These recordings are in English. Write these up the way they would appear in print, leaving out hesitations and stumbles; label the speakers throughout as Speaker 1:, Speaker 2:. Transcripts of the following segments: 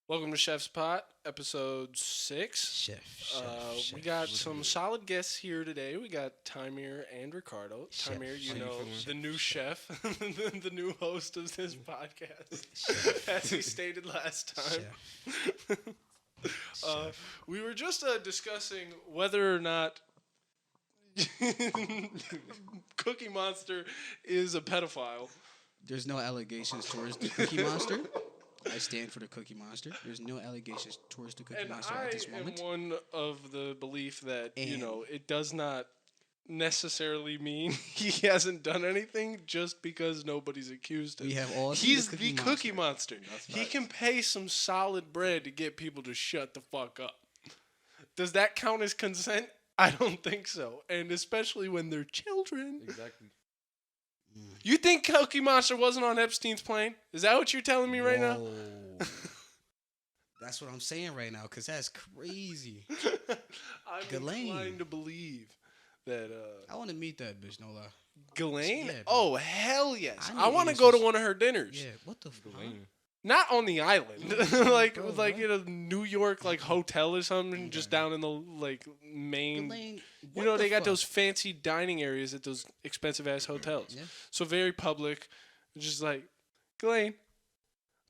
Speaker 1: Welcome to Chef's Pot, episode 6. We got some solid guests here today. We got Timir and Ricardo.
Speaker 2: Chef,
Speaker 1: Timir, you
Speaker 2: chef,
Speaker 1: know,
Speaker 2: chef,
Speaker 1: the new chef, the new host of this podcast,
Speaker 2: Chef.
Speaker 1: as he stated last time. We were just discussing whether or not Cookie Monster is a pedophile.
Speaker 2: There's no allegations towards the Cookie Monster. I stand for the Cookie Monster. There's no allegations towards the Cookie
Speaker 1: And
Speaker 2: Monster
Speaker 1: I
Speaker 2: at this
Speaker 1: am
Speaker 2: moment.
Speaker 1: one of the belief that,
Speaker 2: And-
Speaker 1: it does not necessarily mean he hasn't done anything just because nobody's accused him.
Speaker 2: We have all seen
Speaker 1: He's the Cookie Monster. He can pay some solid bread to get people to shut the fuck up. Does that count as consent? I don't think so. And especially when they're children.
Speaker 3: Exactly.
Speaker 1: You think Cookie Monster wasn't on Epstein's plane? Is that what you're telling me right now?
Speaker 2: Whoa. That's what I'm saying right now, because that's crazy.
Speaker 1: I'm
Speaker 2: Ghislaine.
Speaker 1: inclined to believe that
Speaker 2: I want to meet that bitch, no lie.
Speaker 1: Ghislaine?
Speaker 2: Yeah, bro.
Speaker 1: Oh, hell yes.
Speaker 2: I
Speaker 1: I
Speaker 2: need
Speaker 1: want to
Speaker 2: answers.
Speaker 1: go to one of her dinners.
Speaker 2: Yeah, what the fuck?
Speaker 3: Lane.
Speaker 1: Not on the island. like
Speaker 2: Bro,
Speaker 1: like
Speaker 2: what?
Speaker 1: in a New York like hotel or something, just down in the like main.
Speaker 2: Ghislaine,
Speaker 1: You
Speaker 2: what
Speaker 1: know,
Speaker 2: the
Speaker 1: they got
Speaker 2: fuck?
Speaker 1: those fancy dining areas at those expensive ass hotels.
Speaker 2: Yeah.
Speaker 1: So very public. Just like, Ghislaine,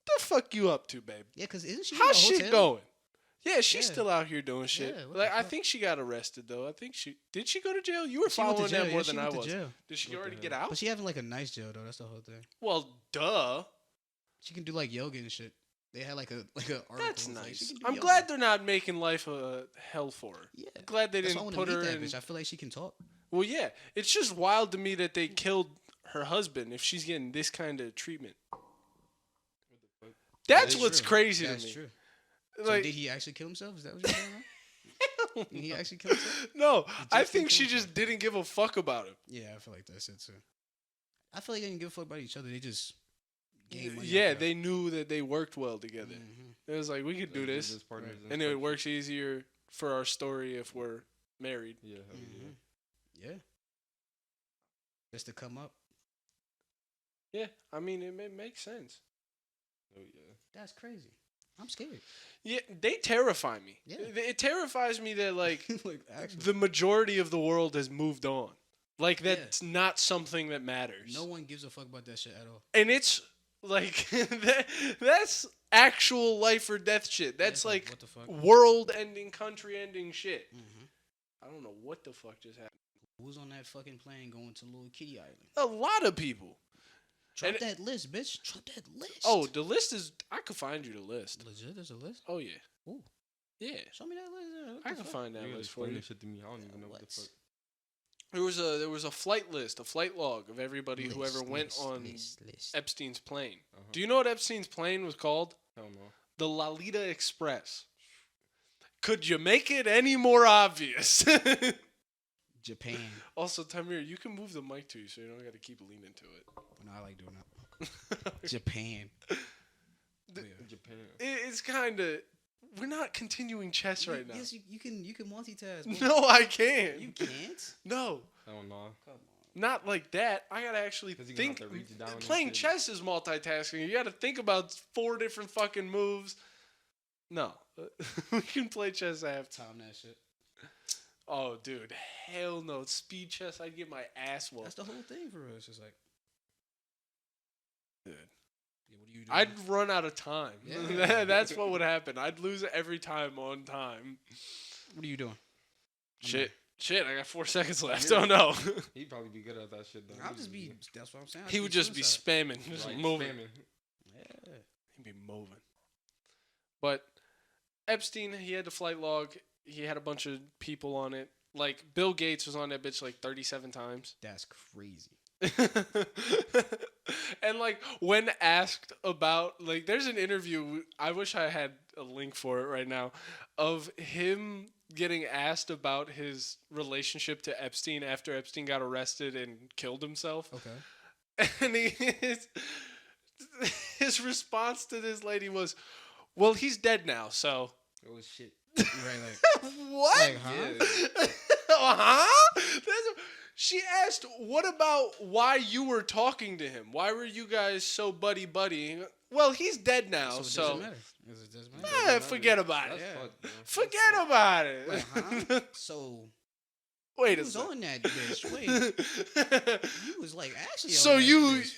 Speaker 1: the fuck you up to, babe?
Speaker 2: Yeah, because isn't she in
Speaker 1: How's
Speaker 2: a
Speaker 1: shit
Speaker 2: hotel?
Speaker 1: going? Yeah, she's
Speaker 2: Yeah.
Speaker 1: still out here doing shit.
Speaker 2: Yeah, what
Speaker 1: like
Speaker 2: the
Speaker 1: I
Speaker 2: fuck?
Speaker 1: think she got arrested though. I think she did. She go to jail. You were
Speaker 2: She went to
Speaker 1: following
Speaker 2: jail.
Speaker 1: that more
Speaker 2: Yeah,
Speaker 1: than
Speaker 2: she
Speaker 1: I
Speaker 2: went to
Speaker 1: was.
Speaker 2: jail.
Speaker 1: Did she
Speaker 3: What the
Speaker 1: already get
Speaker 3: hell?
Speaker 1: out?
Speaker 2: But she having like a nice jail though. That's the whole thing.
Speaker 1: Well, duh.
Speaker 2: She can do like yoga and shit. They had like a article.
Speaker 1: That's
Speaker 2: It's like,
Speaker 1: nice.
Speaker 2: she can do
Speaker 1: I'm
Speaker 2: yoga.
Speaker 1: glad they're not making life a hell for her.
Speaker 2: Yeah.
Speaker 1: Glad they
Speaker 2: That's why I
Speaker 1: didn't
Speaker 2: want
Speaker 1: put
Speaker 2: to meet
Speaker 1: her
Speaker 2: that
Speaker 1: in.
Speaker 2: bitch. I feel like she can talk.
Speaker 1: Well, yeah, it's just wild to me that they killed her husband if she's getting this kind of treatment. That's
Speaker 2: That's
Speaker 1: what's
Speaker 2: true.
Speaker 1: crazy
Speaker 2: That's
Speaker 1: to me.
Speaker 2: true. So
Speaker 1: Like,
Speaker 2: did he actually kill himself? Is that what you're saying? Right? Did he actually kill himself?
Speaker 1: no, I
Speaker 2: just
Speaker 1: think
Speaker 2: didn't
Speaker 1: she
Speaker 2: kill
Speaker 1: just didn't give a fuck about him.
Speaker 2: Yeah, I feel like that's it too. I feel like they didn't give a fuck about each other. They just gave money.
Speaker 1: Yeah, they knew that they worked well together.
Speaker 2: Mm-hmm.
Speaker 1: It was like, we could do this,
Speaker 3: Business partners
Speaker 2: Right.
Speaker 1: and
Speaker 3: stuff.
Speaker 1: it works easier for our story if we're married.
Speaker 3: Yeah, hell yeah.
Speaker 2: Yeah. Just to come up.
Speaker 1: Yeah, I mean, it makes sense.
Speaker 3: Oh yeah.
Speaker 2: That's crazy. I'm scared.
Speaker 1: Yeah, they terrify me.
Speaker 2: Yeah.
Speaker 1: It terrifies me that, like,
Speaker 2: like actually,
Speaker 1: the majority of the world has moved on. Like, that's not something that matters.
Speaker 2: no one gives a fuck about that shit at all.
Speaker 1: And it's like that's actual life or death shit. That's
Speaker 2: Yeah,
Speaker 1: like
Speaker 2: what the fuck?
Speaker 1: world ending, country ending shit.
Speaker 2: Mm-hmm.
Speaker 1: I don't know what the fuck just happened.
Speaker 2: Who's on that fucking plane going to Little Kitty Island?
Speaker 1: A lot of people.
Speaker 2: Drop
Speaker 1: And-
Speaker 2: that list, bitch. Drop that list.
Speaker 1: Oh, the list is. I could find you the list.
Speaker 2: legit. There's a list.
Speaker 1: Oh yeah.
Speaker 2: Ooh.
Speaker 1: Yeah,
Speaker 2: Show me that list. What
Speaker 1: I
Speaker 2: the
Speaker 1: can
Speaker 2: fuck?
Speaker 1: find that
Speaker 3: You gotta
Speaker 1: list for
Speaker 3: explain
Speaker 1: you.
Speaker 3: this shit to me. I don't even know what the
Speaker 2: What?
Speaker 3: fuck.
Speaker 1: There was a flight list, a flight log of everybody who ever went on
Speaker 2: list.
Speaker 1: Epstein's plane.
Speaker 3: Uh-huh.
Speaker 1: Do you know what Epstein's plane was called?
Speaker 3: Hell no.
Speaker 1: The Lolita Express. Could you make it any more obvious?
Speaker 2: Japan.
Speaker 1: Also, Tamir, you can move the mic to you so you don't got to keep leaning to it.
Speaker 2: No, I like doing that. Japan.
Speaker 1: The-
Speaker 2: Yeah.
Speaker 3: Japan.
Speaker 1: It's kind of. We're not continuing chess right now.
Speaker 2: Yes, you can multitask. bro.
Speaker 1: No, I can't.
Speaker 2: You can't.
Speaker 1: No,
Speaker 3: Hell no.
Speaker 2: Come on.
Speaker 1: not like that. I gotta actually
Speaker 3: 'Cause you gonna have
Speaker 1: think.
Speaker 3: to reach down and
Speaker 1: Playing
Speaker 3: shit.
Speaker 1: chess is multitasking. You got to think about 4 different fucking moves. No, we can play chess after.
Speaker 2: Time that shit.
Speaker 1: Oh, dude, hell no. Speed chess, I'd get my ass whooped.
Speaker 2: That's the whole thing for us. It's just like,
Speaker 1: Dude.
Speaker 2: yeah, what do you do?
Speaker 1: I'd run out of time.
Speaker 2: Yeah.
Speaker 1: That's what would happen. I'd lose it every time on time.
Speaker 2: What are you doing?
Speaker 1: Shit, I got 4 seconds left. Oh no.
Speaker 3: He'd probably be good at that shit though.
Speaker 2: I'll just be. That's what I'm saying. I'll
Speaker 1: He would just be
Speaker 2: suicide.
Speaker 1: spamming, just
Speaker 3: Like,
Speaker 1: moving.
Speaker 3: spamming.
Speaker 2: Yeah.
Speaker 1: He'd be moving. But Epstein, he had the flight log. He had a bunch of people on it. Like Bill Gates was on that bitch like 37 times.
Speaker 2: That's crazy.
Speaker 1: And like when asked about like there's an interview, I wish I had a link for it right now, of him getting asked about his relationship to Epstein after Epstein got arrested and killed himself.
Speaker 2: Okay.
Speaker 1: And his response to this lady was, well, he's dead now, so.
Speaker 3: Oh shit.
Speaker 2: Right. Like.
Speaker 1: What?
Speaker 2: Like, huh?
Speaker 3: Yeah.
Speaker 1: Huh? She asked, what about why you were talking to him? Why were you guys so buddy-buddy? Well, he's dead now,
Speaker 2: So it
Speaker 1: so
Speaker 2: doesn't matter. It doesn't matter.
Speaker 1: forget about
Speaker 3: That's
Speaker 1: it.
Speaker 2: Yeah.
Speaker 3: fucked, bro. That's
Speaker 1: Forget
Speaker 3: fucked.
Speaker 1: about it.
Speaker 2: Wait, huh? So
Speaker 1: Wait
Speaker 2: you
Speaker 1: a
Speaker 2: was
Speaker 1: second.
Speaker 2: on that bitch. Wait, you was like actually.
Speaker 1: So
Speaker 2: on that
Speaker 1: you
Speaker 2: bitch.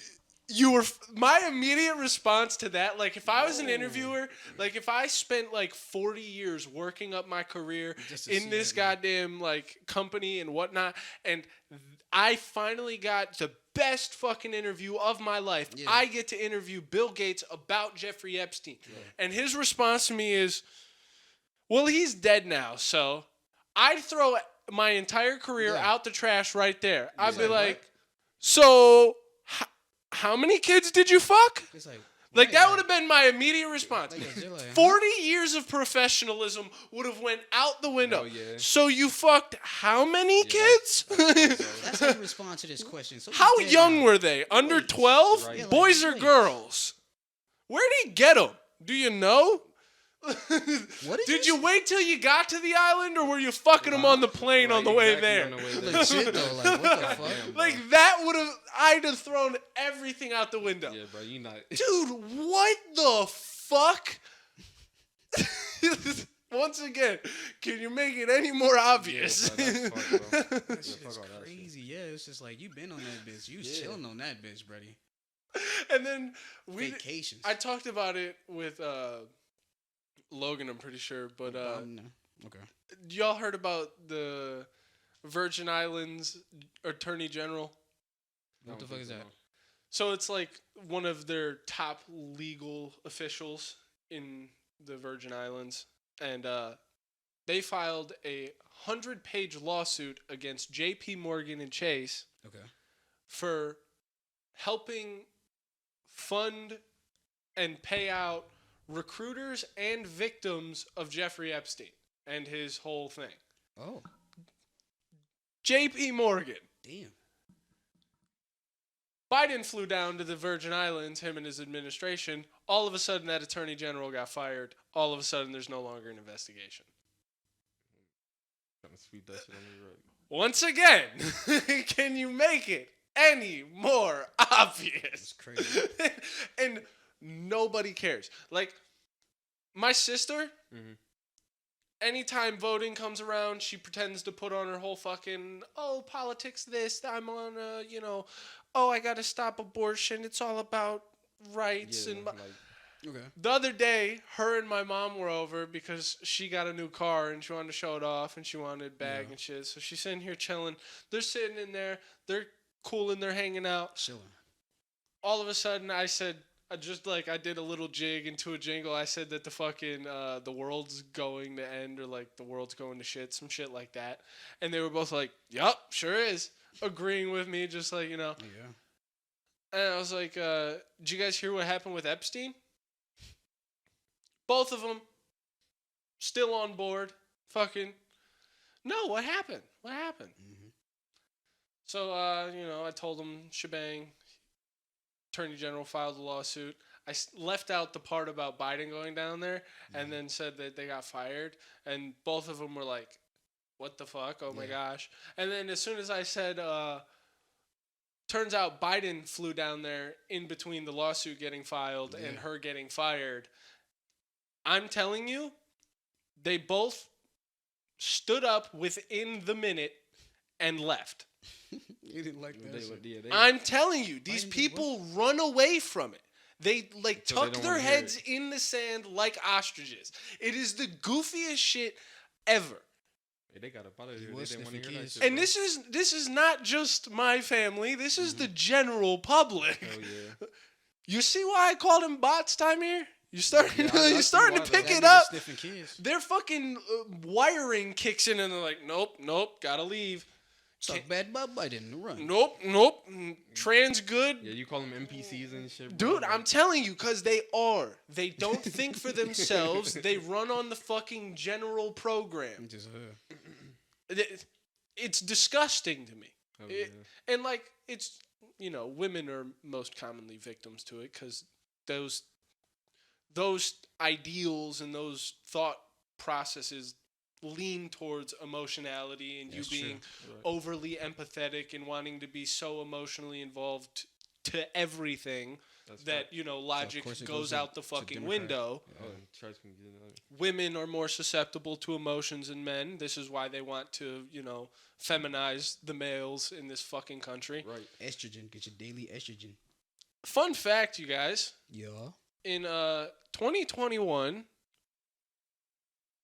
Speaker 1: you were my immediate response to that, like if I was an
Speaker 2: Whoa.
Speaker 1: interviewer, like if I spent like 40 years working up my career
Speaker 2: Just to
Speaker 1: in
Speaker 2: see
Speaker 1: this
Speaker 2: that, man.
Speaker 1: goddamn like company and whatnot, and I finally got the best fucking interview of my life.
Speaker 2: Yeah.
Speaker 1: I get to interview Bill Gates about Jeffrey Epstein. And his response to me is, well, he's dead now, so I'd throw my entire career
Speaker 2: Yeah.
Speaker 1: out the trash right there. I'd
Speaker 2: It's
Speaker 1: be
Speaker 2: like,
Speaker 1: like, so how many kids did you fuck?
Speaker 2: It's like
Speaker 1: Like
Speaker 2: right,
Speaker 1: that would have been my immediate response.
Speaker 2: Like, they're like, huh?
Speaker 1: 40 years of professionalism would have went out the window.
Speaker 3: Hell yeah.
Speaker 1: So you fucked how many
Speaker 3: Yeah,
Speaker 1: kids?
Speaker 2: That's how you respond to this question. So
Speaker 1: How
Speaker 2: he's dead
Speaker 1: young
Speaker 2: now.
Speaker 1: were they? Under
Speaker 2: Wait.
Speaker 1: 12?
Speaker 3: Right.
Speaker 2: Yeah, like,
Speaker 1: Boys or
Speaker 2: wait.
Speaker 1: girls? Where did he get them? Do you know?
Speaker 2: What
Speaker 1: Did you wait till you got to the island, or were you fucking them on the plane on the way there?
Speaker 2: Legit though, like what the fuck?
Speaker 3: Goddamn, bro.
Speaker 1: Like that would have, I'd have thrown everything out the window.
Speaker 3: Yeah, bro, you not.
Speaker 1: Dude, what the fuck? Once again, can you make it any more obvious?
Speaker 3: Yeah, bro, that's fucked, bro.
Speaker 2: That
Speaker 3: Yeah,
Speaker 2: shit is
Speaker 3: fuck all that shit.
Speaker 2: crazy. Yeah, it's just like you been on that bitch. You was
Speaker 3: Yeah.
Speaker 2: chilling on that bitch, buddy.
Speaker 1: And then
Speaker 2: Vacations.
Speaker 1: I talked about it with Logan, I'm pretty sure, but
Speaker 2: No. Okay.
Speaker 1: y'all heard about the Virgin Islands Attorney General?
Speaker 3: I
Speaker 2: What the
Speaker 3: don't
Speaker 2: fuck
Speaker 3: think
Speaker 2: is
Speaker 3: so,
Speaker 2: that?
Speaker 3: no.
Speaker 1: So it's like one of their top legal officials in the Virgin Islands, and they filed a 100-page lawsuit against J.P. Morgan and Chase
Speaker 2: Okay.
Speaker 1: for helping fund and pay out recruiters and victims of Jeffrey Epstein and his whole thing.
Speaker 2: Oh,
Speaker 1: J.P. Morgan.
Speaker 2: damn.
Speaker 1: Biden flew down to the Virgin Islands, him and his administration. All of a sudden, that attorney general got fired. All of a sudden, there's no longer an investigation.
Speaker 3: Trying to sweep that shit on the rug.
Speaker 1: Once again, can you make it any more obvious?
Speaker 2: It's crazy.
Speaker 1: And nobody cares. Like, my sister,
Speaker 3: Mhm.
Speaker 1: anytime voting comes around, she pretends to put on her whole fucking, oh, politics this, I'm on oh, I gotta stop abortion. It's all about rights.
Speaker 3: Yeah,
Speaker 1: And
Speaker 3: like,
Speaker 2: Okay.
Speaker 1: the other day, her and my mom were over because she got a new car and she wanted to show it off and she wanted it back
Speaker 2: Yeah.
Speaker 1: and shit. So she's sitting here chilling. They're sitting in there. They're cooling. They're hanging out.
Speaker 2: Chilling.
Speaker 1: All of a sudden, I said, I did a little jig into a jingle. I said that the fucking, the world's going to end, or like the world's going to shit, some shit like that. And they were both like, yup, sure is. Agreeing with me, just like,
Speaker 2: Yeah.
Speaker 1: And I was like, did you guys hear what happened with Epstein? Both of them still on board. Fucking, no, what happened? What happened?
Speaker 2: Mhm.
Speaker 1: So, I told them shebang. Attorney General filed a lawsuit. I left out the part about Biden going down there and then said that they got fired. And both of them were like, what the fuck? Oh my
Speaker 2: Yeah.
Speaker 1: gosh. And then as soon as I said, turns out Biden flew down there in between the lawsuit getting filed and
Speaker 2: Yeah.
Speaker 1: her getting fired. I'm telling you, they both stood up within the minute and left.
Speaker 2: You didn't like that. shit.
Speaker 3: they,
Speaker 1: I'm telling you, these
Speaker 2: Biden did
Speaker 1: people run away from it. They like
Speaker 3: So they
Speaker 1: tuck
Speaker 3: don't
Speaker 1: their
Speaker 3: wanna hear
Speaker 1: heads in the sand like ostriches. It is the goofiest shit ever.
Speaker 3: they got up out of
Speaker 2: He
Speaker 3: here.
Speaker 2: was
Speaker 3: They didn't want to
Speaker 2: sniffing
Speaker 3: hear that
Speaker 2: kids.
Speaker 3: shit.
Speaker 1: And
Speaker 3: bro.
Speaker 1: this is not just my family. This is the general public.
Speaker 3: Hell yeah.
Speaker 1: You see why I called them bots, time here? You starting
Speaker 3: Yeah, I
Speaker 1: you
Speaker 3: see
Speaker 1: starting
Speaker 3: why,
Speaker 1: to
Speaker 3: though.
Speaker 1: pick
Speaker 2: That
Speaker 1: it
Speaker 2: nigga
Speaker 1: up.
Speaker 2: Sniffing kids.
Speaker 1: Their fucking wiring kicks in and they're like, nope, gotta leave.
Speaker 2: Talk bad about Biden. Run.
Speaker 1: Nope, trans good.
Speaker 3: Yeah, you call them NPCs and shit.
Speaker 1: Dude,
Speaker 3: bro.
Speaker 1: I'm telling you, because they are. They don't think for themselves. They run on the fucking general program.
Speaker 2: Just
Speaker 1: It's disgusting to me.
Speaker 3: Hell
Speaker 1: It-
Speaker 3: yeah.
Speaker 1: And, like, it's, women are most commonly victims to it because those ideals and those thought processes lean towards emotionality and
Speaker 2: That's
Speaker 1: you
Speaker 2: true.
Speaker 1: being
Speaker 3: Right.
Speaker 1: overly empathetic and wanting to be so emotionally involved to everything
Speaker 3: That's
Speaker 1: that
Speaker 3: right.
Speaker 1: logic
Speaker 2: course it
Speaker 1: goes
Speaker 2: goes
Speaker 1: out the
Speaker 2: to
Speaker 1: fucking
Speaker 2: Democrat.
Speaker 1: window.
Speaker 3: Oh, and Charles can get another.
Speaker 1: Women are more susceptible to emotions than men. This is why they want to feminize the males in this fucking country.
Speaker 3: Right.
Speaker 2: Estrogen. Get your daily estrogen.
Speaker 1: Fun fact, you guys.
Speaker 2: Yeah.
Speaker 1: In 2021,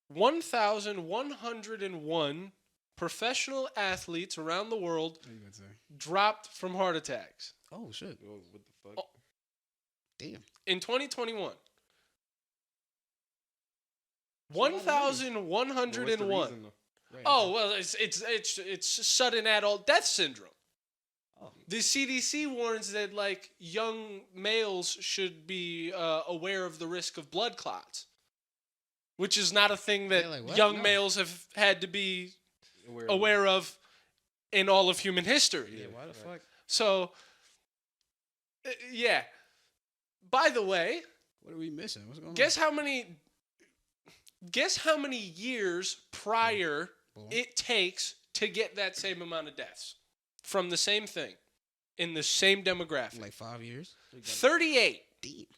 Speaker 1: 1,101 professional athletes around the world
Speaker 2: What are you gonna say?
Speaker 1: dropped from heart attacks.
Speaker 2: Oh shit.
Speaker 3: Oh, what the fuck?
Speaker 1: Oh.
Speaker 2: Damn.
Speaker 1: In 2021,
Speaker 3: It's a lot of money. But what's the
Speaker 1: 1,101.
Speaker 3: reason, though?
Speaker 2: Right.
Speaker 1: Oh well, it's sudden adult death syndrome.
Speaker 2: Oh.
Speaker 1: The CDC warns that like young males should be aware of the risk of blood clots, which is not a thing that
Speaker 2: Yeah, like what?
Speaker 1: young
Speaker 2: No.
Speaker 1: males have had to be
Speaker 3: Aware of
Speaker 1: aware of in all of human history.
Speaker 2: Yeah. Why the
Speaker 3: right.
Speaker 2: fuck?
Speaker 1: So, yeah. By the way,
Speaker 2: What are we missing? What's going
Speaker 1: guess how many years prior
Speaker 2: on?
Speaker 1: it takes to get that same amount of deaths from the same thing in the same demographic.
Speaker 2: Like 5 years.
Speaker 1: 38.
Speaker 2: Deep.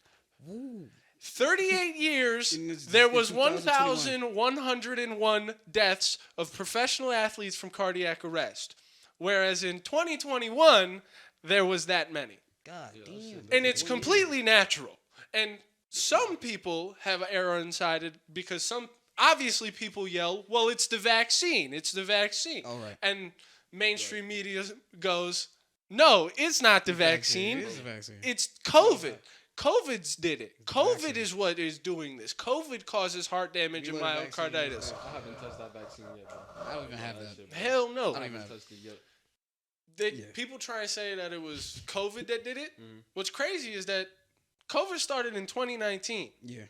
Speaker 2: Woo.
Speaker 1: 38 years,
Speaker 2: In this-
Speaker 1: there
Speaker 2: in
Speaker 1: was
Speaker 2: 2021.
Speaker 1: 1,101 deaths of professional athletes from cardiac arrest. Whereas in 2021, there was that many.
Speaker 2: God
Speaker 3: Yeah,
Speaker 2: damn.
Speaker 3: shit,
Speaker 1: And it's
Speaker 2: 40 years.
Speaker 1: completely natural. And some people have error incited because obviously people yell, well, it's the vaccine. It's the vaccine.
Speaker 2: All right.
Speaker 1: And mainstream media goes, no, it's not the vaccine.
Speaker 2: It is a vaccine.
Speaker 1: It's COVID. COVID's did it.
Speaker 2: It's a
Speaker 1: COVID
Speaker 2: vaccine.
Speaker 1: is what is doing this. COVID causes heart damage and
Speaker 2: We let a vaccine
Speaker 1: myocarditis.
Speaker 3: I haven't touched that vaccine yet, bro.
Speaker 2: I don't even have that.
Speaker 3: shit, bro.
Speaker 1: Hell no.
Speaker 2: I
Speaker 3: I
Speaker 2: don't even
Speaker 3: haven't
Speaker 2: have
Speaker 3: touched it yet.
Speaker 2: Yeah.
Speaker 1: People try and say that it was COVID that did it.
Speaker 3: Mhm.
Speaker 1: What's crazy is that COVID started in 2019.
Speaker 2: Yeah.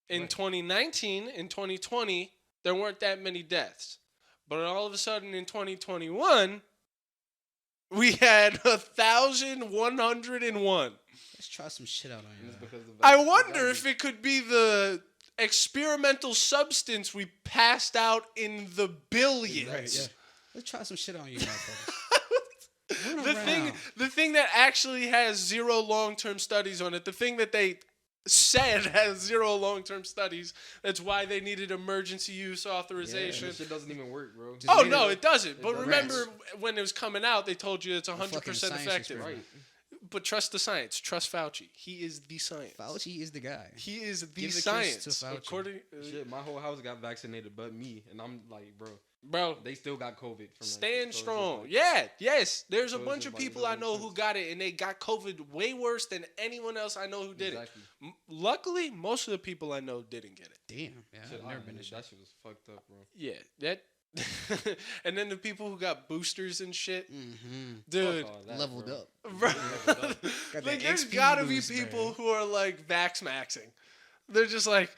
Speaker 1: In
Speaker 3: Right.
Speaker 1: 2019, in 2020, there weren't that many deaths. But all of a sudden in 2021, we had 1,101.
Speaker 2: Let's try some shit out on
Speaker 3: And
Speaker 2: you.
Speaker 3: it's because of
Speaker 1: I
Speaker 3: vaccine.
Speaker 1: wonder if it could be the experimental substance we passed out in the billions.
Speaker 2: Right, yeah. Let's try some shit on you, motherfuckers. Run
Speaker 1: The
Speaker 2: around.
Speaker 1: thing that actually has zero long-term studies on it, the thing that they said has zero long-term studies, that's why they needed emergency use
Speaker 3: Yeah,
Speaker 1: authorization.
Speaker 3: this shit doesn't even work, bro.
Speaker 2: Just
Speaker 1: Oh
Speaker 2: Yeah.
Speaker 1: no, it doesn't.
Speaker 3: It
Speaker 1: But
Speaker 3: doesn't.
Speaker 1: remember when it was coming out, they told you it's
Speaker 2: fucking
Speaker 1: 100%
Speaker 2: science
Speaker 1: effective.
Speaker 2: experiment.
Speaker 3: Right.
Speaker 1: But trust the science. Trust Fauci. He is the science.
Speaker 2: Fauci is the guy.
Speaker 1: He is the
Speaker 2: Give the kiss
Speaker 1: science.
Speaker 2: to Fauci.
Speaker 1: According,
Speaker 3: Shit, my whole house got vaccinated but me, and I'm like, bro,
Speaker 1: bro,
Speaker 3: they still got COVID from that.
Speaker 1: stand
Speaker 3: shit, so it's just
Speaker 1: strong.
Speaker 3: like-
Speaker 1: Yeah, yes. There's a
Speaker 3: So it's
Speaker 1: bunch
Speaker 3: just
Speaker 1: of
Speaker 3: like, it
Speaker 1: people I
Speaker 3: doesn't
Speaker 1: know
Speaker 3: make
Speaker 1: who
Speaker 3: sense.
Speaker 1: got it, and they got COVID way worse than anyone else I know who did
Speaker 3: Exactly.
Speaker 1: it. Luckily, most of the people I know didn't get it.
Speaker 2: Damn. Yeah,
Speaker 3: Shit,
Speaker 2: I've never been to shit.
Speaker 3: that shit was fucked up, bro.
Speaker 1: Yeah, that. And then the people who got boosters and shit,
Speaker 2: Mm-hmm.
Speaker 1: dude.
Speaker 3: Fuck all that,
Speaker 2: Leveled
Speaker 3: bro.
Speaker 2: up.
Speaker 1: Bro,
Speaker 3: Leveled up.
Speaker 2: Got
Speaker 1: like
Speaker 2: that
Speaker 1: there's
Speaker 2: XP
Speaker 1: gotta
Speaker 2: boost,
Speaker 1: be people
Speaker 2: man.
Speaker 1: who are like vax maxing. They're just like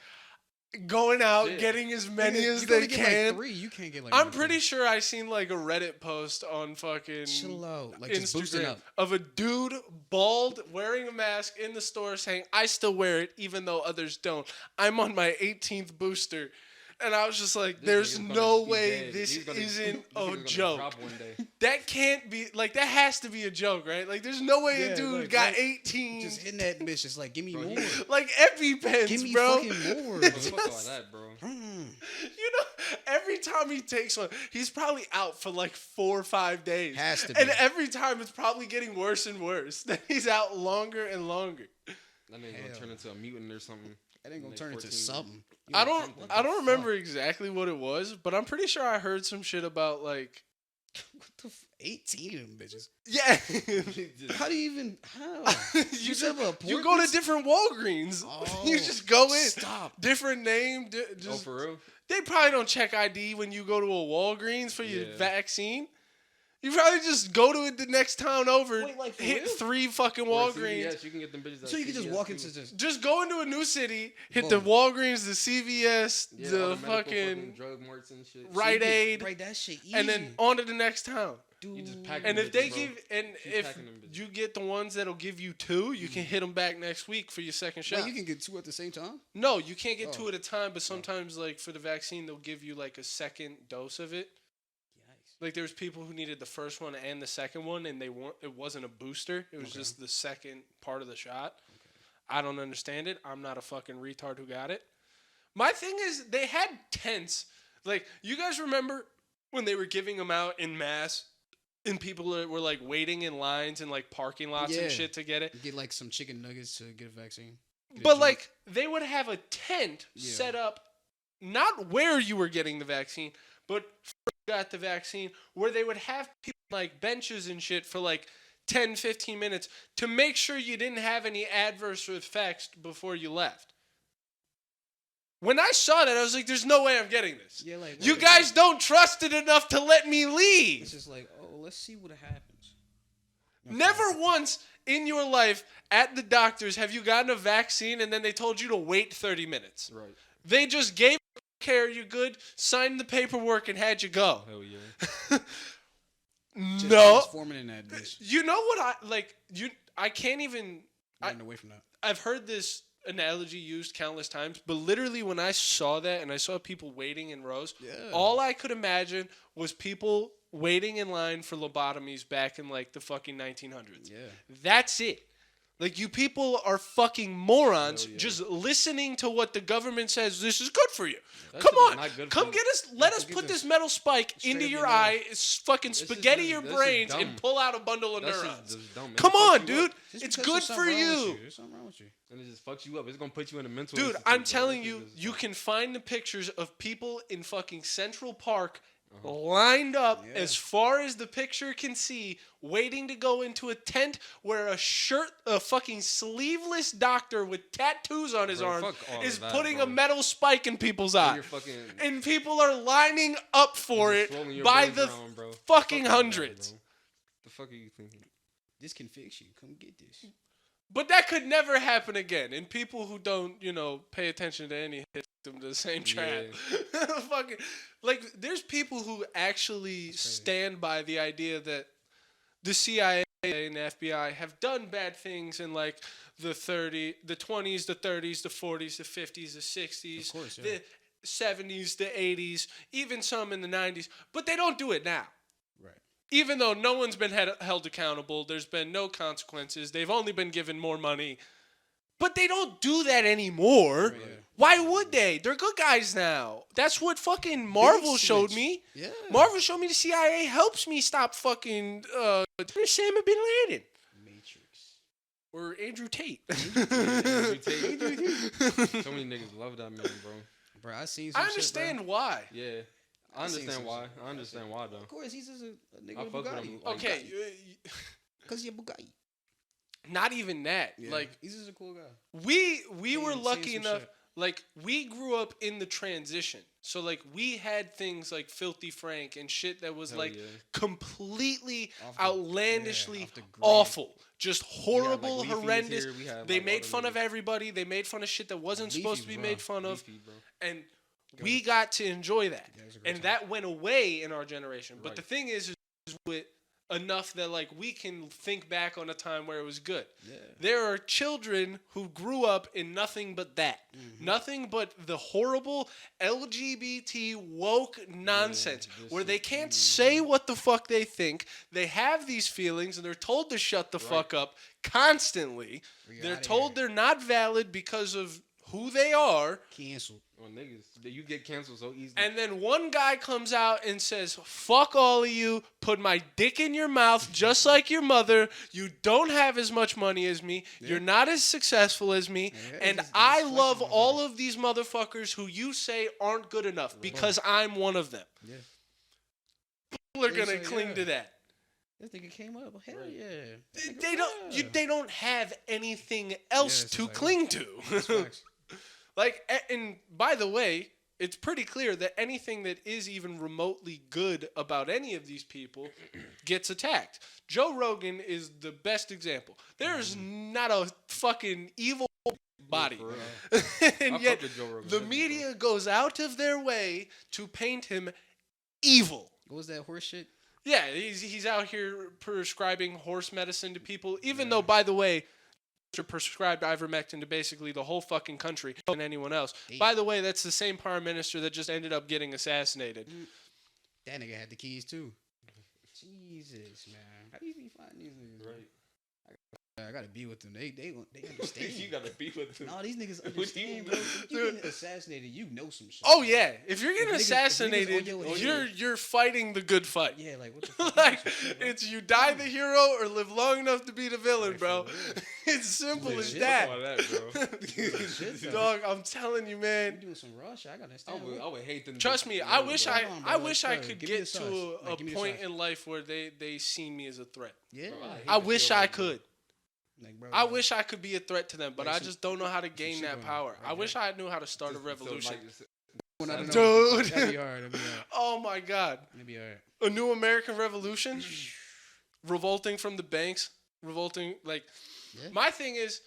Speaker 1: going out,
Speaker 3: Shit.
Speaker 1: getting as many as
Speaker 2: You
Speaker 1: they
Speaker 2: only get,
Speaker 1: can.
Speaker 2: Like 3. You can't get like.
Speaker 1: I'm
Speaker 2: more
Speaker 1: pretty
Speaker 2: than
Speaker 1: sure I seen like a Reddit post on fucking
Speaker 2: 3. Chill out. Like just boosting
Speaker 1: Instagram
Speaker 2: up.
Speaker 1: of a dude bald wearing a mask in the store saying, "I still wear it even though others don't. I'm on my 18th booster." And I was just like,
Speaker 3: This
Speaker 1: "There's
Speaker 3: nigga's
Speaker 1: no
Speaker 3: gonna be
Speaker 1: way
Speaker 3: dead.
Speaker 1: this
Speaker 3: He's gonna-
Speaker 1: isn't
Speaker 3: this
Speaker 1: a
Speaker 3: nigga's gonna
Speaker 1: joke.
Speaker 3: drop one day.
Speaker 1: That can't be like that has to be a joke, right? Like there's no way a
Speaker 2: Yeah,
Speaker 1: dude
Speaker 2: like,
Speaker 1: got
Speaker 2: right.
Speaker 1: 18
Speaker 2: Just hitting that bitch. Just like, give me
Speaker 3: Bro,
Speaker 2: more.
Speaker 3: he-
Speaker 1: like EpiPens,
Speaker 2: Give me
Speaker 1: bro.
Speaker 2: fucking more.
Speaker 3: Bro,
Speaker 2: bro.
Speaker 3: fuck all that, bro.
Speaker 2: Mm.
Speaker 1: You know, every time he takes one, he's probably out for like 4 or 5 days.
Speaker 2: Has to
Speaker 1: And
Speaker 2: be.
Speaker 1: every time it's probably getting worse and worse. Then he's out longer and longer.
Speaker 3: That nigga gonna
Speaker 2: Hell.
Speaker 3: turn into a mutant or something.
Speaker 2: That ain't gonna
Speaker 3: Like
Speaker 2: turn into
Speaker 3: 14.
Speaker 2: something.
Speaker 1: I don't
Speaker 3: something.
Speaker 1: I don't remember exactly what it was, but I'm pretty sure I heard some shit about like
Speaker 2: What the 18 of them bitches.
Speaker 1: yeah.
Speaker 2: How do you even? How?
Speaker 1: you,
Speaker 2: You
Speaker 1: just,
Speaker 2: have a
Speaker 1: you go to
Speaker 2: appointment?
Speaker 1: different Walgreens.
Speaker 2: Oh,
Speaker 1: you just go in.
Speaker 2: Stop.
Speaker 1: Different name.
Speaker 3: Oh,
Speaker 1: Just,
Speaker 3: for real?
Speaker 1: they probably don't check ID when you go to a Walgreens for your
Speaker 3: Yeah.
Speaker 1: vaccine. You probably just go to the next town over,
Speaker 2: Wait, like, for
Speaker 1: hit
Speaker 2: real?
Speaker 1: 3 fucking
Speaker 3: Or a
Speaker 1: Walgreens.
Speaker 3: CVS, you can get them bitches.
Speaker 2: So you can just
Speaker 3: CVS
Speaker 2: walk
Speaker 3: too.
Speaker 2: into this.
Speaker 1: Just go into a new city, hit the
Speaker 2: Boom.
Speaker 1: Walgreens, the CVS,
Speaker 3: Yeah, all
Speaker 1: the
Speaker 3: medical
Speaker 1: fucking
Speaker 3: drug marts and shit.
Speaker 1: Rite
Speaker 2: you can
Speaker 1: Aid,
Speaker 2: write that shit easy.
Speaker 1: and then on to the next town.
Speaker 2: Dude.
Speaker 3: You just pack
Speaker 1: And
Speaker 3: them
Speaker 1: if they
Speaker 3: bitches, bro.
Speaker 1: give, and
Speaker 3: Keep
Speaker 1: if
Speaker 3: packing them bitches.
Speaker 1: you get the ones that'll give you 2, you can hit them back next week for your second shot.
Speaker 2: Wait, you can get 2 at the same time.
Speaker 1: No, you can't get
Speaker 2: Oh.
Speaker 1: 2 at a time, but sometimes like for the vaccine they'll give you like a second dose of it.
Speaker 2: Yikes.
Speaker 1: Like there was people who needed the first one and the second one, and it wasn't a booster. It was just the second part of the shot. I don't understand it. I'm not a fucking retard who got it. My thing is, they had tents. Like, you guys remember when they were giving them out in mass, and people were like waiting in lines in like parking lots and shit to get it?
Speaker 2: Get like some chicken nuggets to get a vaccine.
Speaker 1: But like, they would have a tent set up, not where you were getting the vaccine, but got the vaccine, where they would have people like benches and shit for like 10, 15 minutes to make sure you didn't have any adverse effects before you left. When I saw that, I was like, there's no way I'm getting this.
Speaker 2: Yeah, like,
Speaker 1: you guys don't trust it enough to let me leave.
Speaker 2: It's just like, oh, let's see what happens.
Speaker 1: Never once in your life at the doctor's have you gotten a vaccine and then they told you to wait 30 minutes.
Speaker 3: Right.
Speaker 1: They just gave care, you good, signed the paperwork, and had you go.
Speaker 3: Hell yeah.
Speaker 2: Just
Speaker 1: No.
Speaker 2: transforming in that bitch.
Speaker 1: You know what I like? I can't even.
Speaker 2: Running away from that.
Speaker 1: I've heard this analogy used countless times, but literally when I saw that and I saw people waiting in rows, all I could imagine was people waiting in line for lobotomies back in like the fucking 1900s.
Speaker 2: Yeah.
Speaker 1: That's it. Like, you people are fucking morons just listening to what the government says this is good for you.
Speaker 3: That
Speaker 1: Come
Speaker 3: shit is
Speaker 1: on.
Speaker 3: not good
Speaker 1: Come
Speaker 3: for
Speaker 1: get
Speaker 3: you.
Speaker 1: us. Let us put this metal spike into
Speaker 2: up
Speaker 1: your
Speaker 2: your
Speaker 1: eye, fucking
Speaker 3: This is
Speaker 1: spaghetti
Speaker 3: just-
Speaker 1: your
Speaker 3: this is
Speaker 1: brains,
Speaker 3: dumb.
Speaker 1: and pull out a bundle of
Speaker 3: That shit's
Speaker 1: neurons.
Speaker 3: just dumb.
Speaker 1: Come
Speaker 3: It fucks
Speaker 1: on,
Speaker 3: you
Speaker 1: dude.
Speaker 3: up.
Speaker 2: Just
Speaker 1: It's
Speaker 2: because
Speaker 1: good
Speaker 2: there's
Speaker 1: for
Speaker 2: something wrong with
Speaker 1: you.
Speaker 2: There's something wrong with you.
Speaker 3: And it just fucks you up. It's gonna put you in a mental.
Speaker 1: Dude,
Speaker 3: institute,
Speaker 1: I'm
Speaker 3: bro.
Speaker 1: telling
Speaker 3: This
Speaker 1: you,
Speaker 3: is just
Speaker 1: you
Speaker 3: fuck-
Speaker 1: can find the pictures of people in fucking Central Park lined up as far as the picture can see, waiting to go into a tent where a fucking sleeveless doctor with tattoos on his
Speaker 3: Bro,
Speaker 1: arm
Speaker 3: fuck all
Speaker 1: is
Speaker 3: of that,
Speaker 1: putting
Speaker 3: bro.
Speaker 1: a metal spike in people's
Speaker 3: And
Speaker 1: eye.
Speaker 3: you're fucking.
Speaker 1: And people are lining up for
Speaker 3: you're
Speaker 1: it
Speaker 3: swollen your
Speaker 1: by
Speaker 3: brains
Speaker 1: the
Speaker 3: around, bro.
Speaker 1: fucking
Speaker 3: Fuck all that,
Speaker 1: hundreds.
Speaker 3: bro. The fuck are you thinking?
Speaker 2: This can fix you. Come get this.
Speaker 1: But that could never happen again. And people who don't, pay attention to any hit them to the same trap. Fucking, like, there's people who actually stand by the idea that the CIA and the FBI have done bad things in like the 20s, the 30s, the 40s, the 50s, the 60s,
Speaker 2: Of course, yeah.
Speaker 1: the 70s, the 80s, even some in the 90s. But they don't do it now.
Speaker 2: Right.
Speaker 1: Even though no one's been held accountable, there's been no consequences. They've only been given more money. But they don't do that anymore.
Speaker 2: Yeah.
Speaker 1: Why would they? They're good guys now. That's what fucking Marvel showed
Speaker 2: switch.
Speaker 1: me.
Speaker 2: Yeah.
Speaker 1: Marvel showed me the CIA helps me stop fucking Osama bin Laden.
Speaker 2: Matrix.
Speaker 1: Or Andrew Tate.
Speaker 3: Andrew Tate. So many niggas love that man, bro.
Speaker 2: Bro, I seen some
Speaker 1: I
Speaker 2: shit,
Speaker 1: understand why.
Speaker 3: Yeah. I
Speaker 2: seen
Speaker 3: understand
Speaker 2: some
Speaker 3: why.
Speaker 2: shit.
Speaker 3: I understand why
Speaker 2: bro.
Speaker 3: though.
Speaker 2: Of course, he's just a nigga
Speaker 3: I
Speaker 2: with
Speaker 3: fuck with
Speaker 2: Bugatti.
Speaker 3: him, like,
Speaker 1: Okay,
Speaker 2: Because you're Bugatti.
Speaker 1: not even that.
Speaker 2: Yeah.
Speaker 1: Like,
Speaker 2: he's just a cool guy.
Speaker 1: we were
Speaker 2: Seen
Speaker 1: lucky
Speaker 2: some
Speaker 1: enough.
Speaker 2: shit.
Speaker 1: Like, we grew up in the transition. So, like, we had things like Filthy Frank and shit that was,
Speaker 3: Hell
Speaker 1: like,
Speaker 3: yeah.
Speaker 1: completely
Speaker 2: Off the-
Speaker 1: outlandishly
Speaker 2: yeah, off the grid.
Speaker 1: awful. Just
Speaker 3: like,
Speaker 1: horrible,
Speaker 3: Leafy is
Speaker 1: horrendous.
Speaker 3: here, we had,
Speaker 1: They
Speaker 3: like, all
Speaker 1: made
Speaker 3: the
Speaker 1: fun of
Speaker 3: niggas.
Speaker 1: everybody. They made fun of shit that wasn't supposed to be
Speaker 2: Leafy's
Speaker 1: made
Speaker 2: rough.
Speaker 1: fun of.
Speaker 3: Leafy, bro.
Speaker 1: And we got to enjoy that.
Speaker 2: Yeah, it was a great
Speaker 1: And
Speaker 2: time.
Speaker 1: that went away in our generation. But
Speaker 3: Right.
Speaker 1: the thing is with enough that, like, we can think back on a time where it was good.
Speaker 2: Yeah.
Speaker 1: There are children who grew up in nothing but that.
Speaker 2: Mm-hmm.
Speaker 1: Nothing but the horrible LGBT woke nonsense
Speaker 3: this
Speaker 1: where they
Speaker 3: is-
Speaker 1: can't say what the fuck they think. They have these feelings and they're told to shut the fuck up constantly.
Speaker 2: We
Speaker 1: They're
Speaker 2: outta
Speaker 1: told
Speaker 2: here.
Speaker 1: they're not valid because of who they are.
Speaker 2: Canceled.
Speaker 3: Well, niggas, you get canceled so easily.
Speaker 1: And then one guy comes out and says, fuck all of you, put my dick in your mouth just like your mother. You don't have as much money as me. You're not as successful as me.
Speaker 2: Yeah,
Speaker 1: and
Speaker 2: just
Speaker 1: I
Speaker 2: flexing
Speaker 1: love
Speaker 2: motherfuckers.
Speaker 1: all of these motherfuckers who you say aren't good enough because I'm one of them.
Speaker 2: Yeah.
Speaker 1: People are
Speaker 2: They
Speaker 1: going to
Speaker 2: say,
Speaker 1: cling
Speaker 2: yeah.
Speaker 1: to that.
Speaker 2: This nigga came up. Hell yeah.
Speaker 1: They don't have anything else
Speaker 2: it's
Speaker 1: to
Speaker 2: just like-
Speaker 1: cling to.
Speaker 2: That's facts.
Speaker 1: Like, and by the way, it's pretty clear that anything that is even remotely good about any of these people gets attacked. Joe Rogan is the best example. There's not a fucking evil body.
Speaker 3: For real.
Speaker 1: And
Speaker 3: I
Speaker 1: yet,
Speaker 3: fuck with Joe Rogan
Speaker 1: the
Speaker 3: heavy,
Speaker 1: media goes out of their way to paint him evil.
Speaker 2: What was that horse shit?
Speaker 1: Yeah, he's out here prescribing horse medicine to people, even though, by the way, prescribed ivermectin to basically the whole fucking country and anyone else. By the way, that's the same prime minister that just ended up getting assassinated.
Speaker 2: That nigga had the keys too. Jesus, man. How do you be finding these niggas?
Speaker 3: Right.
Speaker 2: I gotta be with them. They understand.
Speaker 3: You gotta be with them.
Speaker 2: No, these niggas
Speaker 3: What do you
Speaker 2: understand, bro. If you
Speaker 1: Dude.
Speaker 2: getting assassinated, you know some shit.
Speaker 1: Oh
Speaker 2: bro.
Speaker 1: yeah, if you're getting
Speaker 2: If niggas- if niggas
Speaker 1: assassinated,
Speaker 2: on your head-
Speaker 1: you're fighting the good fight.
Speaker 2: Yeah, like what the fuck?
Speaker 1: Like
Speaker 2: You know some shit, bro.
Speaker 1: it's you die the hero or live long enough to be the villain,
Speaker 3: Right,
Speaker 1: bro.
Speaker 3: for real.
Speaker 1: It's simple as
Speaker 2: Legit.
Speaker 1: that.
Speaker 3: Fuck all that, bro.
Speaker 2: Shit, though.
Speaker 1: Dog, I'm telling you,
Speaker 2: You
Speaker 1: man.
Speaker 2: doing some rush? I gotta
Speaker 3: I
Speaker 2: understand.
Speaker 3: would, I would hate them.
Speaker 1: Trust
Speaker 3: to-
Speaker 1: me,
Speaker 3: you
Speaker 1: I
Speaker 3: know,
Speaker 1: wish
Speaker 3: bro.
Speaker 1: I
Speaker 2: Come on, bro.
Speaker 1: I wish I
Speaker 2: Bro,
Speaker 1: could
Speaker 2: give me the
Speaker 1: get
Speaker 2: sauce.
Speaker 1: to
Speaker 2: Like,
Speaker 1: a
Speaker 2: give me the
Speaker 1: point
Speaker 2: sauce.
Speaker 1: in life where they seen me as a threat.
Speaker 2: Yeah.
Speaker 3: Bro, hate
Speaker 1: I
Speaker 3: to
Speaker 1: wish
Speaker 3: feel
Speaker 1: I
Speaker 3: like, bro.
Speaker 1: could.
Speaker 2: Like, bro.
Speaker 1: I wish I could be a threat to them, but
Speaker 2: Like
Speaker 1: I
Speaker 2: some-
Speaker 1: just don't know how to gain
Speaker 2: shit
Speaker 1: that
Speaker 2: going on.
Speaker 1: power. I
Speaker 2: Right,
Speaker 1: wish I knew how to start a
Speaker 3: Just feel
Speaker 1: revolution.
Speaker 3: like it's-
Speaker 2: When I don't
Speaker 1: Dude.
Speaker 2: know. That'd be hard. That'd be hard.
Speaker 1: Oh my God.
Speaker 2: That'd be hard.
Speaker 1: A new American revolution? Revolting from the banks? Revolting, like,
Speaker 2: Yeah.
Speaker 1: my thing is,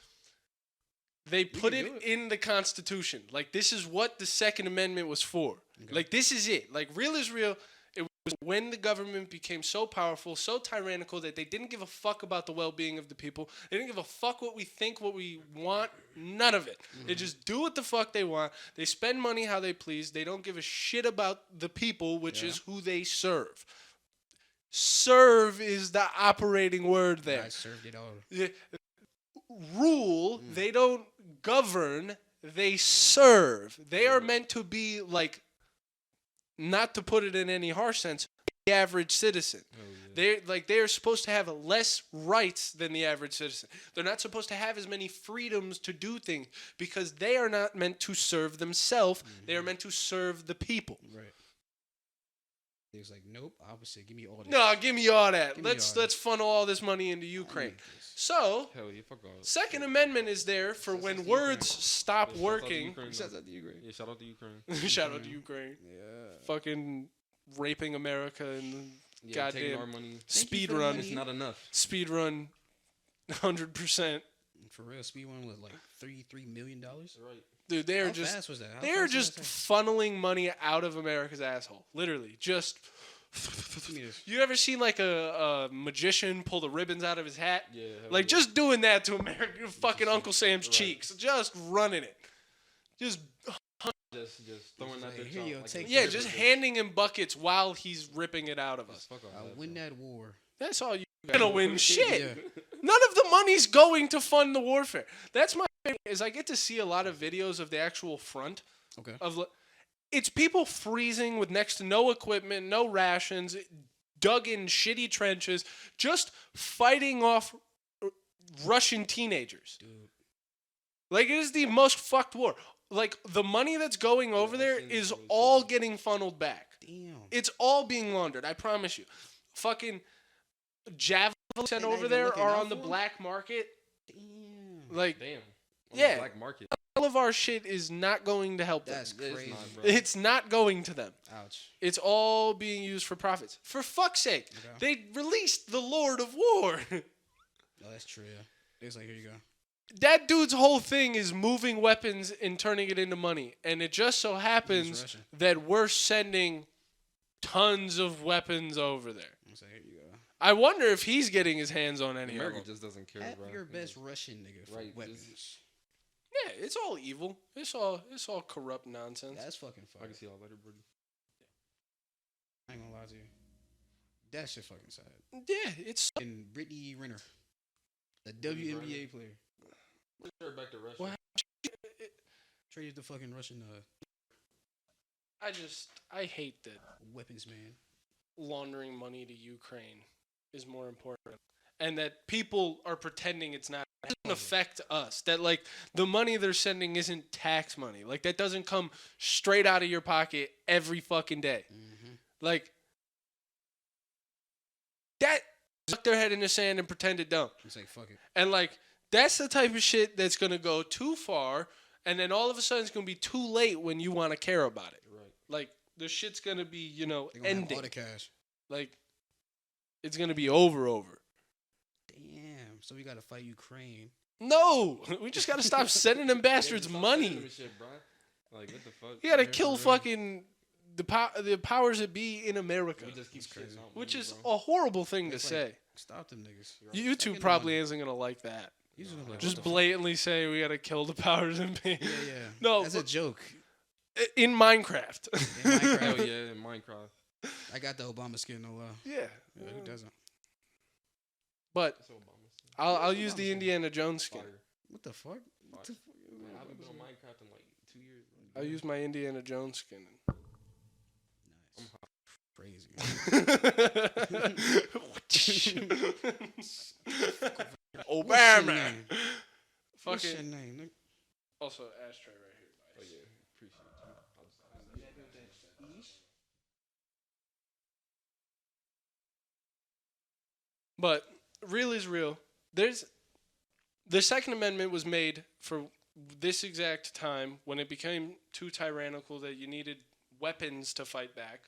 Speaker 1: they put
Speaker 2: can
Speaker 1: it
Speaker 2: do it.
Speaker 1: in the Constitution. Like, this is what the Second Amendment was for.
Speaker 2: Okay.
Speaker 1: Like, this is it. Like, real is real. It was when the government became so powerful, so tyrannical, that they didn't give a fuck about the well-being of the people. They didn't give a fuck what we think, what we want. None of it. They just do what the fuck they want. They spend money how they please. They don't give a shit about the people, which
Speaker 2: Yeah.
Speaker 1: is who they serve. Serve is the operating word there.
Speaker 2: I served it all.
Speaker 1: Yeah. Rule, they don't govern, they serve. They are meant to be like, not to put it in any harsh sense, the average citizen.
Speaker 3: Hell yeah.
Speaker 1: They are supposed to have less rights than the average citizen. They're not supposed to have as many freedoms to do things because they are not meant to serve themselves. They are meant to serve the people.
Speaker 2: Right. He was like, nope, opposite. Give me all this.
Speaker 1: No, give me all that.
Speaker 2: Give me
Speaker 1: Let's
Speaker 2: all
Speaker 1: let's funnel all this money into
Speaker 2: I
Speaker 1: Ukraine.
Speaker 2: need this.
Speaker 1: So,
Speaker 3: Hell yeah, fuck off.
Speaker 1: Second Amendment is there for when
Speaker 3: Shouts out to
Speaker 1: words
Speaker 3: Ukraine.
Speaker 1: stop
Speaker 3: Yeah, shouts out to
Speaker 1: working.
Speaker 3: Ukraine,
Speaker 2: Shouts
Speaker 3: though.
Speaker 2: out to Ukraine.
Speaker 3: Yeah, shout out to Ukraine.
Speaker 1: Shout out to Ukraine.
Speaker 2: Yeah.
Speaker 1: Fucking raping America and
Speaker 3: Yeah, taking
Speaker 1: goddamn
Speaker 3: our money.
Speaker 1: speed
Speaker 2: for the
Speaker 1: run.
Speaker 2: money.
Speaker 3: It's not enough.
Speaker 1: Speed run 100%.
Speaker 2: For real, Speed One was like $33 million.
Speaker 3: Right.
Speaker 1: Dude, they are
Speaker 2: How
Speaker 1: just
Speaker 2: fast was that? How
Speaker 1: they are
Speaker 2: fast was
Speaker 1: just
Speaker 2: that?
Speaker 1: funneling money out of America's asshole. Literally. Just
Speaker 2: Give me this.
Speaker 1: you ever seen like a magician pull the ribbons out of his hat?
Speaker 3: Yeah. hell
Speaker 1: Like
Speaker 3: yeah.
Speaker 1: just doing that to American fucking Uncle Sam's
Speaker 3: Right.
Speaker 1: cheeks. Just running it. Just
Speaker 3: just throwing that
Speaker 2: like,
Speaker 3: bitch
Speaker 2: here
Speaker 3: out.
Speaker 2: you go,
Speaker 3: like
Speaker 2: take
Speaker 3: a
Speaker 1: yeah,
Speaker 2: this.
Speaker 1: just
Speaker 3: ribbon.
Speaker 1: handing him buckets while he's ripping it out of us.
Speaker 3: Just fuck off
Speaker 2: I'll
Speaker 3: that,
Speaker 2: win
Speaker 3: bro.
Speaker 2: that war.
Speaker 1: That's all you're gonna win. Shit.
Speaker 2: Yeah.
Speaker 1: None of the money's going to fund the warfare. That's my thing, is I get to see a lot of videos of the actual front
Speaker 2: Okay.
Speaker 1: of it's people freezing with next to no equipment, no rations, dug in shitty trenches, just fighting off Russian teenagers.
Speaker 2: Dude.
Speaker 1: Like it is the most fucked war. Like the money that's going over
Speaker 3: I've
Speaker 1: there
Speaker 3: seen
Speaker 1: is
Speaker 3: those videos.
Speaker 1: all getting funneled back.
Speaker 2: Damn.
Speaker 1: It's all being laundered. I promise you. Fucking javelins sent
Speaker 2: They're not
Speaker 1: over
Speaker 2: even
Speaker 1: there
Speaker 2: looking
Speaker 1: are
Speaker 2: out
Speaker 1: on the
Speaker 2: for 'em?
Speaker 1: black market.
Speaker 2: Damn.
Speaker 1: Like
Speaker 3: Damn. On
Speaker 1: Yeah.
Speaker 3: The black market.
Speaker 1: all of our shit is not going to help them.
Speaker 2: That's
Speaker 3: It's
Speaker 2: crazy.
Speaker 3: not, bro.
Speaker 1: It's not going to them.
Speaker 2: Ouch.
Speaker 1: It's all being used for profits. For fuck's sake,
Speaker 2: Okay.
Speaker 1: they released the Lord of War.
Speaker 2: Oh, that's true. Yeah. It's like, here you go.
Speaker 1: That dude's whole thing is moving weapons and turning it into money. And it just so happens
Speaker 2: Russian.
Speaker 1: that we're sending tons of weapons over there.
Speaker 2: It's like, here you go.
Speaker 1: I wonder if he's getting his hands on any
Speaker 3: America
Speaker 1: of them.
Speaker 3: just doesn't care,
Speaker 2: Have
Speaker 3: bro.
Speaker 2: your best Russian nigga for
Speaker 3: Right, just-
Speaker 2: weapons.
Speaker 1: Yeah, it's all evil. It's all corrupt nonsense.
Speaker 2: That's fucking
Speaker 3: I
Speaker 2: fire.
Speaker 3: can see all later, buddy.
Speaker 2: I ain't gonna lie to you. That shit fucking sad.
Speaker 1: Yeah, it's
Speaker 2: And Brittany Renner, the
Speaker 3: Brittany
Speaker 2: WNBA player,
Speaker 3: Let's turn back to Russia.
Speaker 1: What?
Speaker 2: traded the fucking Russian
Speaker 1: I hate that
Speaker 2: weapons man.
Speaker 1: laundering money to Ukraine is more important, and that people are pretending it's not. It doesn't affect us. That like the money they're sending isn't tax money. Like that doesn't come straight out of your pocket every fucking day.
Speaker 2: Mm-hmm.
Speaker 1: Like that. Stuck their head in the sand and pretended dumb.
Speaker 2: It's like, fuck it.
Speaker 1: And like that's the type of shit that's gonna go too far, and then all of a sudden it's gonna be too late when you want to care about it.
Speaker 3: Right.
Speaker 1: Like the shit's gonna be,
Speaker 2: They gonna have
Speaker 1: ending.
Speaker 2: all the cash.
Speaker 1: Like it's gonna be over.
Speaker 2: Damn. So we gotta fight Ukraine.
Speaker 1: No, we just gotta stop sending them bastards
Speaker 3: Yeah, stop
Speaker 1: money.
Speaker 3: sending them shit, bro. Like, what the fuck?
Speaker 1: You gotta
Speaker 2: Yeah,
Speaker 1: kill
Speaker 2: for real.
Speaker 1: fucking the powers that be in America,
Speaker 3: We just keep
Speaker 2: That's crazy.
Speaker 3: shitting out
Speaker 1: which
Speaker 3: money,
Speaker 1: is
Speaker 3: bro.
Speaker 1: a horrible thing to
Speaker 2: It's like-
Speaker 1: say.
Speaker 2: Stop them niggas.
Speaker 1: YouTube
Speaker 2: Second
Speaker 1: probably
Speaker 2: one.
Speaker 1: isn't gonna like that.
Speaker 2: You just gonna be like,
Speaker 1: Just
Speaker 2: what the
Speaker 1: blatantly say we gotta kill the powers that be.
Speaker 2: fuck? Yeah, yeah.
Speaker 1: No,
Speaker 2: That's a
Speaker 1: but-
Speaker 2: joke.
Speaker 1: In Minecraft.
Speaker 2: In Minecraft.
Speaker 3: Hell yeah, in Minecraft.
Speaker 2: I got the Obama skin, no lie.
Speaker 1: Yeah.
Speaker 2: Yeah, who doesn't?
Speaker 1: But
Speaker 3: That's what Obama said.
Speaker 1: I'll use the Indiana Jones skin.
Speaker 3: Fire.
Speaker 2: What the fuck? What the
Speaker 3: Man, I haven't been on Minecraft in like 2 years. Bro.
Speaker 1: I'll use my Indiana Jones skin.
Speaker 2: Nice. Crazy. What's your
Speaker 1: Obama.
Speaker 2: name? What's your
Speaker 1: Fucking.
Speaker 2: name? nigga?
Speaker 1: Also, ashtray right here.
Speaker 3: Oh yeah, appreciate you.
Speaker 1: But real is real. There's the Second Amendment was made for this exact time when it became too tyrannical that you needed weapons to fight back.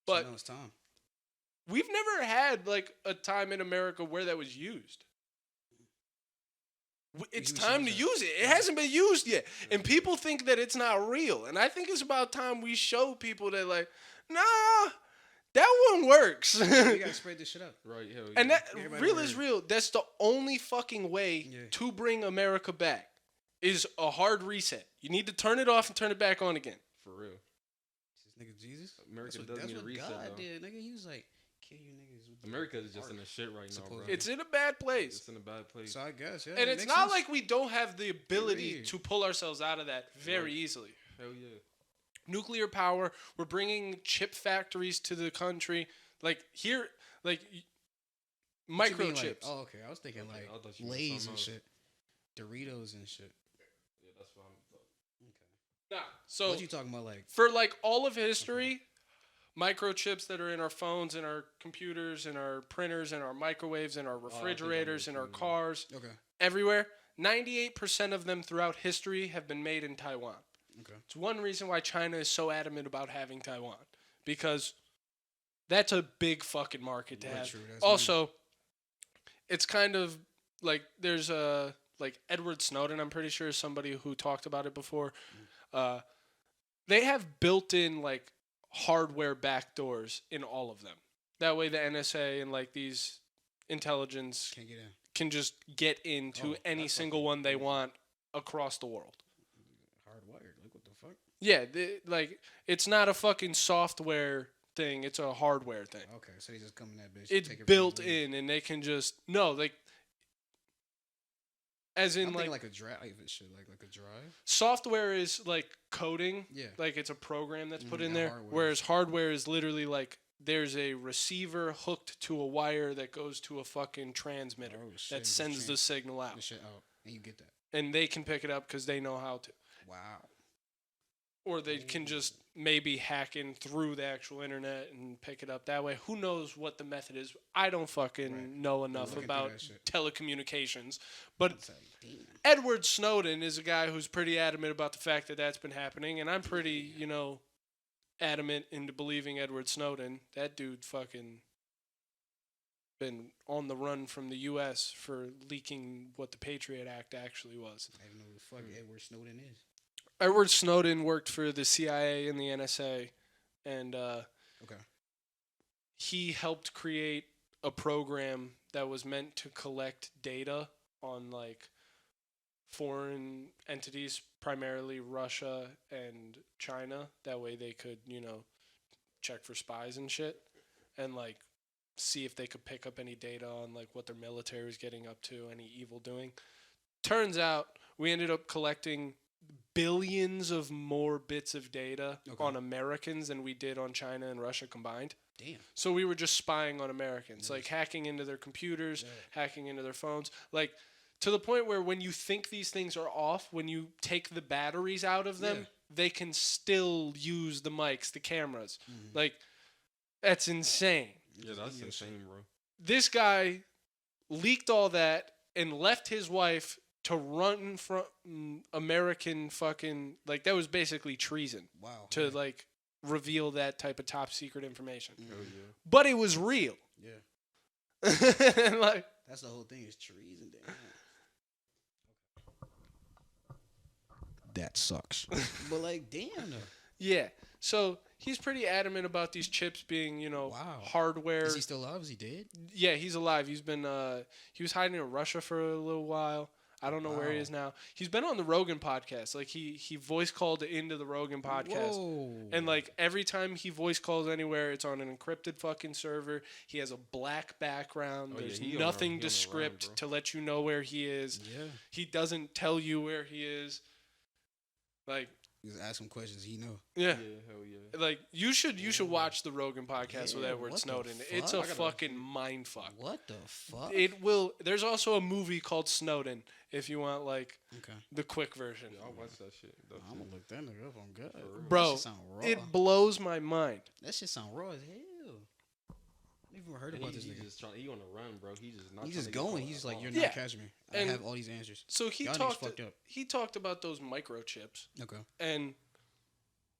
Speaker 2: So
Speaker 1: But
Speaker 2: now it's time.
Speaker 1: we've never had like a time in America where that was used. It's
Speaker 2: Use
Speaker 1: time to
Speaker 2: that.
Speaker 1: use it. It hasn't been used yet. And people think that it's not real. And I think it's about time we show people that like, nah, that one works.
Speaker 2: We gotta spread this shit out.
Speaker 3: Right, hell yeah.
Speaker 1: And that
Speaker 2: Everybody
Speaker 1: real
Speaker 2: heard
Speaker 1: is
Speaker 2: it.
Speaker 1: real. That's the only fucking way
Speaker 2: Yeah.
Speaker 1: to bring America back is a hard reset. You need to turn it off and turn it back on again.
Speaker 3: For real.
Speaker 2: This nigga Jesus.
Speaker 3: America
Speaker 2: that's
Speaker 3: does
Speaker 2: what,
Speaker 3: need a
Speaker 2: that's what
Speaker 3: reset,
Speaker 2: God
Speaker 3: though.
Speaker 2: did, nigga. He was like, kill you niggas. With the
Speaker 3: America is just
Speaker 2: ark.
Speaker 3: in the shit right now, bro.
Speaker 2: Supposedly.
Speaker 1: It's in a bad place.
Speaker 3: It's in a bad place.
Speaker 2: So I guess, yeah.
Speaker 1: And
Speaker 2: it
Speaker 1: it's
Speaker 2: makes
Speaker 1: not
Speaker 2: sense.
Speaker 1: like we don't have the ability
Speaker 2: Weird.
Speaker 1: to pull ourselves out of that very
Speaker 3: Right.
Speaker 1: easily.
Speaker 3: Hell yeah.
Speaker 1: Nuclear power, we're bringing chip factories to the country. Like here, like
Speaker 2: What you mean,
Speaker 1: microchips.
Speaker 2: like, oh, okay. I was thinking
Speaker 3: Okay,
Speaker 2: like
Speaker 3: I thought you meant
Speaker 2: Lay's
Speaker 3: something
Speaker 2: and
Speaker 3: else.
Speaker 2: shit, Doritos and shit.
Speaker 3: Yeah, that's what I'm thought.
Speaker 2: Okay.
Speaker 1: Nah, so
Speaker 2: What you talking about, like?
Speaker 1: for like all of history, microchips that are in our phones, in our computers, in our printers, in our microwaves, in our
Speaker 3: think I know
Speaker 1: refrigerators,
Speaker 3: what
Speaker 1: in
Speaker 3: you
Speaker 1: our
Speaker 3: mean.
Speaker 1: cars,
Speaker 2: Okay.
Speaker 1: everywhere. 98% of them throughout history have been made in Taiwan.
Speaker 2: Okay.
Speaker 1: It's one reason why China is so adamant about having Taiwan, because that's a big fucking market to
Speaker 2: Very
Speaker 1: have.
Speaker 2: true, that's
Speaker 1: Also, it's kind of like there's a like Edward Snowden. I'm pretty sure is somebody who talked about it before. They have built-in like hardware backdoors in all of them. That way, the NSA and like these intelligence
Speaker 2: Can't get in.
Speaker 1: can just get into
Speaker 2: Oh,
Speaker 1: any
Speaker 2: that's
Speaker 1: single
Speaker 2: fucking
Speaker 1: one they
Speaker 2: crazy.
Speaker 1: want across the world.
Speaker 2: Hardwired. Like what the fuck?
Speaker 1: Yeah, like it's not a fucking software thing; it's a hardware thing.
Speaker 2: Okay, so they just come in that bitch.
Speaker 1: It's
Speaker 2: take it from
Speaker 1: built
Speaker 2: the lead.
Speaker 1: in, and they can just no, like as in
Speaker 2: I'm
Speaker 1: like,
Speaker 2: thinking like a drive. Shit, like a drive.
Speaker 1: software is like coding,
Speaker 2: Yeah.
Speaker 1: like it's a program that's put
Speaker 2: Mhm,
Speaker 1: in
Speaker 2: yeah,
Speaker 1: there.
Speaker 2: hardware.
Speaker 1: Whereas hardware is literally like there's a receiver hooked to a wire that goes to a fucking transmitter
Speaker 2: Oh, shit,
Speaker 1: that
Speaker 2: you just
Speaker 1: sends the signal
Speaker 2: the
Speaker 1: out,
Speaker 2: shit out, and you get that.
Speaker 1: and they can pick it up because they know how to.
Speaker 2: Wow.
Speaker 1: Or they can just maybe hack in through the actual internet and pick it up that way. Who knows what the method is? I don't fucking
Speaker 2: Right.
Speaker 1: know enough
Speaker 2: looking through
Speaker 1: about
Speaker 2: that shit.
Speaker 1: telecommunications. But
Speaker 2: It's like, damn.
Speaker 1: Edward Snowden is a guy who's pretty adamant about the fact that that's been happening. And I'm pretty, adamant into believing Edward Snowden. That dude fucking been on the run from the U.S. for leaking what the Patriot Act actually was.
Speaker 2: I don't know who the fuck Edward Snowden is.
Speaker 1: Edward Snowden worked for the CIA and the NSA, and
Speaker 2: Okay.
Speaker 1: he helped create a program that was meant to collect data on like foreign entities, primarily Russia and China. That way they could, check for spies and shit, and like see if they could pick up any data on like what their military was getting up to, any evil doing. Turns out we ended up collecting billions of more bits of data
Speaker 2: Okay.
Speaker 1: on Americans than we did on China and Russia combined.
Speaker 2: Damn.
Speaker 1: So we were just spying on Americans,
Speaker 2: Nice.
Speaker 1: like hacking into their computers,
Speaker 2: Yeah.
Speaker 1: hacking into their phones, like to the point where when you think these things are off, when you take the batteries out of them,
Speaker 2: Yeah.
Speaker 1: they can still use the mics, the cameras.
Speaker 2: Mhm.
Speaker 1: Like that's insane.
Speaker 3: Yeah, that's
Speaker 2: Video shit.
Speaker 3: insane, bro.
Speaker 1: This guy leaked all that and left his wife to run from American fucking like that was basically treason
Speaker 2: Wow.
Speaker 1: to
Speaker 2: yeah.
Speaker 1: like reveal that type of top secret information.
Speaker 2: Mhm.
Speaker 3: Hell yeah.
Speaker 1: But it was real.
Speaker 2: Yeah.
Speaker 1: And, like
Speaker 2: That's the whole thing is treason. Damn. That sucks. but like, damn. Though.
Speaker 1: yeah. So he's pretty adamant about these chips being,
Speaker 2: Wow.
Speaker 1: hardware.
Speaker 2: Is he still alive? Is he dead?
Speaker 1: Yeah, he's alive. He's been he was hiding in Russia for a little while. I don't know where he
Speaker 2: Wow.
Speaker 1: is now. He's been on the Rogan podcast. Like he voice called into the Rogan podcast.
Speaker 2: Whoa.
Speaker 1: And like every time he voice calls anywhere, it's on an encrypted fucking server. He has a black background.
Speaker 3: Oh, yeah,
Speaker 1: There's
Speaker 3: he on a-
Speaker 1: nothing
Speaker 3: he on
Speaker 1: to
Speaker 3: a run,
Speaker 1: script
Speaker 3: bro.
Speaker 1: to let you know where he is.
Speaker 2: Yeah.
Speaker 1: He doesn't tell you where he is. Like,
Speaker 2: Just ask him questions he know.
Speaker 1: yeah.
Speaker 3: Yeah, hell yeah.
Speaker 1: Like you should watch the Rogan podcast with
Speaker 2: Yeah,
Speaker 1: Edward
Speaker 2: what the
Speaker 1: Snowden. It's a
Speaker 2: fuck?
Speaker 3: I gotta-
Speaker 1: fucking mind fuck.
Speaker 2: What the fuck?
Speaker 1: It will. There's also a movie called Snowden. If you want like
Speaker 2: Okay.
Speaker 1: the quick version,
Speaker 3: Yeah, I'll watch that shit.
Speaker 2: I'm
Speaker 3: Definitely.
Speaker 2: gonna look that nigga up on God.
Speaker 3: real.
Speaker 1: Bro,
Speaker 2: That shit sound raw.
Speaker 1: it blows my mind.
Speaker 2: That shit sound raw as hell. I've never heard
Speaker 3: And
Speaker 2: about
Speaker 3: he,
Speaker 2: this
Speaker 3: he
Speaker 2: nigga.
Speaker 3: just trying. He on the run, bro. He just not.
Speaker 2: He's
Speaker 3: trying
Speaker 2: just
Speaker 3: to get
Speaker 2: going.
Speaker 3: caught
Speaker 2: He's
Speaker 3: at
Speaker 2: just like,
Speaker 3: all.
Speaker 2: you're
Speaker 1: Yeah.
Speaker 2: not catching me. I
Speaker 1: And-
Speaker 2: have all these answers.
Speaker 1: So he
Speaker 2: Y'all niggas
Speaker 1: talked.
Speaker 2: fucked up.
Speaker 1: He talked about those microchips,
Speaker 2: Okay.
Speaker 1: and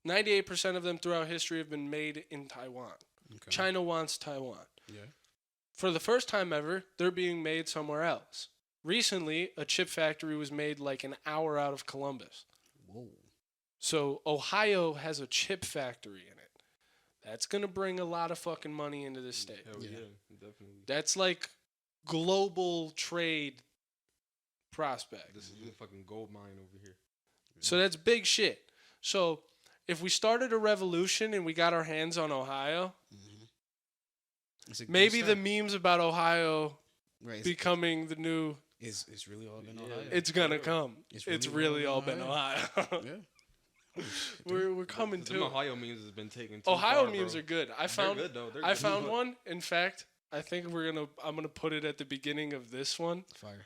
Speaker 1: 98% of them throughout history have been made in Taiwan.
Speaker 2: Okay.
Speaker 1: China wants Taiwan.
Speaker 2: Yeah.
Speaker 1: For the first time ever, they're being made somewhere else. Recently, a chip factory was made like an hour out of Columbus.
Speaker 2: Whoa.
Speaker 1: So Ohio has a chip factory in it. That's gonna bring a lot of fucking money into this state.
Speaker 3: Hell
Speaker 2: Yeah.
Speaker 3: yeah, definitely.
Speaker 1: That's like global trade prospect.
Speaker 3: This is a fucking gold mine over here.
Speaker 1: So that's big shit. So if we started a revolution and we got our hands on Ohio,
Speaker 2: It's a good
Speaker 1: maybe the
Speaker 2: start.
Speaker 1: memes about Ohio
Speaker 2: right.
Speaker 1: becoming the new,
Speaker 2: It's really all been
Speaker 3: Yeah.
Speaker 2: Ohio.
Speaker 1: it's gonna come.
Speaker 2: It's
Speaker 1: It's
Speaker 2: really
Speaker 1: really
Speaker 2: all
Speaker 1: all
Speaker 2: been
Speaker 1: been Ohio.
Speaker 2: yeah. Holy shit, dude.
Speaker 1: we're coming
Speaker 3: Them
Speaker 1: to it.
Speaker 3: Ohio memes has been taken. Too
Speaker 1: Ohio
Speaker 3: far,
Speaker 1: memes
Speaker 3: bro.
Speaker 1: are good.
Speaker 3: They're good though. They're
Speaker 1: I
Speaker 3: good.
Speaker 1: found one. In fact, I think I'm gonna put it at the beginning of this one.
Speaker 2: Fire.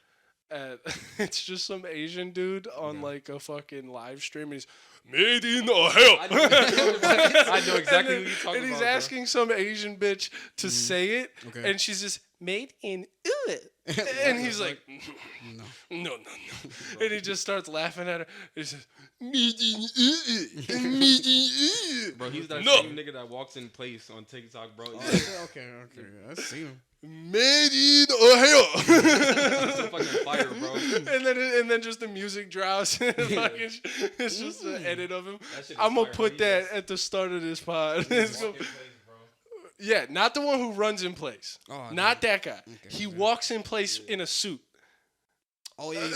Speaker 1: It's just some Asian dude on
Speaker 3: Okay.
Speaker 1: like a fucking live stream, and he's made in Ohio.
Speaker 3: I know exactly
Speaker 1: And
Speaker 3: who you're talking
Speaker 1: and he's
Speaker 3: about, bro.
Speaker 1: asking some Asian bitch to say it,
Speaker 2: Okay.
Speaker 1: and she's just made in and he's like,
Speaker 2: No.
Speaker 1: no. And he just starts laughing at her. He says, made in made in
Speaker 3: Bro, he's that
Speaker 1: No.
Speaker 3: same nigga that walks in place on TikTok, bro.
Speaker 2: Okay. I see him.
Speaker 1: made in Ohio.
Speaker 3: It's a fucking fire, bro.
Speaker 1: and then just the music drops. It's just an edit of him.
Speaker 3: That shit is
Speaker 1: I'm gonna
Speaker 3: fire,
Speaker 1: put
Speaker 3: bro. He
Speaker 1: that
Speaker 3: just-
Speaker 1: at the start of this pod.
Speaker 3: Walk
Speaker 1: It's
Speaker 3: in
Speaker 1: gonna-
Speaker 3: place, bro.
Speaker 1: yeah, not the one who runs in place.
Speaker 2: Oh,
Speaker 1: Not that guy.
Speaker 2: Okay,
Speaker 1: He
Speaker 2: okay.
Speaker 1: walks in place in a suit.
Speaker 2: Oh yeah.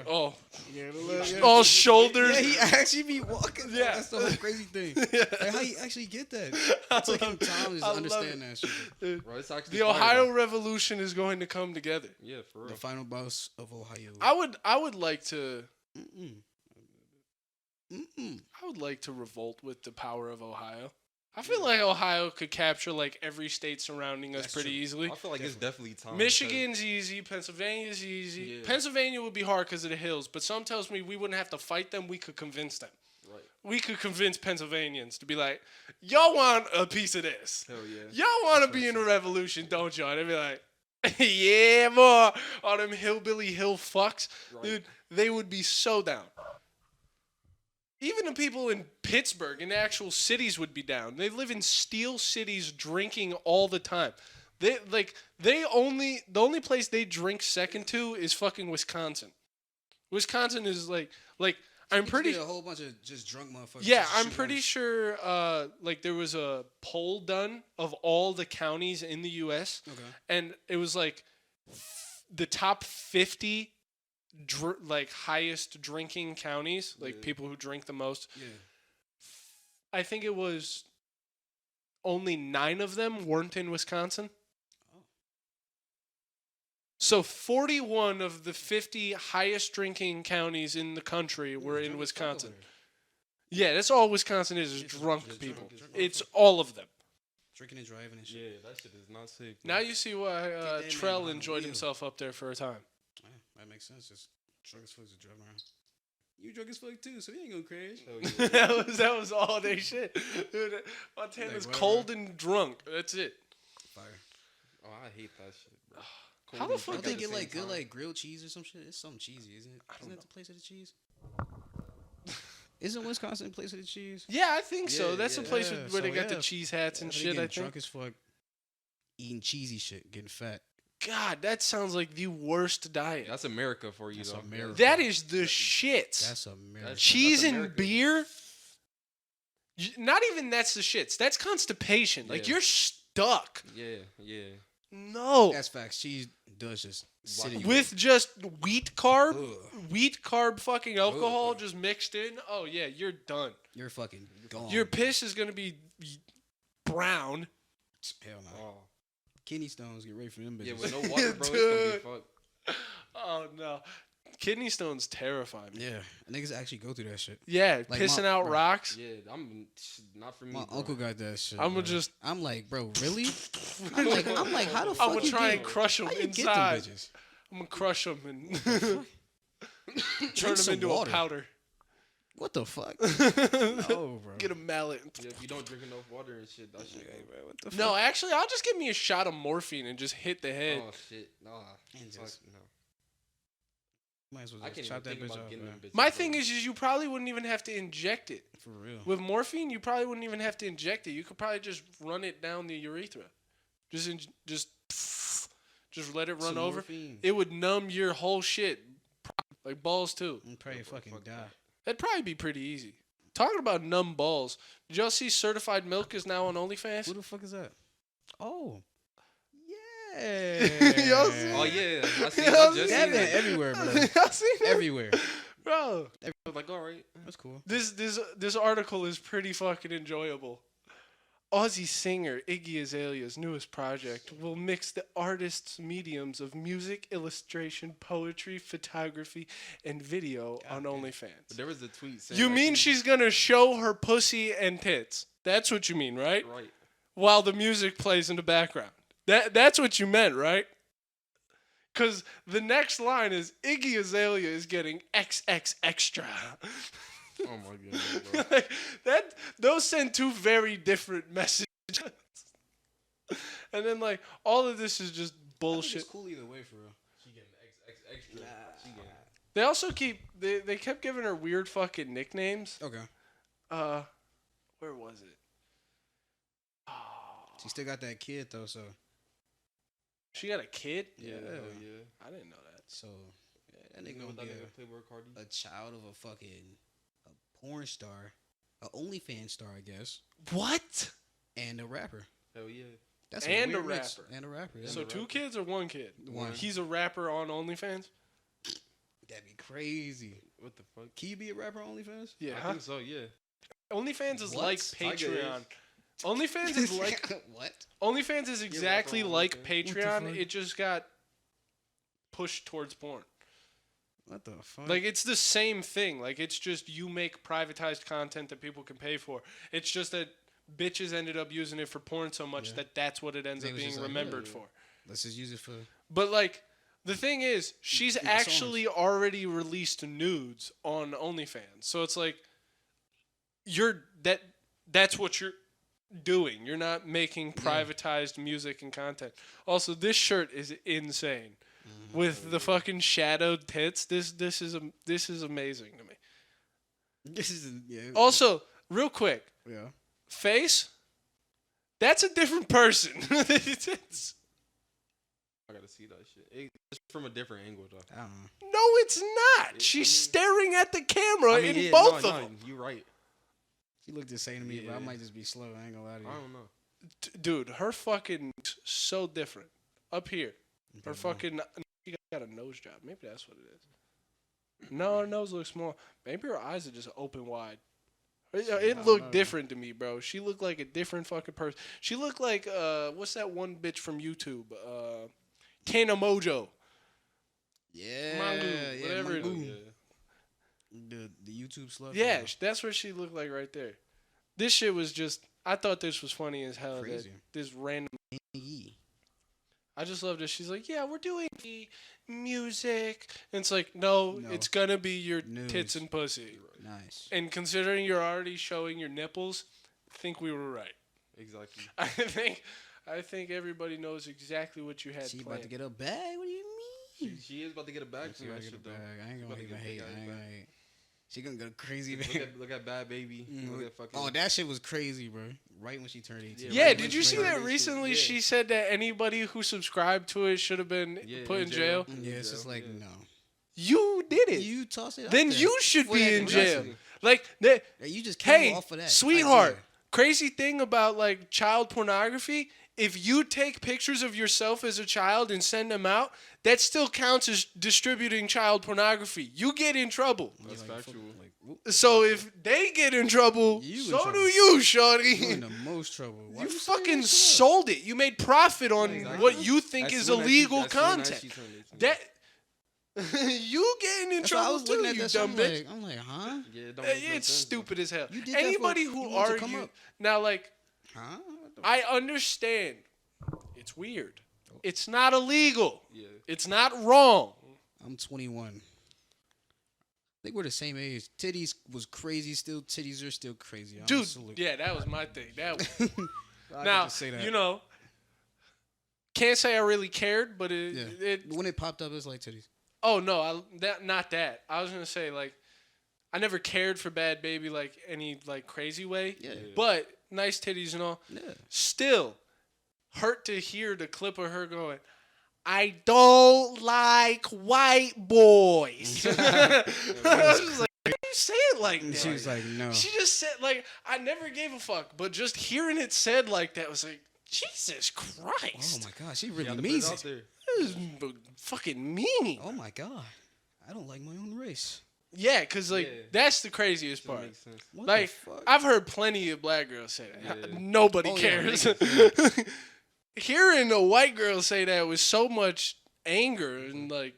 Speaker 1: Oh,
Speaker 2: Yeah.
Speaker 1: all shoulders.
Speaker 2: Yeah, he actually be walking. Yeah,
Speaker 1: Yeah.
Speaker 2: that's the whole crazy thing.
Speaker 1: Yeah.
Speaker 2: Like, how you actually get that? It took him time to
Speaker 1: I love
Speaker 2: understand that shit.
Speaker 3: Bro, it's actually
Speaker 1: The
Speaker 3: fire,
Speaker 1: Ohio
Speaker 3: bro.
Speaker 1: Revolution is going to come together.
Speaker 3: Yeah, for real.
Speaker 2: The final boss of Ohio.
Speaker 1: I would like to
Speaker 2: Mm-mm. Mm-mm.
Speaker 1: I would like to revolt with the power of Ohio. I feel like Ohio could capture like every state surrounding us
Speaker 2: That's
Speaker 1: pretty
Speaker 2: true.
Speaker 1: easily.
Speaker 3: I feel like it's definitely time.
Speaker 1: Michigan's easy. Pennsylvania's easy.
Speaker 3: Yeah.
Speaker 1: Pennsylvania would be hard because of the hills, but some tells me we wouldn't have to fight them. We could convince them.
Speaker 3: because- Right.
Speaker 1: We could convince Pennsylvanians to be like, y'all want a piece of this.
Speaker 3: Hell yeah.
Speaker 1: Y'all want to be in a revolution, don't y'all? They'd be like, yeah, boy. All them hillbilly hill fucks.
Speaker 3: Right.
Speaker 1: Dude, they would be so down. Even the people in Pittsburgh, in the actual cities, would be down. They live in steel cities drinking all the time. The only place they drink second to is fucking Wisconsin. Wisconsin is like I'm
Speaker 2: You just
Speaker 1: pretty
Speaker 2: get a whole bunch of just drunk motherfuckers.
Speaker 1: yeah,
Speaker 2: just
Speaker 1: I'm
Speaker 2: shooting
Speaker 1: pretty
Speaker 2: us.
Speaker 1: sure like there was a poll done of all the counties in the US
Speaker 2: Okay.
Speaker 1: and it was like the top 50 like highest drinking counties, like
Speaker 3: Yeah.
Speaker 1: people who drink the most.
Speaker 2: Yeah.
Speaker 1: I think it was only 9 of them weren't in Wisconsin.
Speaker 2: Oh.
Speaker 1: So 41 of the 50 highest drinking counties in the country were in
Speaker 2: Drunk as fuck over
Speaker 1: Wisconsin.
Speaker 2: there.
Speaker 1: Yeah, that's all Wisconsin is
Speaker 2: It's
Speaker 1: drunk
Speaker 2: just
Speaker 1: people.
Speaker 2: drunk
Speaker 1: It's all of them.
Speaker 2: Drinking and driving and shit.
Speaker 3: Yeah, that shit is not sick.
Speaker 1: Now you see why
Speaker 2: that man
Speaker 1: Trell
Speaker 2: behind the
Speaker 1: enjoyed
Speaker 2: wheel.
Speaker 1: himself up there for a time.
Speaker 2: Yeah, that makes sense. Just drunk as fuck to drive around. You drunk as fuck too, so you ain't gonna crash.
Speaker 3: Hell yeah.
Speaker 1: that was all day shit. Dude, Montana's
Speaker 2: Like,
Speaker 1: cold and drunk. That's it.
Speaker 2: Fire.
Speaker 3: Oh, I hate that shit, bro.
Speaker 1: How
Speaker 3: Cold
Speaker 1: the
Speaker 3: and
Speaker 1: fuck
Speaker 3: drunk
Speaker 2: Don't they
Speaker 3: at the
Speaker 2: get
Speaker 3: same
Speaker 2: like good
Speaker 3: time.
Speaker 2: like grilled cheese or some shit? It's something cheesy, isn't it? Isn't
Speaker 1: don't
Speaker 2: that the place of the cheese? Isn't Wisconsin the place of the cheese?
Speaker 1: Yeah, I think so.
Speaker 3: Yeah,
Speaker 1: That's the
Speaker 3: yeah.
Speaker 1: place
Speaker 2: Yeah,
Speaker 1: where they
Speaker 2: so
Speaker 1: got the
Speaker 2: yeah.
Speaker 1: cheese hats and
Speaker 2: They
Speaker 1: shit, I
Speaker 2: getting
Speaker 1: think.
Speaker 2: drunk as fuck, eating cheesy shit, getting fat.
Speaker 1: God, that sounds like the worst diet.
Speaker 3: That's America for you,
Speaker 2: That's
Speaker 3: though.
Speaker 2: America.
Speaker 1: That is the shit.
Speaker 2: That's America.
Speaker 1: Cheese and
Speaker 3: America.
Speaker 1: beer? Not even that's the shits. That's constipation. Like,
Speaker 3: Yeah.
Speaker 1: you're stuck.
Speaker 3: Yeah, yeah.
Speaker 1: No.
Speaker 2: That's facts. Cheese does just City
Speaker 1: with just wheat carb,
Speaker 2: Ugh.
Speaker 1: fucking alcohol
Speaker 2: Ugh.
Speaker 1: just mixed in. Oh yeah, you're done.
Speaker 2: You're fucking gone.
Speaker 1: Your piss is gonna be brown.
Speaker 2: Hell no.
Speaker 3: Oh.
Speaker 2: Kidney stones. Get ready for them bitches.
Speaker 3: Yeah, with no water, bro, it's gonna
Speaker 1: Dude.
Speaker 3: be fucked.
Speaker 1: Oh no, kidney stones terrify me.
Speaker 2: Yeah, niggas actually go through that shit.
Speaker 1: Yeah,
Speaker 2: Like,
Speaker 1: pissing
Speaker 2: my-
Speaker 1: out
Speaker 2: bro.
Speaker 1: rocks.
Speaker 3: Yeah, not for me.
Speaker 2: My
Speaker 3: bro.
Speaker 2: uncle got that shit.
Speaker 1: I'ma
Speaker 2: bro.
Speaker 1: just-
Speaker 2: I'm like, bro, really? I'm like, how the fuck
Speaker 1: I'm gonna
Speaker 2: you
Speaker 1: try
Speaker 2: get,
Speaker 1: and crush them
Speaker 2: how you get them
Speaker 1: inside.
Speaker 2: bitches?
Speaker 1: I'm gonna crush them and
Speaker 2: Drink
Speaker 1: turn them
Speaker 2: some
Speaker 1: into
Speaker 2: water.
Speaker 1: a powder.
Speaker 2: What the fuck? No, bro.
Speaker 1: Get a mallet.
Speaker 3: Yeah, if you don't drink enough water and shit, that shit.
Speaker 2: Hey, bro, what the fuck?
Speaker 1: No, actually, I'll just give me a shot of morphine and just hit the head.
Speaker 3: Oh shit, nah.
Speaker 2: And
Speaker 3: Fuck,
Speaker 2: just-
Speaker 3: no.
Speaker 2: Might as well
Speaker 3: I
Speaker 2: just
Speaker 3: can't
Speaker 2: chop
Speaker 3: even
Speaker 2: that
Speaker 3: think
Speaker 2: bitch
Speaker 3: about
Speaker 2: off,
Speaker 3: getting
Speaker 2: bro.
Speaker 3: them bitches.
Speaker 1: My
Speaker 3: bro.
Speaker 1: thing is you probably wouldn't even have to inject it.
Speaker 2: For real.
Speaker 1: With morphine, you probably wouldn't even have to inject it. You could probably just run it down the urethra. Just let it run
Speaker 2: Some
Speaker 1: over.
Speaker 2: morphine.
Speaker 1: It would numb your whole shit, like balls too.
Speaker 2: I'm probably
Speaker 3: Yeah, bro,
Speaker 2: fucking
Speaker 3: fuck
Speaker 2: die.
Speaker 3: that.
Speaker 1: That'd probably be pretty easy. Talking about numb balls, did y'all see Certified Milk is now on OnlyFans?
Speaker 2: Who the fuck is that? Oh. Yeah.
Speaker 1: Y'all see-
Speaker 3: Oh yeah, I seen
Speaker 1: Yeah,
Speaker 3: that just
Speaker 2: That
Speaker 3: seen
Speaker 2: been
Speaker 3: that.
Speaker 2: everywhere, bro.
Speaker 1: Y'all seen that?
Speaker 2: Everywhere.
Speaker 1: Bro,
Speaker 3: I was like, all right.
Speaker 2: That's cool.
Speaker 1: this article is pretty fucking enjoyable. Aussie singer Iggy Azalea's newest project will mix the artist's mediums of music, illustration, poetry, photography, and video on
Speaker 3: But
Speaker 1: OnlyFans.
Speaker 3: there was a tweet saying
Speaker 1: You
Speaker 3: like,
Speaker 1: mean she's gonna show her pussy and tits? That's what you mean, right?
Speaker 3: right?
Speaker 1: While the music plays in the background. That's what you meant, right? Cause the next line is Iggy Azalea is getting XX extra.
Speaker 3: Oh my god, bro.
Speaker 1: Like, those send two very different messages. And then like all of this is just bullshit.
Speaker 2: It's cool either way, for real.
Speaker 3: She getting XX extra. She getting.
Speaker 1: They also they kept giving her weird fucking nicknames.
Speaker 2: Okay.
Speaker 1: Where was it?
Speaker 2: She still got that kid though, so
Speaker 1: She got a kid?
Speaker 3: Yeah,
Speaker 2: Yeah.
Speaker 3: hell yeah.
Speaker 1: I didn't know that.
Speaker 2: so yeah, that
Speaker 3: You
Speaker 2: nigga
Speaker 3: know
Speaker 2: gonna
Speaker 3: what
Speaker 2: be
Speaker 3: that nigga Playboy Cardi?
Speaker 2: a child of a fucking porn star, a OnlyFans star, I guess,
Speaker 1: What?
Speaker 2: and a rapper.
Speaker 3: Hell yeah.
Speaker 2: That's
Speaker 1: And a
Speaker 2: weird mix.
Speaker 1: rapper.
Speaker 2: And a rapper. Yeah.
Speaker 1: So
Speaker 3: a
Speaker 1: two
Speaker 3: rapper.
Speaker 1: kids or one kid?
Speaker 2: One.
Speaker 1: He's a rapper on OnlyFans?
Speaker 2: That'd be crazy.
Speaker 3: What the fuck?
Speaker 2: Can you be a rapper on OnlyFans?
Speaker 1: Yeah.
Speaker 3: I think so. Yeah.
Speaker 1: OnlyFans is
Speaker 2: What?
Speaker 1: like
Speaker 3: Tyga is.
Speaker 1: Patreon. OnlyFans is like
Speaker 2: what?
Speaker 1: OnlyFans is exactly
Speaker 3: on
Speaker 1: like
Speaker 3: OnlyFans.
Speaker 2: What the
Speaker 1: Patreon.
Speaker 2: fuck?
Speaker 1: It just got pushed towards porn.
Speaker 2: What the fuck?
Speaker 1: Like it's the same thing. Like it's just you make privatized content that people can pay for. It's just that bitches ended up using it for porn so much
Speaker 2: Yeah.
Speaker 1: that that's what it ends
Speaker 2: They
Speaker 1: up
Speaker 2: was
Speaker 1: being
Speaker 2: just like,
Speaker 1: remembered
Speaker 3: yeah.
Speaker 1: for.
Speaker 2: Let's just use it for.
Speaker 1: But like the thing is, she's
Speaker 2: songs.
Speaker 1: actually already released nudes on OnlyFans. So it's like that's what you're doing. You're not making privatized music and content. Also, this shirt is insane. With the fucking shadowed tits. This is amazing to me.
Speaker 2: This is yeah.
Speaker 1: Also, real quick,
Speaker 2: Yeah.
Speaker 1: face. That's a different person. It's-
Speaker 3: I gotta see that shit. It's from a different angle though.
Speaker 2: I don't know.
Speaker 1: no, it's not. She's staring at the camera in
Speaker 3: yeah,
Speaker 1: both of
Speaker 3: no,
Speaker 1: them.
Speaker 3: You're right.
Speaker 2: She looked the same to me, but I
Speaker 3: Yeah.
Speaker 2: might just be slow. I ain't gonna lie to you.
Speaker 3: I don't know.
Speaker 1: Dude, her fucking so different. Up here, her fucking she got a nose job. Maybe that's what it is. No, her nose looks small. Maybe her eyes are just open wide. It
Speaker 2: don't
Speaker 1: looked
Speaker 2: know.
Speaker 1: different to me, bro. She looked like a different fucking person. She looked like what's that one bitch from YouTube? Tana Mojo.
Speaker 2: Yeah.
Speaker 1: Mangu,
Speaker 2: yeah,
Speaker 1: whatever it
Speaker 2: Mangu.
Speaker 1: is.
Speaker 3: Yeah.
Speaker 2: The YouTube slush.
Speaker 1: Yeah, that's what she looked like right there. This shit was just. I thought this was funny as hell. That
Speaker 2: Crazy.
Speaker 1: this random.
Speaker 2: Yee.
Speaker 1: I just loved it. She's like, yeah, we're doing the music. And it's like, no,
Speaker 2: No.
Speaker 1: it's going to be your
Speaker 2: News.
Speaker 1: tits and pussy.
Speaker 2: Nice.
Speaker 1: And considering you're already showing your nipples, I think we were right.
Speaker 3: Exactly.
Speaker 1: I think everybody knows exactly what you had
Speaker 2: She
Speaker 1: planned.
Speaker 2: about to get a bag. What do you mean?
Speaker 3: She is about to get a bag
Speaker 2: She
Speaker 3: from
Speaker 2: about
Speaker 3: that
Speaker 2: to get a
Speaker 3: shit though.
Speaker 2: bag. I ain't
Speaker 3: About
Speaker 2: gonna
Speaker 3: to
Speaker 2: even
Speaker 3: get
Speaker 2: hate.
Speaker 3: big
Speaker 2: I
Speaker 3: ass
Speaker 2: ain't gonna
Speaker 3: bag.
Speaker 2: hate. She gonna go crazy
Speaker 3: Look
Speaker 2: bag.
Speaker 3: look at Bad Baby. Look at fucking.
Speaker 2: Oh, that shit was crazy, bro. Right when she turned 18.
Speaker 1: yeah,
Speaker 3: right,
Speaker 1: did you
Speaker 3: right,
Speaker 1: see
Speaker 3: right,
Speaker 1: that
Speaker 3: right,
Speaker 1: recently?
Speaker 3: yeah.
Speaker 1: She said that anybody who subscribed to it should have been
Speaker 3: Yeah,
Speaker 1: put in jail.
Speaker 2: Yeah, it's just like,
Speaker 3: Yeah.
Speaker 2: no.
Speaker 1: You did it.
Speaker 2: You toss it out
Speaker 1: Then
Speaker 2: there.
Speaker 1: you should
Speaker 2: For
Speaker 1: be
Speaker 2: that
Speaker 1: in jail.
Speaker 2: aggressive.
Speaker 1: Like,
Speaker 2: Yeah, you just came
Speaker 1: hey,
Speaker 2: off of that.
Speaker 1: sweetheart,
Speaker 2: idea.
Speaker 1: crazy thing about like child pornography, if you take pictures of yourself as a child and send them out, that still counts as distributing child pornography. You get in trouble.
Speaker 3: That's
Speaker 2: Like,
Speaker 3: factual.
Speaker 2: Like, whoop,
Speaker 1: So if they get in trouble,
Speaker 2: You in
Speaker 1: so
Speaker 2: trouble.
Speaker 1: do you,
Speaker 2: you're
Speaker 1: shorty.
Speaker 2: in the most trouble. Why
Speaker 1: You
Speaker 2: you saying
Speaker 1: fucking
Speaker 2: that shit?
Speaker 1: sold it. You made profit on
Speaker 3: Exactly.
Speaker 1: what you think
Speaker 3: As
Speaker 1: is
Speaker 3: soon as
Speaker 1: illegal
Speaker 3: as soon as
Speaker 1: content.
Speaker 3: she turned 18.
Speaker 1: That you getting in
Speaker 2: That's why I
Speaker 1: trouble
Speaker 2: was
Speaker 1: too,
Speaker 2: looking at
Speaker 1: you
Speaker 2: that.
Speaker 1: dumb bitch.
Speaker 2: I'm like, huh?
Speaker 3: Yeah, it don't
Speaker 1: Yeah,
Speaker 3: make no
Speaker 1: it's
Speaker 3: sense, though.
Speaker 1: stupid as hell.
Speaker 2: You did that for-
Speaker 1: Anybody
Speaker 2: you
Speaker 1: who
Speaker 2: want to come
Speaker 1: argue
Speaker 2: up.
Speaker 1: now, like
Speaker 2: Huh? What the-
Speaker 1: I understand, it's weird. It's not illegal.
Speaker 3: Yeah.
Speaker 1: It's not wrong.
Speaker 2: I'm 21. I think we're the same age. Titties was crazy. Still, titties are still crazy. I'm
Speaker 1: Dude,
Speaker 2: salute.
Speaker 1: yeah, that was my thing. That was,
Speaker 2: I could
Speaker 1: now,
Speaker 2: just say that.
Speaker 1: you know, can't say I really cared, but
Speaker 2: Yeah. When it popped up, it's like titties.
Speaker 1: oh no, not that. I was gonna say like, I never cared for Bad Baby like any like crazy way.
Speaker 2: Yeah.
Speaker 1: But nice titties and all.
Speaker 2: Yeah.
Speaker 1: Still, hurt to hear the clip of her going, I don't like white boys. I was just like, why do you say it like
Speaker 2: And
Speaker 1: that?
Speaker 2: she was like, no.
Speaker 1: She just said, like, I never gave a fuck, but just hearing it said like that was like, Jesus
Speaker 2: Oh
Speaker 1: Christ.
Speaker 2: my god, she
Speaker 3: You
Speaker 2: really
Speaker 3: gotta put
Speaker 2: means
Speaker 3: it out
Speaker 2: it.
Speaker 3: there.
Speaker 1: This is fucking mean.
Speaker 2: Oh my god, I don't like my own race.
Speaker 1: Yeah, because, like,
Speaker 3: Yeah.
Speaker 1: that's the craziest
Speaker 3: Doesn't
Speaker 1: part.
Speaker 3: make sense.
Speaker 2: What
Speaker 1: Like,
Speaker 2: the fuck?
Speaker 1: I've heard plenty of black girls say that.
Speaker 3: Yeah.
Speaker 1: Nobody
Speaker 2: Oh, yeah,
Speaker 1: cares.
Speaker 2: niggas,
Speaker 1: Hearing a white girl say that with so much anger and like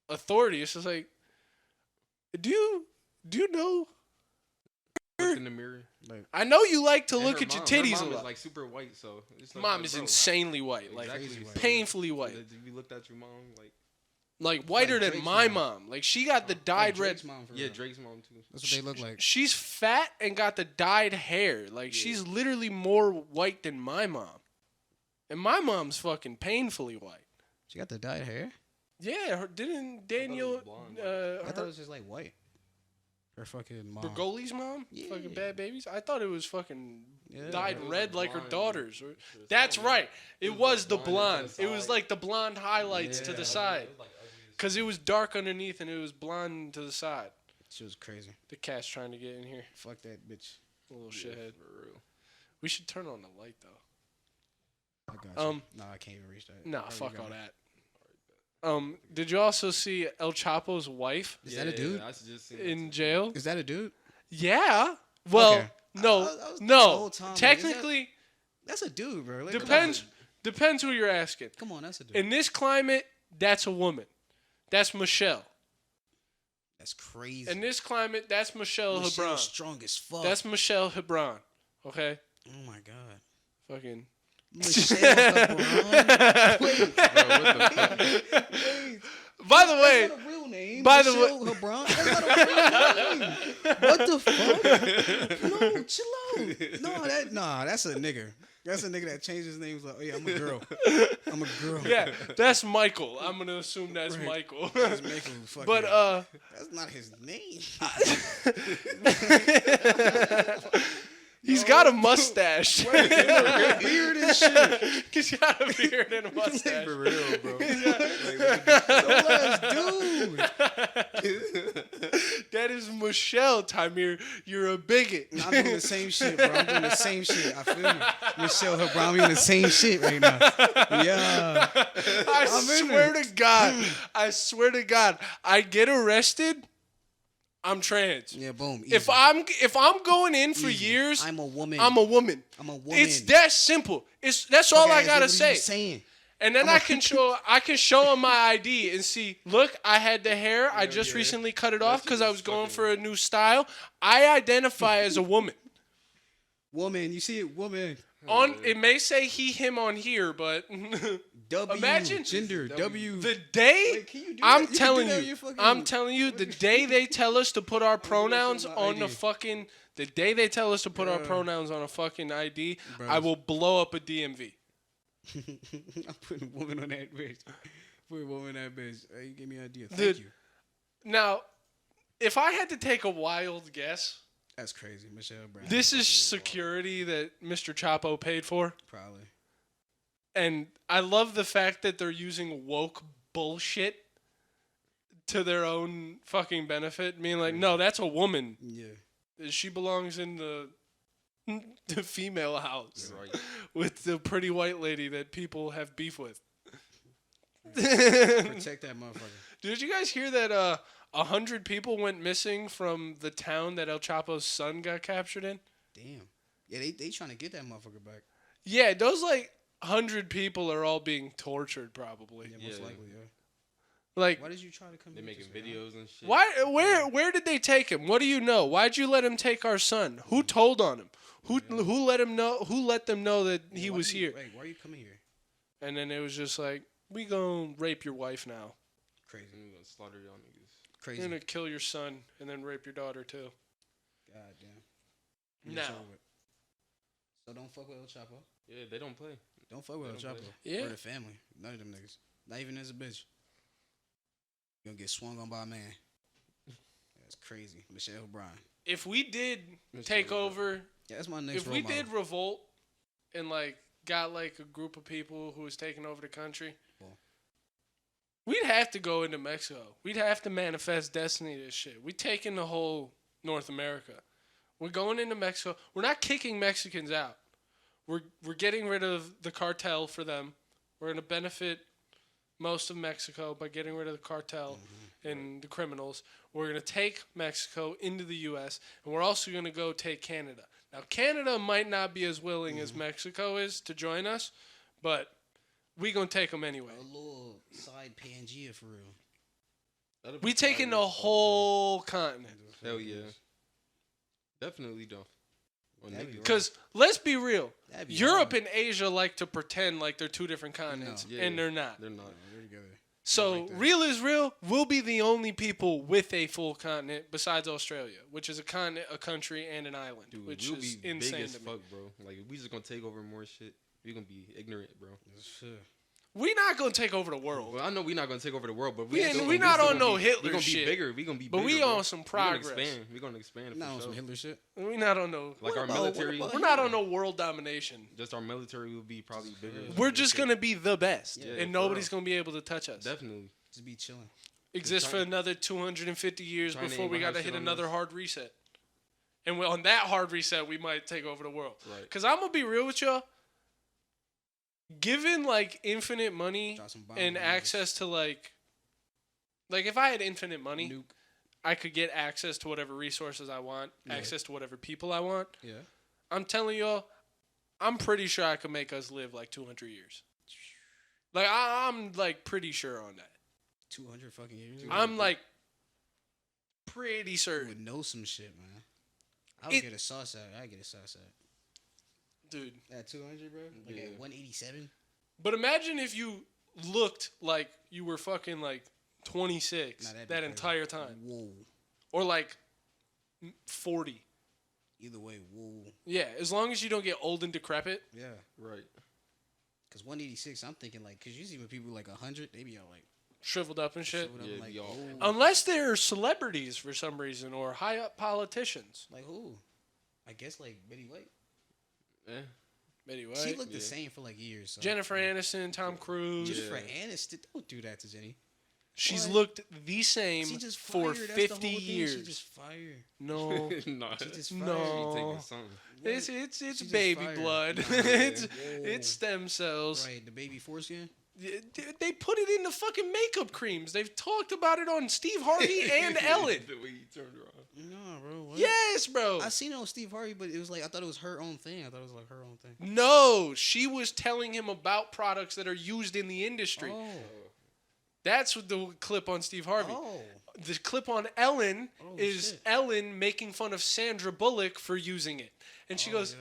Speaker 1: authority, it's just like, do you know?
Speaker 3: Look in the mirror.
Speaker 1: I know you like to
Speaker 3: And
Speaker 1: look
Speaker 3: her
Speaker 1: at your
Speaker 3: mom-
Speaker 1: titties
Speaker 3: her
Speaker 1: a
Speaker 3: mom
Speaker 1: lot.
Speaker 3: is like super white, so it's like,
Speaker 1: Mom is
Speaker 3: bro,
Speaker 1: insanely white, like
Speaker 3: exactly.
Speaker 2: Crazy white.
Speaker 1: painfully white,
Speaker 3: If you looked at your mom,
Speaker 1: like whiter
Speaker 2: Like
Speaker 1: than
Speaker 2: Drake's
Speaker 1: my
Speaker 2: mom.
Speaker 1: mom. Like she got the
Speaker 2: Like
Speaker 1: dyed red.
Speaker 2: Drake's mom, for
Speaker 3: yeah,
Speaker 2: real.
Speaker 3: Drake's mom too.
Speaker 2: That's what they look like.
Speaker 1: She's fat and got the dyed hair. Like
Speaker 3: Yeah.
Speaker 1: she's literally more white than my mom, and my mom's fucking painfully white.
Speaker 2: She got the dyed hair.
Speaker 1: Yeah, didn't Daniel
Speaker 3: blonde,
Speaker 2: I thought it was just like white. Her fucking mom.
Speaker 1: Bergoli's mom?
Speaker 2: Yeah.
Speaker 1: Fucking Bad Babies? I thought it was fucking
Speaker 2: Yeah.
Speaker 1: dyed
Speaker 3: It was
Speaker 1: red like her
Speaker 3: blonde.
Speaker 1: daughters. Or,
Speaker 3: It's
Speaker 1: that's
Speaker 3: all
Speaker 1: right. It
Speaker 3: was
Speaker 1: was
Speaker 3: like
Speaker 1: the
Speaker 3: blonde
Speaker 1: blonde.
Speaker 3: to the
Speaker 1: It was
Speaker 3: side.
Speaker 1: like the blonde highlights to
Speaker 3: Yeah.
Speaker 1: the side.
Speaker 3: It was, like, ugly as
Speaker 1: Because it was dark underneath and it was blonde to the side.
Speaker 2: She was crazy.
Speaker 1: The cat's trying to get in here.
Speaker 2: Fuck that bitch.
Speaker 1: A little
Speaker 3: Yeah,
Speaker 1: shithead.
Speaker 3: for real.
Speaker 1: We should turn on the light though.
Speaker 2: I got you.
Speaker 1: Um,
Speaker 2: No, I can't even reach that.
Speaker 1: Nah,
Speaker 2: Already
Speaker 1: fuck
Speaker 2: got
Speaker 1: all
Speaker 2: it.
Speaker 1: that. Did you also see El Chapo's wife
Speaker 2: Is that a dude?
Speaker 3: I just seen that
Speaker 1: in
Speaker 3: too.
Speaker 1: jail?
Speaker 2: Is that a dude?
Speaker 1: Yeah. Well,
Speaker 2: Okay.
Speaker 1: no,
Speaker 2: I was thinking the
Speaker 1: no.
Speaker 2: whole time, like, is that-
Speaker 1: Technically,
Speaker 2: That's a dude, bro. Like,
Speaker 1: depends who you're asking.
Speaker 2: Come on, that's a dude.
Speaker 1: In this climate, that's a woman. That's Michelle.
Speaker 2: That's crazy.
Speaker 1: In this climate, that's Michelle
Speaker 2: Michelle's
Speaker 1: Hebron.
Speaker 2: strong as fuck.
Speaker 1: That's Michelle Hebron. Okay?
Speaker 2: oh my god.
Speaker 1: Fucking.
Speaker 2: Michelle Hebron. Wait.
Speaker 3: Bro, what the fuck?
Speaker 1: By the way,
Speaker 2: That's not a real name.
Speaker 1: by the
Speaker 2: Michelle Hebron. That's not a real name. What the fuck? No, chill out. No, that's a nigga. That's a nigga that changed his name. He's like, oh yeah, I'm a girl. I'm a girl.
Speaker 1: yeah, that's Michael. I'm gonna assume that's
Speaker 2: Right.
Speaker 1: Michael.
Speaker 2: Just make him fucking,
Speaker 1: But
Speaker 2: that's not his name.
Speaker 1: he's got a mustache.
Speaker 2: Beard and shit.
Speaker 1: He's got a beard and a mustache.
Speaker 3: For real, bro.
Speaker 2: Dude.
Speaker 1: That is Michelle, Tamir. You're a bigot.
Speaker 2: I'm doing the same shit, bro. I'm doing the same shit. I feel you. Michelle Hebron, we doing the same shit right now. Yeah.
Speaker 1: I
Speaker 2: I'm in
Speaker 1: swear to God. I swear to God. I get arrested. I'm trans.
Speaker 2: Yeah, boom.
Speaker 1: If
Speaker 2: easy.
Speaker 1: I'm going in for
Speaker 2: Easy.
Speaker 1: years,
Speaker 2: I'm a woman.
Speaker 1: I'm a woman.
Speaker 2: I'm a woman.
Speaker 1: It's that simple. That's all I
Speaker 2: Okay, so
Speaker 1: gotta
Speaker 2: what are
Speaker 1: say.
Speaker 2: you saying?
Speaker 1: And then I can show him my ID and see, look, I had the hair. I just
Speaker 3: yeah.
Speaker 1: recently cut it
Speaker 3: That
Speaker 1: off
Speaker 3: shit
Speaker 1: because I
Speaker 3: is
Speaker 1: was going
Speaker 3: fucking-
Speaker 1: for a new style. I identify as a woman.
Speaker 2: Woman, you see it, woman.
Speaker 1: It may say he, him on here, but
Speaker 2: W.
Speaker 1: Imagine
Speaker 2: Gender. W.
Speaker 1: the day
Speaker 2: Wait, can you do
Speaker 1: I'm
Speaker 2: that? You can do
Speaker 1: telling
Speaker 2: that
Speaker 1: you,
Speaker 2: on your fucking-
Speaker 1: I'm telling you, the day they tell us to put our pronouns
Speaker 2: my
Speaker 1: on the
Speaker 2: ID.
Speaker 1: fucking, the day they tell us to put our
Speaker 2: Bruh.
Speaker 1: pronouns on a fucking ID,
Speaker 2: Bruh.
Speaker 1: I will blow up a DMV.
Speaker 2: I'm putting woman on that bitch. Put woman on that bitch. Hey, you gave me an idea. Thank
Speaker 1: Dude.
Speaker 2: you.
Speaker 1: Now, if I had to take a wild guess,
Speaker 2: That's crazy, Michelle Brown.
Speaker 1: this is security that Mr. Chapo paid for.
Speaker 2: Probably.
Speaker 1: And I love the fact that they're using woke bullshit to their own fucking benefit. Meaning like, no, that's a woman.
Speaker 2: Yeah.
Speaker 1: She belongs in the the female house
Speaker 3: Right.
Speaker 1: with the pretty white lady that people have beef with.
Speaker 2: Protect that motherfucker.
Speaker 1: Did you guys hear that 100 people went missing from the town that El Chapo's son got captured in?
Speaker 2: Damn. Yeah, they trying to get that motherfucker back.
Speaker 1: Yeah, those like 100 people are all being tortured probably.
Speaker 2: Yeah, most
Speaker 3: Yeah.
Speaker 2: likely, yeah.
Speaker 1: Like
Speaker 2: Why did you try to come
Speaker 3: They
Speaker 2: here
Speaker 3: making
Speaker 2: just now?
Speaker 3: videos and shit.
Speaker 1: why where did they take him? What do you know? Why'd you let him take our son? Who told on him? Who let him know? Who let them know that he
Speaker 2: Why
Speaker 1: was
Speaker 2: do you-
Speaker 1: here?
Speaker 2: Wait, why are you coming here?
Speaker 1: And then it was just like, we gonna rape your wife now.
Speaker 2: Crazy.
Speaker 3: I'm gonna slaughter y'all niggas.
Speaker 2: Crazy.
Speaker 1: We're gonna kill your son and then rape your daughter too.
Speaker 2: God damn.
Speaker 1: Now.
Speaker 2: It's over with. So don't fuck with El Chapo.
Speaker 3: Yeah, they don't play.
Speaker 2: Don't fuck with El
Speaker 3: They don't
Speaker 2: Chapo.
Speaker 3: play.
Speaker 1: Yeah.
Speaker 2: Or the family. None of them niggas. Not even as a bitch. You gonna get swung on by a man. That's crazy. Michelle O'Brien.
Speaker 1: If we did
Speaker 3: Mr.
Speaker 1: take
Speaker 3: O'Brien.
Speaker 1: over,
Speaker 2: Yeah, that's my next
Speaker 1: if
Speaker 2: role
Speaker 1: we
Speaker 2: model.
Speaker 1: did revolt and like got like a group of people who was taking over the country,
Speaker 2: Well.
Speaker 1: we'd have to go into Mexico. We'd have to manifest destiny this shit. We taking the whole North America. We're going into Mexico. We're not kicking Mexicans out. We're getting rid of the cartel for them. We're gonna benefit most of Mexico by getting rid of the cartel and the criminals. We're gonna take Mexico into the U.S. and we're also gonna go take Canada. Now Canada might not be as willing as Mexico is to join us, but we gonna take them anyway.
Speaker 2: A little side Pangea for real.
Speaker 3: That'll be
Speaker 1: We taking
Speaker 3: fire
Speaker 1: the
Speaker 3: as fuck,
Speaker 1: whole continent.
Speaker 3: bro. Hell yeah. Definitely though. Well,
Speaker 2: That'd be
Speaker 3: niggas-
Speaker 2: right.
Speaker 1: Because let's be real,
Speaker 2: That'd be
Speaker 1: Europe
Speaker 2: hard.
Speaker 1: and Asia like to pretend like they're two different continents,
Speaker 3: Yeah.
Speaker 1: and they're not.
Speaker 3: They're not.
Speaker 2: No, they're together.
Speaker 1: So
Speaker 2: like that.
Speaker 1: real is real. We'll be the only people with a full continent besides Australia, which is a continent, a country, and an island,
Speaker 3: Dude,
Speaker 1: which
Speaker 3: we'll
Speaker 1: is
Speaker 3: be
Speaker 1: insane
Speaker 3: big as
Speaker 1: to me.
Speaker 3: fuck, bro. Like, we just gonna take over more shit. We gonna be ignorant, bro.
Speaker 2: Sure.
Speaker 1: We not gonna take over the world,
Speaker 3: Well, I know we're not gonna take over the world, but
Speaker 1: We ain't-
Speaker 3: still
Speaker 1: we
Speaker 3: gonna-
Speaker 1: not
Speaker 3: still
Speaker 1: on
Speaker 3: gonna
Speaker 1: no
Speaker 3: be-
Speaker 1: Hitler
Speaker 3: We gonna be
Speaker 1: shit.
Speaker 3: bigger. We gonna be
Speaker 1: but
Speaker 3: bigger,
Speaker 1: we
Speaker 3: bro.
Speaker 1: on some
Speaker 3: We gonna
Speaker 1: progress.
Speaker 3: expand. We gonna expand.
Speaker 2: Not
Speaker 3: For
Speaker 2: on some
Speaker 3: sure.
Speaker 2: Hitler shit.
Speaker 1: We not on no.
Speaker 3: Like our
Speaker 2: about-
Speaker 3: military.
Speaker 2: what
Speaker 1: We're not on no world domination.
Speaker 3: Just our military will be probably bigger.
Speaker 1: We're just gonna be the best,
Speaker 3: Yeah,
Speaker 1: and
Speaker 3: for
Speaker 1: nobody's
Speaker 3: real.
Speaker 1: gonna be able to touch us.
Speaker 3: Definitely.
Speaker 2: Just be chilling.
Speaker 1: Exist for
Speaker 3: China-
Speaker 1: another 250 years
Speaker 3: China
Speaker 1: before
Speaker 3: ain't
Speaker 1: we
Speaker 3: gonna have
Speaker 1: gotta hit
Speaker 3: shit on
Speaker 1: another
Speaker 3: us.
Speaker 1: hard reset. And on that hard reset, we might take over the world.
Speaker 3: Right.
Speaker 1: Cause I'm gonna be real with y'all. Given like infinite money
Speaker 2: Drop some bombs
Speaker 1: and
Speaker 2: on
Speaker 1: access to like if I had infinite money,
Speaker 2: Nuke.
Speaker 1: I could get access to whatever resources I want,
Speaker 2: Yeah.
Speaker 1: access to whatever people I want.
Speaker 2: Yeah.
Speaker 1: I'm telling y'all, I'm pretty sure I could make us live like 200 years. Like I'm like pretty sure on that.
Speaker 2: 200 fucking years.
Speaker 1: I'm like pretty
Speaker 2: You
Speaker 1: certain,
Speaker 2: would know some shit, man. I would
Speaker 1: It-
Speaker 2: get a sauce out. I'd get a sauce out.
Speaker 1: dude.
Speaker 2: At 200, bro? Like
Speaker 3: Yeah.
Speaker 2: at 187?
Speaker 1: But imagine if you looked like you were fucking like 26
Speaker 2: Nah, that'd be
Speaker 1: that
Speaker 2: crazy.
Speaker 1: entire time,
Speaker 2: Whoa.
Speaker 1: or like 40.
Speaker 2: Either way, whoa.
Speaker 1: Yeah, as long as you don't get old and decrepit.
Speaker 2: Yeah.
Speaker 3: Right.
Speaker 2: Because 186, I'm thinking like, because usually when people like 100, they be all like,
Speaker 1: Shriveled up and shit.
Speaker 2: shriveled up,
Speaker 3: Yeah,
Speaker 2: like,
Speaker 3: be all-
Speaker 2: oh.
Speaker 1: Unless they're celebrities for some reason or high up politicians.
Speaker 2: Like who? I guess like Betty White.
Speaker 3: Yeah.
Speaker 1: Anyway,
Speaker 2: She looked the
Speaker 3: Yeah.
Speaker 2: same for like years. So.
Speaker 1: Jennifer Aniston, Tom Cruise.
Speaker 2: Jennifer
Speaker 3: Yeah.
Speaker 2: Aniston. Don't do that to Jenny.
Speaker 1: She's
Speaker 2: What?
Speaker 1: looked the same
Speaker 2: She just
Speaker 1: for
Speaker 2: fired. That's the
Speaker 1: 50
Speaker 2: whole thing.
Speaker 1: years.
Speaker 2: She just fired.
Speaker 1: No.
Speaker 3: nah.
Speaker 2: She just fired.
Speaker 1: No.
Speaker 3: She taking something.
Speaker 1: It's
Speaker 2: She just
Speaker 1: baby
Speaker 2: fired.
Speaker 1: blood.
Speaker 2: Nah,
Speaker 1: it's
Speaker 2: whoa.
Speaker 1: it's stem cells.
Speaker 2: Right, the baby foreskin.
Speaker 1: They put it in the fucking makeup creams. They've talked about it on Steve Harvey and Ellen.
Speaker 3: The way you turned around.
Speaker 2: No, bro. What?
Speaker 1: Yes, bro.
Speaker 2: I seen it on Steve Harvey, but it was like I thought it was her own thing. I thought it was like her own thing.
Speaker 1: No, she was telling him about products that are used in the industry.
Speaker 2: Oh.
Speaker 1: That's what the clip on Steve Harvey.
Speaker 2: Oh.
Speaker 1: The clip on Ellen
Speaker 2: Oh,
Speaker 1: is
Speaker 2: shit.
Speaker 1: Ellen making fun of Sandra Bullock for using it. And she
Speaker 2: Oh,
Speaker 1: goes,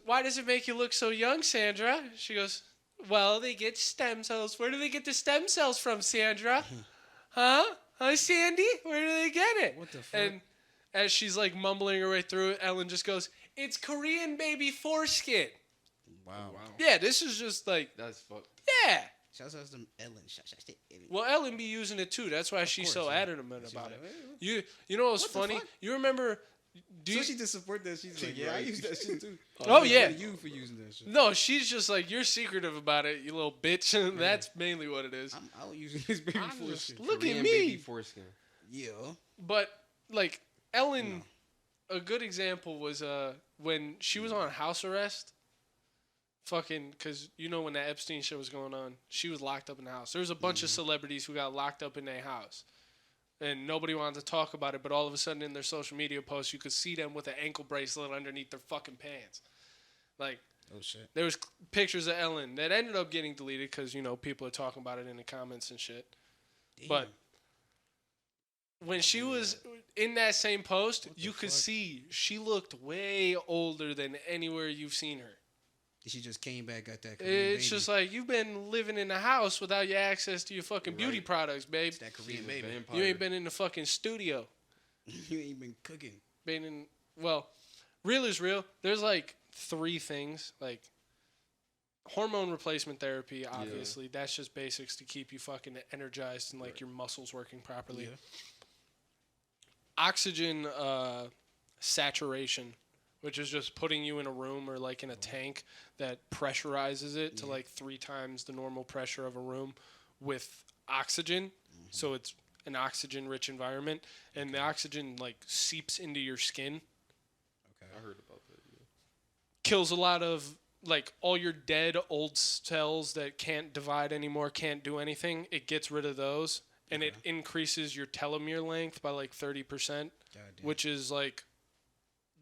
Speaker 1: "Why does it make you look so young, Sandra?" She goes, "Well, they get stem cells. Where do they get the stem cells from, Sandra? Huh? Huh, Sandy? Where do they get it?"
Speaker 2: What the fuck?
Speaker 1: And as she's like mumbling her way through it, Ellen just goes, "It's Korean baby foreskin."
Speaker 2: Wow.
Speaker 1: Yeah, this is just like,
Speaker 3: That's fucked.
Speaker 1: yeah.
Speaker 2: Shouts out to Ellen. Shouts out to Ellen.
Speaker 1: Well, Ellen be using it too. That's why she's
Speaker 2: course,
Speaker 1: so
Speaker 2: yeah.
Speaker 1: adamant
Speaker 2: She's
Speaker 1: about
Speaker 2: like,
Speaker 1: it.
Speaker 2: "Hey,
Speaker 1: You know what's
Speaker 2: What the
Speaker 1: funny?
Speaker 2: fuck?
Speaker 1: You remember?
Speaker 2: So she just support that. She's like, yeah, I
Speaker 3: Right.
Speaker 2: use that shit too.
Speaker 1: Oh,
Speaker 2: Good
Speaker 1: yeah.
Speaker 2: for you for using that shit.
Speaker 1: No, she's just like, you're secretive about it, you little bitch. That's mainly what it is.
Speaker 2: I'm out using this baby
Speaker 1: I'm
Speaker 2: foreskin.
Speaker 1: just- Look at
Speaker 3: Korean
Speaker 1: me.
Speaker 3: Baby foreskin.
Speaker 2: Yeah.
Speaker 1: But like Ellen,
Speaker 2: No.
Speaker 1: a good example was when she was on house arrest. Fucking, because you know when that Epstein shit was going on, she was locked up in the house. There was a bunch of celebrities who got locked up in their house. And nobody wanted to talk about it, but all of a sudden in their social media posts, you could see them with an ankle bracelet underneath their fucking pants. Like,
Speaker 2: Oh shit.
Speaker 1: there was pictures of Ellen that ended up getting deleted because, you know, people are talking about it in the comments and shit.
Speaker 2: Damn.
Speaker 1: But when she was in that same post,
Speaker 2: What the
Speaker 1: you could
Speaker 2: fuck?
Speaker 1: see she looked way older than anywhere you've seen her.
Speaker 2: She just came back, got that Korean
Speaker 1: It's
Speaker 2: baby.
Speaker 1: just like you've been living in the house without your access to your fucking beauty
Speaker 3: Right.
Speaker 1: products, babe.
Speaker 2: It's that
Speaker 3: She's
Speaker 2: Korean
Speaker 3: a
Speaker 2: baby.
Speaker 3: vampire.
Speaker 1: You ain't been in the fucking studio.
Speaker 2: You ain't been cooking.
Speaker 1: Been in, well, real is real. There's like 3 things. Like hormone replacement therapy, obviously. That's just basics to keep you fucking energized and like
Speaker 3: Right.
Speaker 1: your muscles working properly.
Speaker 2: Yeah.
Speaker 1: Oxygen saturation, which is just putting you in a room or like in a tank that pressurizes it to like 3 times the normal pressure of a room with oxygen. So it's an oxygen rich environment, and the oxygen like seeps into your skin,
Speaker 2: Okay.
Speaker 3: I heard about that. Yeah.
Speaker 1: kills a lot of like all your dead old cells that can't divide anymore, can't do anything. It gets rid of those, and it increases your telomere length by like 30%,
Speaker 2: Goddamn.
Speaker 1: which is like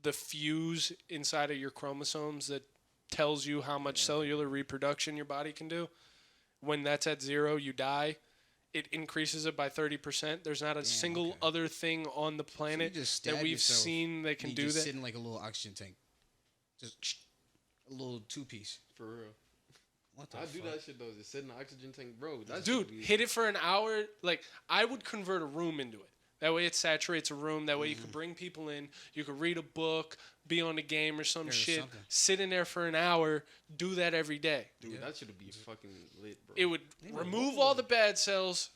Speaker 1: the fuse inside of your chromosomes that tells you how much cellular reproduction your body can do. When that's at 0, you die. It increases it by 30%. There's not a single
Speaker 2: okay.
Speaker 1: other thing on the planet
Speaker 2: just
Speaker 1: that
Speaker 2: stab
Speaker 1: we've
Speaker 2: yourself
Speaker 1: seen that can
Speaker 2: you
Speaker 1: do
Speaker 2: just
Speaker 1: that.
Speaker 2: sit in like a little oxygen tank. Just a little 2-piece.
Speaker 3: For real.
Speaker 2: What the
Speaker 3: I
Speaker 2: fuck?
Speaker 3: do that shit though. Just sit in the oxygen tank, bro. That
Speaker 1: Dude,
Speaker 3: should be,
Speaker 1: hit it for an hour. Like, I would convert a room into it. That way it saturates a room. That way you could bring people in. You could read a book, be on a game or some
Speaker 2: Yeah, or
Speaker 1: shit.
Speaker 2: something.
Speaker 1: Sit in there for an hour. Do that every day.
Speaker 3: dude, that should be fucking lit, bro.
Speaker 1: It would
Speaker 2: would
Speaker 1: remove
Speaker 2: roll
Speaker 1: all
Speaker 2: with
Speaker 1: the bad cells,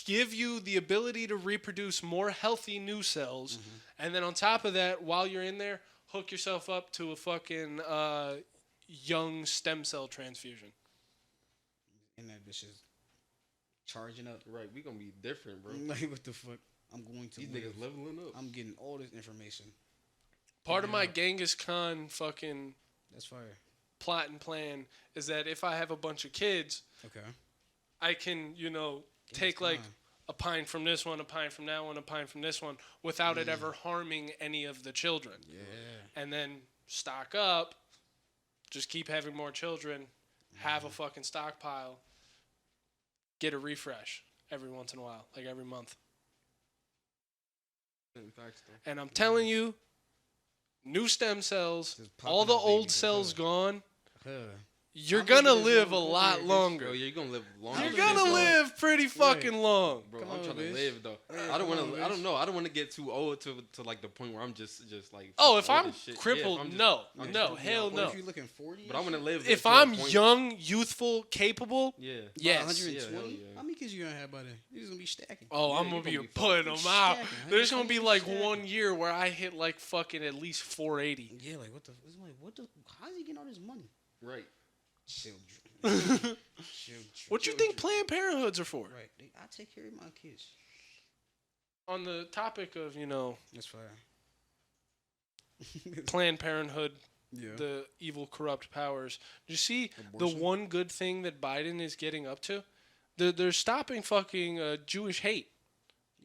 Speaker 1: give you the ability to reproduce more healthy new cells, and then on top of that, while you're in there, hook yourself up to a fucking young stem cell transfusion.
Speaker 2: And that bitch is charging up.
Speaker 3: right, we gonna be different, bro.
Speaker 2: Like, what the fuck? I'm going to
Speaker 3: These
Speaker 2: live.
Speaker 3: niggas leveling up.
Speaker 2: I'm getting all this information.
Speaker 1: Part of my Genghis Khan fucking
Speaker 2: That's fire.
Speaker 1: plot and plan is that if I have a bunch of kids,
Speaker 2: Okay.
Speaker 1: I can, you know, take like a pint from this one, a pint from that one, a pint from this one, without it ever harming any of the children.
Speaker 2: Yeah.
Speaker 1: And then stock up, just keep having more children, have a fucking stockpile, get a refresh every once in a while, like every month.
Speaker 3: In fact, though.
Speaker 1: And I'm telling you, new stem cells,
Speaker 2: Just
Speaker 1: all
Speaker 2: popping
Speaker 1: the
Speaker 2: up
Speaker 1: old
Speaker 2: babies,
Speaker 1: cells
Speaker 2: huh?
Speaker 1: gone,
Speaker 2: Huh.
Speaker 1: you're
Speaker 2: I'm
Speaker 1: gonna
Speaker 2: looking at
Speaker 1: live a
Speaker 2: this little
Speaker 1: lot
Speaker 2: bitch.
Speaker 1: longer.
Speaker 3: Oh yeah, you're gonna live longer.
Speaker 1: You're
Speaker 2: I'm
Speaker 3: than
Speaker 1: gonna
Speaker 3: this,
Speaker 1: live pretty fucking long.
Speaker 3: bro.
Speaker 2: Come
Speaker 3: I'm
Speaker 2: on,
Speaker 3: trying to
Speaker 2: bitch.
Speaker 3: live though.
Speaker 2: Hey,
Speaker 3: I don't
Speaker 2: come
Speaker 3: want
Speaker 2: on,
Speaker 3: to. I
Speaker 2: bitch.
Speaker 3: don't know. I don't want to get too old to like the point where I'm just like.
Speaker 1: Oh, if
Speaker 3: old
Speaker 1: I'm
Speaker 3: as shit. Yeah, if
Speaker 1: crippled,
Speaker 3: I'm just-
Speaker 1: no,
Speaker 3: I'm
Speaker 1: no,
Speaker 3: just-
Speaker 1: hell
Speaker 2: What
Speaker 1: no.
Speaker 2: if you looking 40?
Speaker 3: But I want to live.
Speaker 1: If
Speaker 3: to a
Speaker 1: I'm
Speaker 3: point-
Speaker 1: young, youthful, capable,
Speaker 3: Yeah.
Speaker 1: yes.
Speaker 2: 120?
Speaker 3: Yeah, hell yeah.
Speaker 2: How many kids you gonna have by then? You're just gonna be stacking.
Speaker 1: Oh,
Speaker 3: Yeah,
Speaker 1: I'm
Speaker 3: you
Speaker 1: gonna be
Speaker 3: gonna be
Speaker 1: putting them
Speaker 2: fucking
Speaker 1: out.
Speaker 2: stacking.
Speaker 1: There's gonna
Speaker 2: How
Speaker 1: be
Speaker 2: you
Speaker 1: like
Speaker 2: stacking?
Speaker 1: 1 year where I hit like fucking at least 480.
Speaker 2: Yeah, like what the? It's like what the? How's he getting all this money?
Speaker 3: Right.
Speaker 2: Children. Children.
Speaker 1: What you think Planned Parenthoods are for?
Speaker 2: Right. I take care of my kids.
Speaker 1: On the topic of, you know,
Speaker 2: That's fire.
Speaker 1: Planned Parenthood,
Speaker 2: Yeah.
Speaker 1: the evil, corrupt powers. Do you see
Speaker 2: Abortion?
Speaker 1: the one good thing that Biden is getting up to? They're stopping fucking Jewish hate.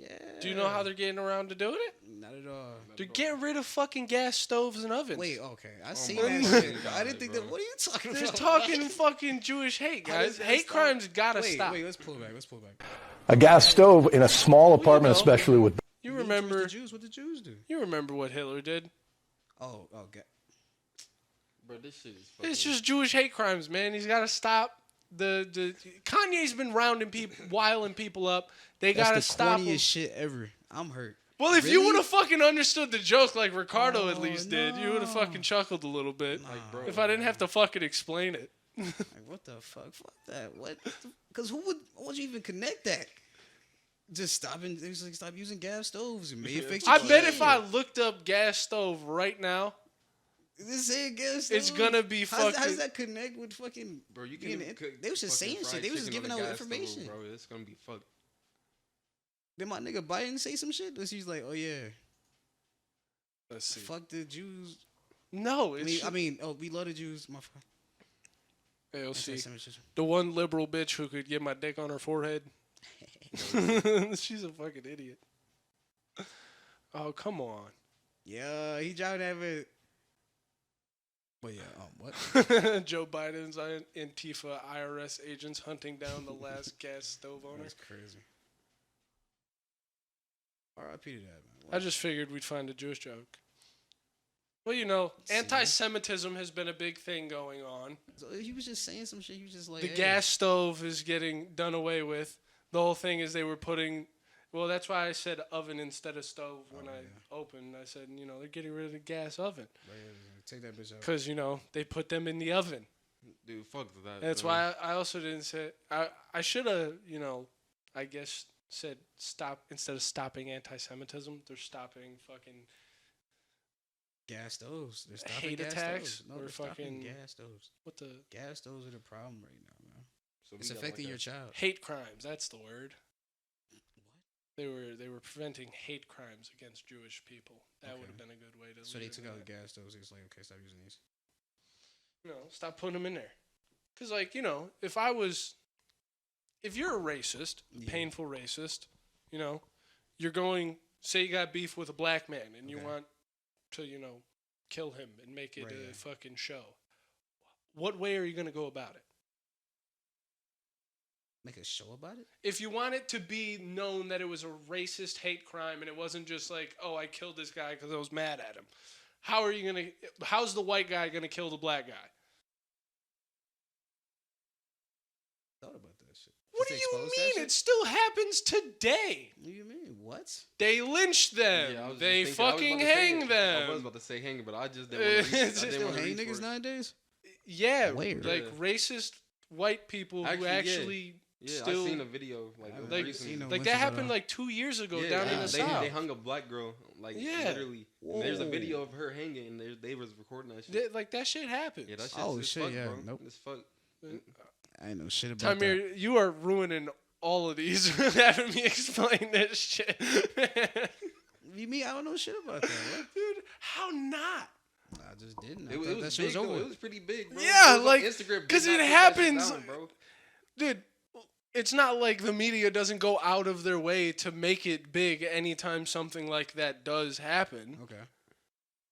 Speaker 2: Yeah.
Speaker 1: Do you know how they're getting around to doing it?
Speaker 2: Not at all.
Speaker 1: They're getting rid of fucking gas stoves and ovens.
Speaker 2: Wait, okay. I seen
Speaker 3: my
Speaker 2: that
Speaker 1: God,
Speaker 2: shit. I didn't think that.
Speaker 3: bro.
Speaker 2: What are you talking
Speaker 1: They're
Speaker 2: about?
Speaker 1: talking fucking Jewish hate,
Speaker 2: How
Speaker 1: guys.
Speaker 2: does that
Speaker 1: Hate
Speaker 2: stop?
Speaker 1: crimes gotta
Speaker 2: Wait,
Speaker 1: stop.
Speaker 2: wait. Let's pull it back. Let's pull it back.
Speaker 4: A gas stove in a small apartment,
Speaker 1: know.
Speaker 4: especially with
Speaker 1: You
Speaker 2: What
Speaker 1: remember?
Speaker 2: the Jews? What the Jews do?
Speaker 1: You remember what Hitler did?
Speaker 2: Oh, God.
Speaker 3: Bro, this shit is. Fucking,
Speaker 1: It's just Jewish hate crimes, man. He's got to stop. The Kanye's been rounding people, wiling people up. They gotta
Speaker 2: That's the
Speaker 1: stop. 'em.
Speaker 2: corniest shit ever. I'm hurt.
Speaker 1: Well, if you
Speaker 2: Really?
Speaker 1: would have fucking understood the joke like Ricardo at
Speaker 2: Oh,
Speaker 1: least did, you would have
Speaker 2: no.
Speaker 1: fucking chuckled a little bit.
Speaker 3: Like, bro.
Speaker 1: If I didn't have to fucking explain it.
Speaker 2: Like, what the fuck? Fuck that. What? Because who would you even connect that? Just stopping. They was like, stop using gas stoves. It may affect your
Speaker 1: I bet
Speaker 2: kid.
Speaker 1: if I looked up gas stove right now,
Speaker 2: This said gas stove.
Speaker 1: it's gonna be
Speaker 2: How does
Speaker 1: fucking.
Speaker 2: that connect with fucking?
Speaker 3: Bro, you
Speaker 2: being
Speaker 3: can.
Speaker 2: in-
Speaker 3: cook
Speaker 2: they was just
Speaker 3: fucking
Speaker 2: saying shit.
Speaker 3: fried
Speaker 2: They was just
Speaker 3: chicken
Speaker 2: giving
Speaker 3: on a
Speaker 2: out
Speaker 3: gas stove,
Speaker 2: information.
Speaker 3: bro. It's gonna be fucked.
Speaker 2: Did my nigga Biden say some shit? Or she's like, oh yeah.
Speaker 1: Let's see.
Speaker 2: Fuck the Jews.
Speaker 1: No,
Speaker 2: I
Speaker 1: it's
Speaker 2: mean, I mean, oh, we love the Jews, motherfucker.
Speaker 1: AOC.
Speaker 2: Anti-Semitism.
Speaker 1: The one liberal bitch who could get my dick on her forehead. She's a fucking idiot. Oh, come on.
Speaker 2: Yeah, he driving that bit. But yeah, what?
Speaker 1: Joe Biden's Antifa IRS agents hunting down the last gas stove owner.
Speaker 2: That's crazy. R.I.P. to that, man.
Speaker 1: I just figured we'd find a Jewish joke. Well, you know, anti-Semitism has been a big thing going on.
Speaker 2: So he was just saying some shit. He was just like,
Speaker 1: The
Speaker 2: hey.
Speaker 1: gas stove is getting done away with. The whole thing is they were putting... Well, that's why I said oven instead of stove when I opened. I said, you know, they're getting rid of the gas oven.
Speaker 2: Take that bitch out.
Speaker 1: Because, you know, they put them in the oven.
Speaker 3: Dude, fuck that.
Speaker 1: That's why I also didn't say... I should have, you know, I guess said stop... Instead of stopping anti-Semitism, they're stopping fucking...
Speaker 2: Gas stoves. They're stopping
Speaker 1: hate
Speaker 2: gas
Speaker 1: attacks
Speaker 2: stoves. No,
Speaker 1: or
Speaker 2: they're stopping
Speaker 1: fucking...
Speaker 2: gas stoves.
Speaker 1: What the...
Speaker 2: Gas stoves are the problem right now, man.
Speaker 3: So
Speaker 2: It's
Speaker 3: we got
Speaker 2: affecting
Speaker 3: like
Speaker 2: your
Speaker 3: a-
Speaker 2: child.
Speaker 1: Hate crimes, that's the word. They were preventing hate crimes against Jewish people. That
Speaker 2: Okay.
Speaker 1: would have been a good way to.
Speaker 2: So they
Speaker 1: leave it
Speaker 2: took
Speaker 1: in
Speaker 2: out the
Speaker 1: there.
Speaker 2: gas stoves. It's like, okay, stop using these.
Speaker 1: No, stop putting them in there. Cause like you know, if you're a racist,
Speaker 2: Yeah.
Speaker 1: painful racist, you know, you're going. Say you got beef with a black man and you
Speaker 2: Okay.
Speaker 1: want to, you know, kill him and make it
Speaker 2: Right,
Speaker 1: a
Speaker 2: yeah.
Speaker 1: fucking show. What way are you gonna go about it?
Speaker 2: Make a show about it?
Speaker 1: If you want it to be known that it was a racist hate crime and it wasn't just like, oh, I killed this guy because I was mad at him, how's the white guy gonna kill the black guy?
Speaker 2: Thought about that shit.
Speaker 1: What do you mean? It still happens today.
Speaker 2: What do you mean? What?
Speaker 1: They lynch them.
Speaker 3: Yeah, I was just
Speaker 1: They
Speaker 3: thinking- I was
Speaker 1: fucking
Speaker 3: about to say
Speaker 1: hang
Speaker 3: it.
Speaker 1: them.
Speaker 3: I was about to say hang, but I just didn't want to reach. I didn't
Speaker 2: Still
Speaker 3: want to
Speaker 2: hang
Speaker 3: reach
Speaker 2: niggas
Speaker 3: for it.
Speaker 2: nowadays?
Speaker 1: Yeah,
Speaker 2: Weird.
Speaker 1: like
Speaker 3: Yeah.
Speaker 1: racist white people who
Speaker 3: Actually, yeah.
Speaker 1: actually
Speaker 3: Yeah,
Speaker 1: still
Speaker 3: I seen a video like,
Speaker 2: haven't
Speaker 1: like,
Speaker 3: recently.
Speaker 2: seen no
Speaker 1: like
Speaker 2: lynches
Speaker 1: that
Speaker 2: at
Speaker 1: happened
Speaker 2: all.
Speaker 1: like 2 years ago
Speaker 3: Yeah,
Speaker 1: down in the
Speaker 3: they
Speaker 1: south.
Speaker 3: hung a black girl, like
Speaker 1: Yeah.
Speaker 3: literally. And there's a
Speaker 2: Whoa.
Speaker 3: video of her hanging, and they was recording that shit.
Speaker 1: Like that shit happens.
Speaker 3: Yeah, that shit's
Speaker 2: Oh,
Speaker 3: it's
Speaker 2: shit,
Speaker 3: fuck,
Speaker 2: yeah,
Speaker 3: bro.
Speaker 2: nope.
Speaker 3: It's fuck.
Speaker 2: I ain't know shit about that.
Speaker 1: Tamir, you are ruining all of these having me explain this shit.
Speaker 2: You mean I don't know shit about that? What?
Speaker 1: Dude, how not?
Speaker 2: I just didn't. I
Speaker 3: It
Speaker 2: thought
Speaker 3: was
Speaker 2: that shit
Speaker 3: big,
Speaker 2: was
Speaker 3: though.
Speaker 2: over.
Speaker 3: It was pretty big, bro.
Speaker 1: Yeah,
Speaker 3: It was on
Speaker 1: like,
Speaker 3: Instagram did
Speaker 1: 'cause
Speaker 3: not
Speaker 1: it
Speaker 3: take that shit
Speaker 1: happens.
Speaker 3: down, bro.
Speaker 1: Dude, it's not like the media doesn't go out of their way to make it big anytime something like that does happen.
Speaker 2: Okay.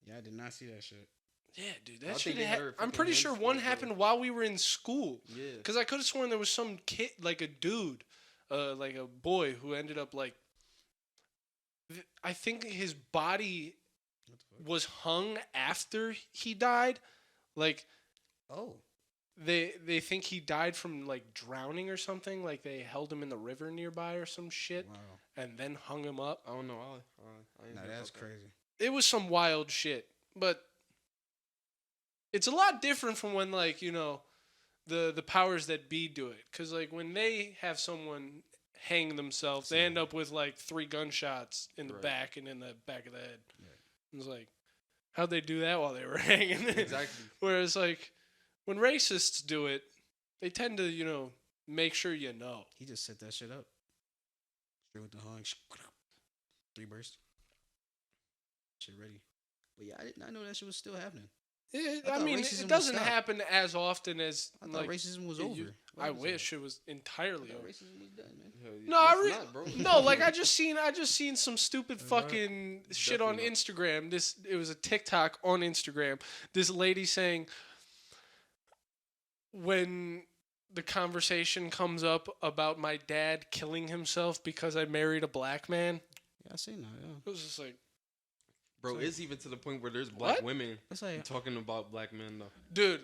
Speaker 2: Yeah, I did not see that shit.
Speaker 1: Yeah, dude,
Speaker 3: I
Speaker 1: that
Speaker 3: think
Speaker 1: shit.
Speaker 3: they had her
Speaker 1: I'm
Speaker 3: fucking
Speaker 1: pretty
Speaker 3: hands
Speaker 1: sure
Speaker 3: full,
Speaker 1: one
Speaker 3: bro.
Speaker 1: happened while we were in school.
Speaker 3: Yeah.
Speaker 1: Because I could have sworn there was some kid, like a dude, like a boy who ended up like. I think his body
Speaker 2: What the fuck?
Speaker 1: was hung after he died. Like
Speaker 2: Oh.
Speaker 1: they think he died from like drowning or something. Like they held him in the river nearby or some shit,
Speaker 2: Wow.
Speaker 1: and then hung him up.
Speaker 3: I don't know. I ain't
Speaker 2: Nah,
Speaker 3: heard
Speaker 2: that's
Speaker 3: about that.
Speaker 2: crazy.
Speaker 1: It was some wild shit, but it's a lot different from when like you know the powers that be do it. Cause like when they have someone hang themselves, they end up with like 3 gunshots in the
Speaker 3: Right.
Speaker 1: back and in the back of the head.
Speaker 2: Yeah.
Speaker 1: It's like, how'd they do that while they were hanging?
Speaker 3: Exactly.
Speaker 1: Whereas like when racists do it, they tend to you know make sure you know.
Speaker 2: He just set that shit up. Straight with the hung. 3 bursts. Shit ready. But yeah, I did not know that shit was still happening.
Speaker 1: I
Speaker 2: thought
Speaker 1: mean,
Speaker 2: racism
Speaker 1: it
Speaker 2: was
Speaker 1: doesn't
Speaker 2: stopped.
Speaker 1: happen as often as
Speaker 2: I thought
Speaker 1: like
Speaker 2: racism was
Speaker 1: you-
Speaker 2: over.
Speaker 1: I
Speaker 2: What was
Speaker 1: wish it was
Speaker 2: that?
Speaker 1: entirely
Speaker 2: I thought
Speaker 1: over.
Speaker 2: racism was done, man.
Speaker 3: Hell yeah.
Speaker 1: No, I
Speaker 3: It's not, bro.
Speaker 1: no, like I just seen some stupid fucking shit on
Speaker 3: Definitely
Speaker 1: Instagram. It was a TikTok on Instagram. This lady saying when the conversation comes up about my dad killing himself because I married a black man,
Speaker 2: Yeah, I seen that. Yeah.
Speaker 1: it was just like,
Speaker 3: Bro, it's even to the point where there's black
Speaker 1: What?
Speaker 3: women
Speaker 2: That's like
Speaker 3: talking about black men, though.
Speaker 1: dude,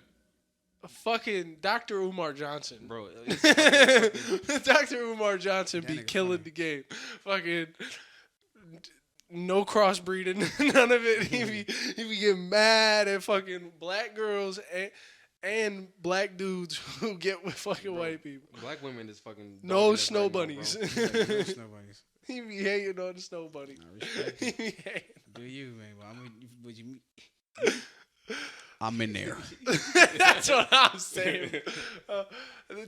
Speaker 1: fucking Dr. Umar Johnson.
Speaker 3: Bro, it's fucking-
Speaker 1: Dr. Umar Johnson
Speaker 2: That
Speaker 1: be
Speaker 2: nigga
Speaker 1: killing
Speaker 2: funny.
Speaker 1: the game. Fucking no crossbreeding, none of it. He be getting mad at fucking black girls and black dudes who get with fucking
Speaker 3: Bro,
Speaker 1: white people.
Speaker 3: black women is fucking.
Speaker 1: No
Speaker 3: dogging us
Speaker 1: snow
Speaker 3: right now, bro.
Speaker 1: bunnies.
Speaker 2: There's nobodies.
Speaker 1: He be hating on the snow bunny.
Speaker 2: I respect
Speaker 1: He
Speaker 2: it.
Speaker 1: be hating.
Speaker 2: Do you, man? Well, would you? I'm in there.
Speaker 1: That's what I'm saying,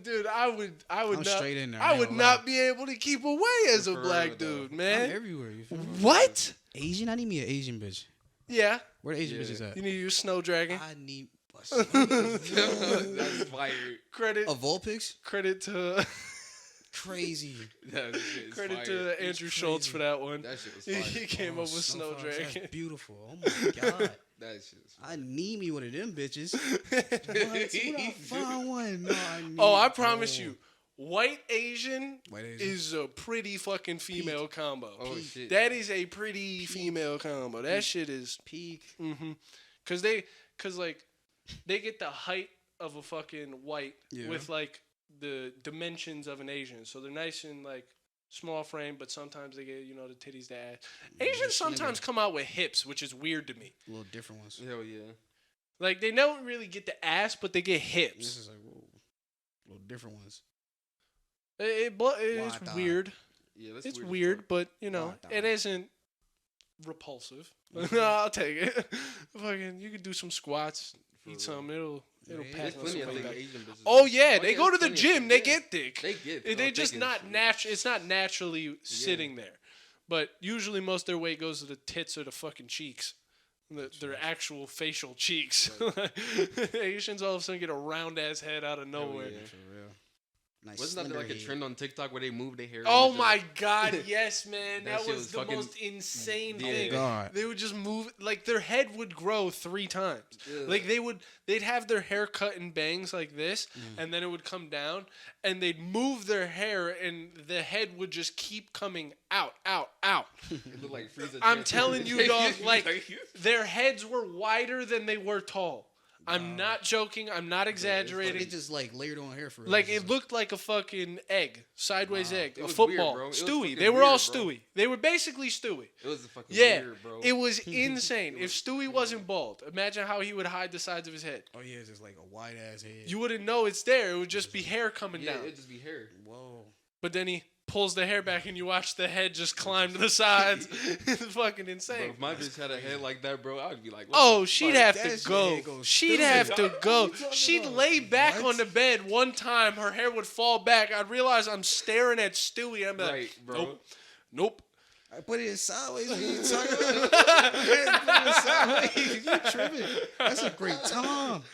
Speaker 1: dude. I would
Speaker 2: I'm
Speaker 1: not.
Speaker 2: straight in there.
Speaker 1: I
Speaker 2: ain't
Speaker 1: would
Speaker 2: gonna
Speaker 1: not
Speaker 2: lie.
Speaker 1: be able to keep away as a
Speaker 3: For
Speaker 1: black
Speaker 3: real, though.
Speaker 1: dude,
Speaker 2: I'm
Speaker 1: man.
Speaker 2: everywhere. You feel me?
Speaker 1: What?
Speaker 2: Asian? I need me an Asian bitch.
Speaker 1: Yeah,
Speaker 2: Where the Asian
Speaker 3: Yeah.
Speaker 2: bitches at?
Speaker 1: you need to use Snow Dragon.
Speaker 2: I need
Speaker 3: That's fire.
Speaker 1: Credit,
Speaker 2: a Vulpix.
Speaker 1: credit to,
Speaker 2: Crazy.
Speaker 3: That shit is
Speaker 1: credit
Speaker 3: fire.
Speaker 1: to Andrew Schultz
Speaker 2: crazy.
Speaker 1: for that one.
Speaker 3: That shit was
Speaker 1: He,
Speaker 3: fire.
Speaker 1: he came up with Snow
Speaker 2: Snowfox, that's
Speaker 1: Dragon.
Speaker 2: beautiful. Oh my god.
Speaker 3: That shit is
Speaker 2: I need me one of them bitches. What? Where I find one? No, I need.
Speaker 1: Oh, I promise you, white Asian
Speaker 2: White Asian.
Speaker 1: is a pretty fucking female combo.
Speaker 3: Oh shit.
Speaker 1: That is a pretty female combo. That shit is
Speaker 2: peak.
Speaker 1: cause like they get the height of a fucking white
Speaker 2: Yeah.
Speaker 1: with like the dimensions of an Asian. So they're nice and like small frame, but sometimes they get, the titties, the ass. Asians sometimes come out with hips, which is weird to me.
Speaker 2: Little different ones.
Speaker 3: Hell yeah.
Speaker 1: Like they don't really get the ass, but they get
Speaker 2: This
Speaker 1: hips.
Speaker 2: is like little different ones.
Speaker 1: It's
Speaker 2: Wada.
Speaker 1: weird.
Speaker 3: Yeah, that's
Speaker 1: It's
Speaker 3: weird.
Speaker 1: weird, but
Speaker 2: Wada.
Speaker 1: it isn't repulsive. I'll take it. Fucking, you could do some squats, eat some. It'll
Speaker 2: Yeah,
Speaker 1: pass
Speaker 3: There's
Speaker 1: on
Speaker 3: plenty
Speaker 1: some
Speaker 3: of
Speaker 1: weight
Speaker 3: thick
Speaker 1: back.
Speaker 3: Asian bitches.
Speaker 1: Oh yeah, they
Speaker 3: yeah,
Speaker 1: go to
Speaker 3: there's
Speaker 1: the
Speaker 3: plenty of
Speaker 1: gym.
Speaker 3: thick-
Speaker 1: They
Speaker 3: yeah.
Speaker 1: get thick.
Speaker 3: They get.
Speaker 1: They
Speaker 3: all
Speaker 1: just
Speaker 3: thick
Speaker 1: not
Speaker 3: and shit.
Speaker 1: natural. It's not naturally sitting there. But usually, most of their weight goes to the tits or the fucking cheeks. Their actual facial cheeks. Asians all of a sudden get a round ass head out of nowhere.
Speaker 3: yeah.
Speaker 2: For real. Nice.
Speaker 3: Wasn't that
Speaker 2: slender
Speaker 3: like a
Speaker 2: head.
Speaker 3: trend on TikTok where they move their hair?
Speaker 1: Oh
Speaker 3: and
Speaker 1: my
Speaker 3: just-
Speaker 1: god, yes, man.
Speaker 3: That
Speaker 1: That,
Speaker 3: shit
Speaker 1: was
Speaker 3: was
Speaker 1: the
Speaker 3: fucking-
Speaker 1: most insane
Speaker 3: Yeah.
Speaker 1: thing.
Speaker 2: God.
Speaker 1: They would just move like their head would grow 3 times.
Speaker 3: Yeah.
Speaker 1: Like they'd have their hair cut in bangs like this, and then it would come down, and they'd move their hair, and the head would just keep coming out.
Speaker 3: It looked like Frieza
Speaker 1: I'm
Speaker 3: Jack.
Speaker 1: telling you, dog, like their heads were wider than they were tall. I'm not joking. I'm not exaggerating.
Speaker 2: It just like layered on hair for real.
Speaker 1: Like
Speaker 2: It's
Speaker 1: it looked like a fucking egg, sideways egg,
Speaker 3: It
Speaker 1: a
Speaker 3: was
Speaker 1: football.
Speaker 3: weird, bro. It was
Speaker 1: Stewie.
Speaker 3: fucking
Speaker 1: They were all
Speaker 3: weird, bro.
Speaker 1: Stewie. They were basically Stewie.
Speaker 3: It was a fucking
Speaker 1: Yeah,
Speaker 3: weird, bro.
Speaker 1: it was insane. If Stewie wasn't bald, imagine how he would hide the sides of his head.
Speaker 2: Oh yeah, it's just like a wide ass head.
Speaker 1: You wouldn't know it's there. It would just be hair coming
Speaker 3: yeah,
Speaker 1: down.
Speaker 3: it'd just be hair.
Speaker 2: Whoa.
Speaker 1: But then he pulls the hair back, and you watch the head just climb to the sides. It's fucking
Speaker 3: Bro,
Speaker 1: insane.
Speaker 3: if my bitch had a head like that, bro, I would be like, what
Speaker 1: Oh,
Speaker 3: the
Speaker 1: she'd
Speaker 3: fuck?
Speaker 1: have
Speaker 2: That
Speaker 1: to
Speaker 2: shit
Speaker 1: go.
Speaker 2: goes
Speaker 1: She'd
Speaker 2: stupid.
Speaker 1: have to
Speaker 2: What
Speaker 1: go.
Speaker 2: are you talking
Speaker 1: She'd
Speaker 2: about?
Speaker 1: lay back
Speaker 2: What?
Speaker 1: on the bed one time. Her hair would fall back. I'd realize I'm staring at Stewie. I'm like,
Speaker 3: Right, bro.
Speaker 1: nope.
Speaker 2: I put it sideways. What are you talking about? Put it sideways. You tripping? That's a great time.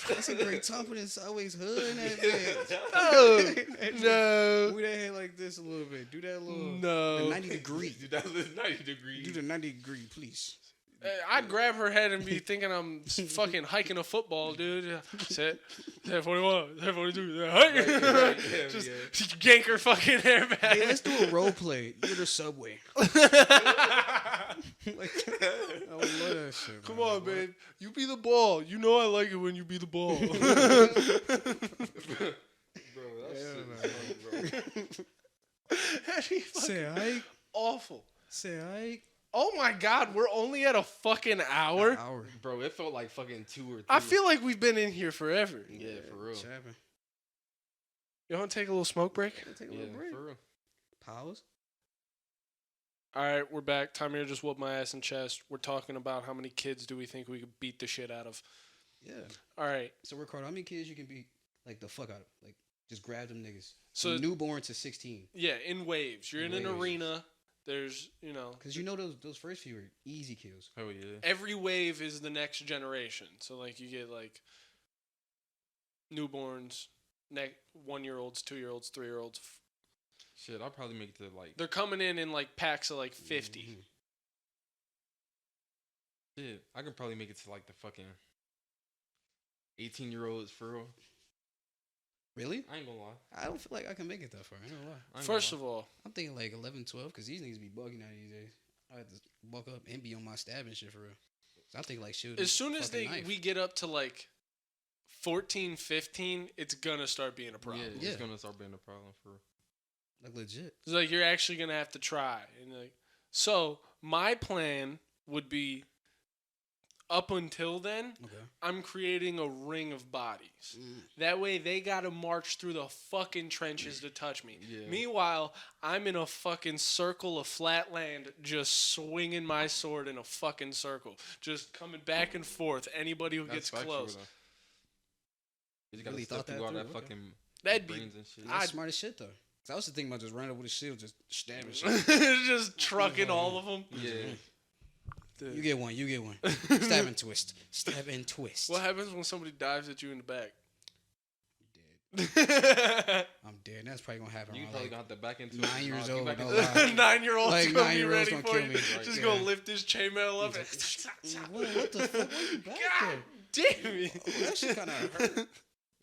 Speaker 2: That's a great time. Put it sideways hood in that bitch.
Speaker 1: No.
Speaker 2: Move that head like this a little bit. Do that little
Speaker 1: No.
Speaker 2: the 90 degree.
Speaker 3: Dude, that was 90 degrees.
Speaker 2: Do the 90 degree, please.
Speaker 1: I'd grab her head and be thinking I'm fucking hiking a football, dude. Set 41, 42, hike.
Speaker 3: yeah,
Speaker 1: Just yank her fucking hair back.
Speaker 2: Hey, let's do a role play. You're the subway. Like, I would love that shit.
Speaker 1: Come
Speaker 2: man.
Speaker 1: on, babe. You be the ball. You know I like it when you be the ball.
Speaker 3: Bro, that shit is funny, bro.
Speaker 1: That'd be fucking
Speaker 2: Say I.
Speaker 1: awful.
Speaker 2: Say I.
Speaker 1: Oh my god, we're only at a fucking hour.
Speaker 2: Hour.
Speaker 3: Bro, it felt like fucking 2 or 3.
Speaker 1: I feel like we've been in here forever.
Speaker 3: Yeah, for real.
Speaker 2: Chapping.
Speaker 1: You want to take a little smoke break?
Speaker 2: Take a
Speaker 3: Yeah,
Speaker 2: little break.
Speaker 3: for real.
Speaker 2: Pause.
Speaker 1: All right, we're back. Tamir just whooped my ass in chest. We're talking about how many kids do we think we could beat the shit out of.
Speaker 2: Yeah.
Speaker 1: All right.
Speaker 2: So Ricardo, how many kids you can beat like the fuck out of? Like just grab them niggas.
Speaker 1: So-
Speaker 2: From newborn to 16.
Speaker 1: Yeah, in waves. You're in an
Speaker 2: Waves.
Speaker 1: arena. There's,
Speaker 2: Cause those first few are easy kills.
Speaker 3: Oh, yeah.
Speaker 1: every wave is the next generation. So like you get like newborns, 1-year-olds, 2-year-olds, 3-year-olds.
Speaker 3: Shit, I'll probably make it to like.
Speaker 1: They're coming in like packs of like 50.
Speaker 2: Mhm.
Speaker 3: Shit, I can probably make it to like the fucking 18-year-olds for real.
Speaker 2: Really?
Speaker 3: I ain't gonna lie.
Speaker 2: I don't feel like I can make it that far. I ain't gonna lie.
Speaker 3: I ain't
Speaker 1: First
Speaker 3: gonna
Speaker 1: of all,
Speaker 2: I'm thinking like 11, 12, because these niggas be bugging out these days. I had to buck up and be on my stabbing shit for real. So I think like shooting.
Speaker 1: as soon as
Speaker 2: fucking knife.
Speaker 1: we get up to like 14, 15, it's gonna start being a
Speaker 3: lie.
Speaker 1: problem.
Speaker 3: Yeah,
Speaker 2: Yeah.
Speaker 3: it's gonna start being a problem for real.
Speaker 2: like legit.
Speaker 1: It's like you're actually gonna have to try. And like, so my plan would be, up until then,
Speaker 2: Okay.
Speaker 1: I'm creating a ring of bodies. That way they gotta march through the fucking trenches to touch me.
Speaker 3: Yeah.
Speaker 1: Meanwhile, I'm in a fucking circle of flat land, just swinging my sword in a fucking circle, just coming back and forth. Anybody who gets
Speaker 3: factual,
Speaker 1: close.
Speaker 3: though. You just gotta
Speaker 2: Really
Speaker 3: step
Speaker 2: thought that
Speaker 3: through all
Speaker 2: through?
Speaker 3: that
Speaker 2: Okay.
Speaker 3: fucking
Speaker 1: That'd be
Speaker 3: brains and shit.
Speaker 2: That's
Speaker 1: I'd-
Speaker 2: smart as shit though. 'Cause I was thinking about just running up with a shield, just stabbing shit.
Speaker 1: just trucking all of them.
Speaker 3: Yeah.
Speaker 2: You get one. You get one. Stab and twist. Stab and twist.
Speaker 1: What happens when somebody dives at you in the back?
Speaker 2: I'm dead. That's probably gonna happen.
Speaker 3: You
Speaker 2: around,
Speaker 3: probably
Speaker 2: like,
Speaker 3: gonna have to back into
Speaker 2: 9 years old.
Speaker 3: Back
Speaker 2: No
Speaker 3: into
Speaker 2: lie.
Speaker 1: 9-year-old's
Speaker 2: Like,
Speaker 1: gonna be
Speaker 2: 9-year-old's
Speaker 1: ready
Speaker 2: gonna
Speaker 1: for
Speaker 2: kill
Speaker 1: you.
Speaker 2: me.
Speaker 1: Just
Speaker 2: Yeah.
Speaker 1: gonna lift his chainmail up.
Speaker 2: What the fuck? Why you back
Speaker 1: God
Speaker 2: there?
Speaker 1: damn it.
Speaker 2: Oh, that shit kind of hurt.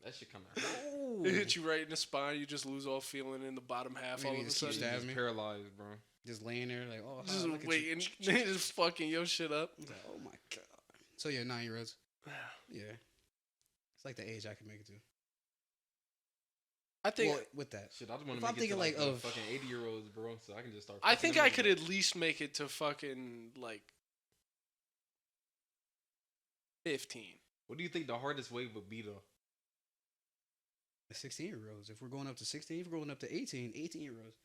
Speaker 3: That shit kind of hurt.
Speaker 2: Oh.
Speaker 1: It hit you right in the spine. You just lose all feeling in the bottom half
Speaker 2: Maybe
Speaker 1: all of a
Speaker 2: it's
Speaker 1: sudden.
Speaker 2: stab
Speaker 3: Just
Speaker 2: me.
Speaker 3: paralyzed, bro.
Speaker 2: Just laying there like, oh,
Speaker 1: Just
Speaker 2: look at you.
Speaker 1: waiting. Just fucking your shit up.
Speaker 2: Like, oh my god. So yeah, 9-year-olds. Yeah. It's like the age I can make it to.
Speaker 1: I think
Speaker 2: Well, with that.
Speaker 3: Shit, I just want
Speaker 2: If
Speaker 3: to
Speaker 2: I'm
Speaker 3: make it to
Speaker 2: thinking,
Speaker 3: like
Speaker 2: like,
Speaker 3: the
Speaker 2: of-
Speaker 3: fucking 80-year-olds, bro. So I can just start.
Speaker 1: I
Speaker 3: fucking
Speaker 1: think
Speaker 3: them
Speaker 1: I
Speaker 3: up.
Speaker 1: could at least make it to fucking like 15.
Speaker 3: What do you think the hardest wave would be though?
Speaker 2: The 16-year-olds. If we're going up to 16, if we're going up to 18-year-olds.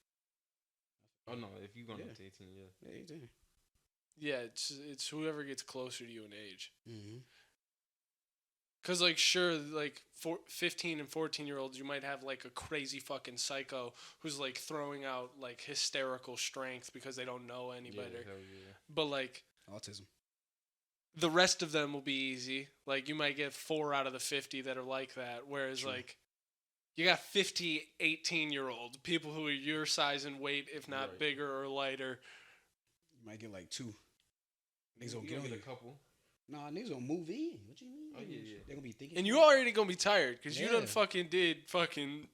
Speaker 3: Oh no, if you going
Speaker 2: Yeah.
Speaker 3: up to 18, yeah.
Speaker 2: Yeah, 18.
Speaker 1: Yeah, it's whoever gets closer to you in age.
Speaker 2: Mm-hmm.
Speaker 1: Cause like sure, like 15 and 14-year-olds, you might have like a crazy fucking psycho who's like throwing out like hysterical strength because they don't know any
Speaker 3: Yeah,
Speaker 1: better.
Speaker 3: hell yeah.
Speaker 1: But like
Speaker 2: Autism.
Speaker 1: the rest of them will be easy. Like you might get 4 out of the 50 that are like that. Whereas
Speaker 2: True.
Speaker 1: like you got 50 18-year-olds, people who are your size and weight, if not
Speaker 3: Right.
Speaker 1: bigger or lighter.
Speaker 2: You might get like 2. Niggas
Speaker 3: You
Speaker 2: gonna get on
Speaker 3: get
Speaker 2: you.
Speaker 3: a couple.
Speaker 2: Nah, niggas gonna move in. What you mean?
Speaker 3: Oh, yeah, yeah.
Speaker 2: They're gonna be thinking.
Speaker 1: And you already gonna be tired because you done
Speaker 2: Yeah.
Speaker 1: fucking did fucking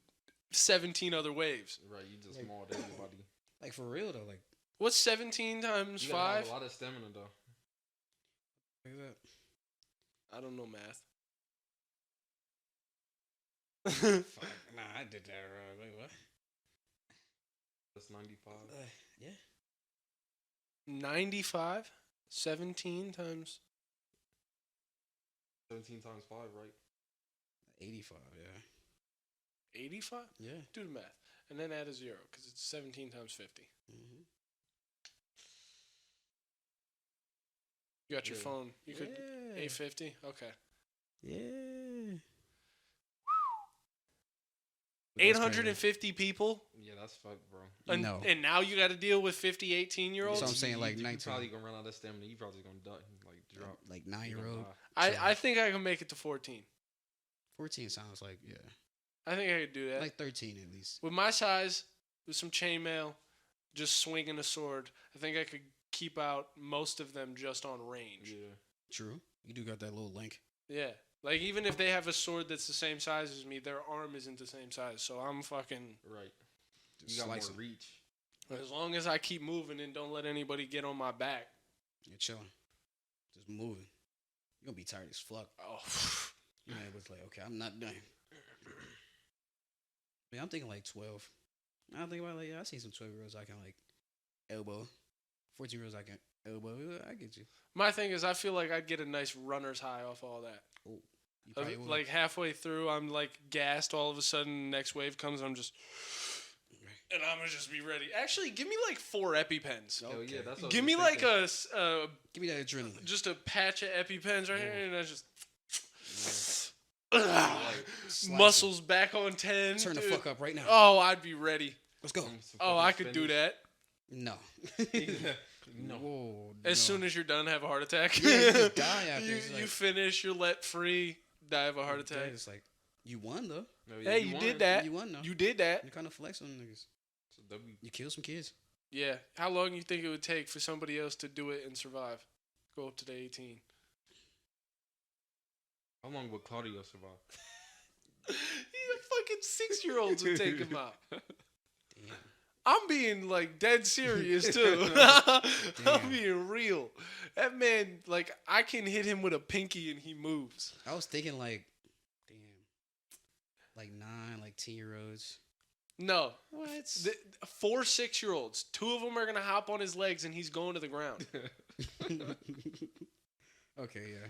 Speaker 1: 17 other waves.
Speaker 3: Right, you just
Speaker 2: Like-
Speaker 3: mauled everybody.
Speaker 2: Like for real though. Like,
Speaker 1: What's 17 times
Speaker 3: You gotta have
Speaker 1: 5?
Speaker 3: a lot of stamina though.
Speaker 2: look at that.
Speaker 1: I don't know math.
Speaker 2: Fuck. Nah, I did that wrong. Wait, what?
Speaker 3: That's 95.
Speaker 2: Yeah.
Speaker 1: 95? 17 times.
Speaker 3: 17 times 5, right?
Speaker 2: 85. Yeah.
Speaker 1: 85?
Speaker 2: Yeah.
Speaker 1: Do the math. And then add a 0 because it's 17 times 50.
Speaker 2: Mm-hmm.
Speaker 1: You got your
Speaker 3: Yeah.
Speaker 1: phone. You could
Speaker 2: Yeah.
Speaker 1: 850? Okay.
Speaker 2: Yeah. But that's
Speaker 1: 850 people?
Speaker 3: Yeah, that's fucked, bro.
Speaker 1: And,
Speaker 2: No.
Speaker 1: and now you got to deal with 50 18-year-olds?
Speaker 2: So I'm saying, like,
Speaker 3: you
Speaker 2: 19.
Speaker 3: probably gonna run out of stamina. You probably gonna die, like drop.
Speaker 2: Like
Speaker 3: You gonna
Speaker 2: 9-year-old.
Speaker 3: die.
Speaker 1: I think I can make it to 14.
Speaker 2: 14 sounds like, yeah.
Speaker 1: I think I could do that.
Speaker 2: Like 13 at least.
Speaker 1: With my size, with some chainmail, just swinging a sword, I think I could keep out most of them just on range.
Speaker 3: Yeah.
Speaker 2: True. You do got that little link.
Speaker 1: Yeah. Like, even if they have a sword that's the same size as me, their arm isn't the same size. So I'm fucking.
Speaker 3: Right.
Speaker 2: Just
Speaker 3: You got more
Speaker 2: slice 'em.
Speaker 3: reach.
Speaker 1: As long as I keep moving and don't let anybody get on my back.
Speaker 2: You're chilling. Just moving. You're gonna be tired as fuck.
Speaker 1: Oh.
Speaker 2: You know, it's like, okay, I'm not done. Man, I'm thinking like 12. I think about like, yeah, I see some 12-year-olds I can like elbow. 14-year-olds I can elbow. I get you.
Speaker 1: My thing is, I feel like I'd get a nice runner's high off all that.
Speaker 2: Oh, you probably would.
Speaker 1: Like halfway through, I'm like gassed. All of a sudden, the next wave comes. I'm just, and I'm gonna just be ready. Actually, give me like 4 EpiPens.
Speaker 3: Hell yeah, that's what I
Speaker 1: Give
Speaker 3: was
Speaker 1: me like
Speaker 3: thinking.
Speaker 2: Give me that adrenaline.
Speaker 1: just a patch of EpiPens right here, and I just
Speaker 2: Slice
Speaker 1: muscles back on 10.
Speaker 2: Turn the
Speaker 1: dude.
Speaker 2: fuck up right now.
Speaker 1: Oh, I'd be ready.
Speaker 2: Let's go.
Speaker 3: Some
Speaker 1: Oh,
Speaker 3: fucking
Speaker 1: I could do
Speaker 3: spinach.
Speaker 1: that.
Speaker 2: No.
Speaker 3: No.
Speaker 2: Whoa.
Speaker 1: As soon as you're done, have a heart attack.
Speaker 2: Yeah, you just die after.
Speaker 1: you,
Speaker 2: It's
Speaker 1: you
Speaker 2: like-
Speaker 1: finish, you're let free, die of a heart attack.
Speaker 2: It's like, you won though.
Speaker 3: No, yeah,
Speaker 1: Hey, you
Speaker 3: won.
Speaker 1: did that.
Speaker 2: You won though.
Speaker 1: You did that.
Speaker 2: You kind of flex on niggas.
Speaker 3: It's a W.
Speaker 2: You kill some kids.
Speaker 1: Yeah. How long you think it would take for somebody else to do it and survive? Go up to the 18.
Speaker 3: How long would Claudio survive?
Speaker 1: He's a fucking 6-year-olds would take him out.
Speaker 2: Damn.
Speaker 1: I'm being like dead serious too. I'm
Speaker 2: Damn.
Speaker 1: being real. That man, like, I can hit him with a pinky and he moves.
Speaker 2: I was thinking like, damn, like 9, like 10-year-olds.
Speaker 1: No.
Speaker 2: What?
Speaker 1: 4 6-year-olds. 2 of them are gonna hop on his legs and he's going to the ground.
Speaker 2: Okay, yeah.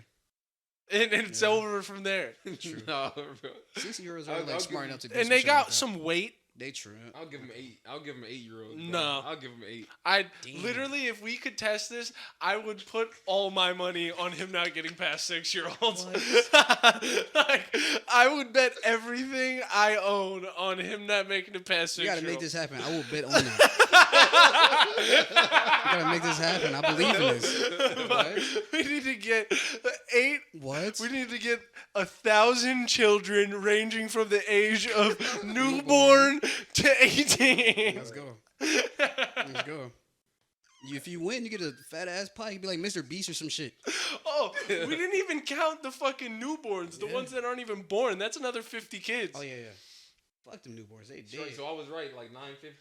Speaker 1: And it's
Speaker 2: Yeah.
Speaker 1: over from there.
Speaker 2: True.
Speaker 3: No, bro.
Speaker 2: 60-year-olds
Speaker 3: I'll
Speaker 2: are like
Speaker 3: give
Speaker 2: smart
Speaker 3: him-
Speaker 2: enough to do
Speaker 1: And
Speaker 2: some
Speaker 1: they
Speaker 2: shit
Speaker 1: got
Speaker 2: like that.
Speaker 1: some weight.
Speaker 2: They true.
Speaker 3: I'll give him 8. I'll give him 8-year-olds.
Speaker 1: No.
Speaker 3: I'll give him 8.
Speaker 1: I
Speaker 2: Damn.
Speaker 1: literally, if we could test this, I would put all my money on him not getting past 6-year-olds. Like, I would bet everything I own on him not making it past
Speaker 2: You gotta
Speaker 1: 6-year-olds.
Speaker 2: make this happen. I will bet on that. gotta make this happen. I believe in this. What?
Speaker 1: We need to get 8.
Speaker 2: What?
Speaker 1: We need to get 1,000 children ranging from the age of newborn to 18.
Speaker 2: Let's go. Let's go. If you win, you get a fat ass pie. You'd be like Mr. Beast or some shit.
Speaker 1: Oh, we didn't even count the fucking newborns, the ones that aren't even born. That's another 50 kids.
Speaker 2: Oh yeah. Fuck them newborns. They
Speaker 3: Sure,
Speaker 2: dead.
Speaker 3: so I was right, like 950.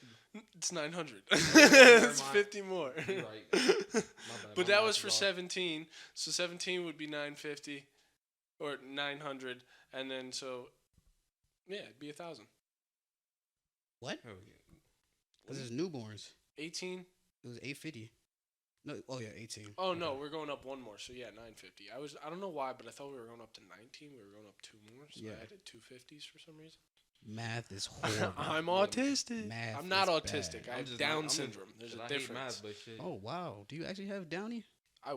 Speaker 1: It's 900.
Speaker 3: never
Speaker 1: It's
Speaker 3: mind.
Speaker 1: 50 more.
Speaker 3: You're right. My bad,
Speaker 1: But
Speaker 3: my
Speaker 1: that
Speaker 3: math
Speaker 1: was
Speaker 3: is
Speaker 1: for
Speaker 3: off.
Speaker 1: 17. So 17 would be 950 or 900, and then so yeah, it'd be 1,000.
Speaker 2: What?
Speaker 3: Oh, yeah.
Speaker 2: This is newborns.
Speaker 1: 18.
Speaker 2: It was 850. No. Oh yeah, 18.
Speaker 1: Oh no, we're going up one more. So yeah, 950. I don't know why, but I thought we were going up to 19. We were going up 2 more. So
Speaker 2: Yeah.
Speaker 1: I added 250s for some reason.
Speaker 2: Math is horrible.
Speaker 1: I'm autistic.
Speaker 2: Math
Speaker 1: I'm not
Speaker 2: is
Speaker 1: autistic.
Speaker 2: bad.
Speaker 1: I
Speaker 3: I'm
Speaker 1: have
Speaker 3: just
Speaker 1: Down
Speaker 3: not-
Speaker 1: syndrome. There's
Speaker 3: I
Speaker 1: a
Speaker 3: hate
Speaker 1: difference.
Speaker 3: math, but shit.
Speaker 2: Oh wow. Do you actually have Downey?
Speaker 1: I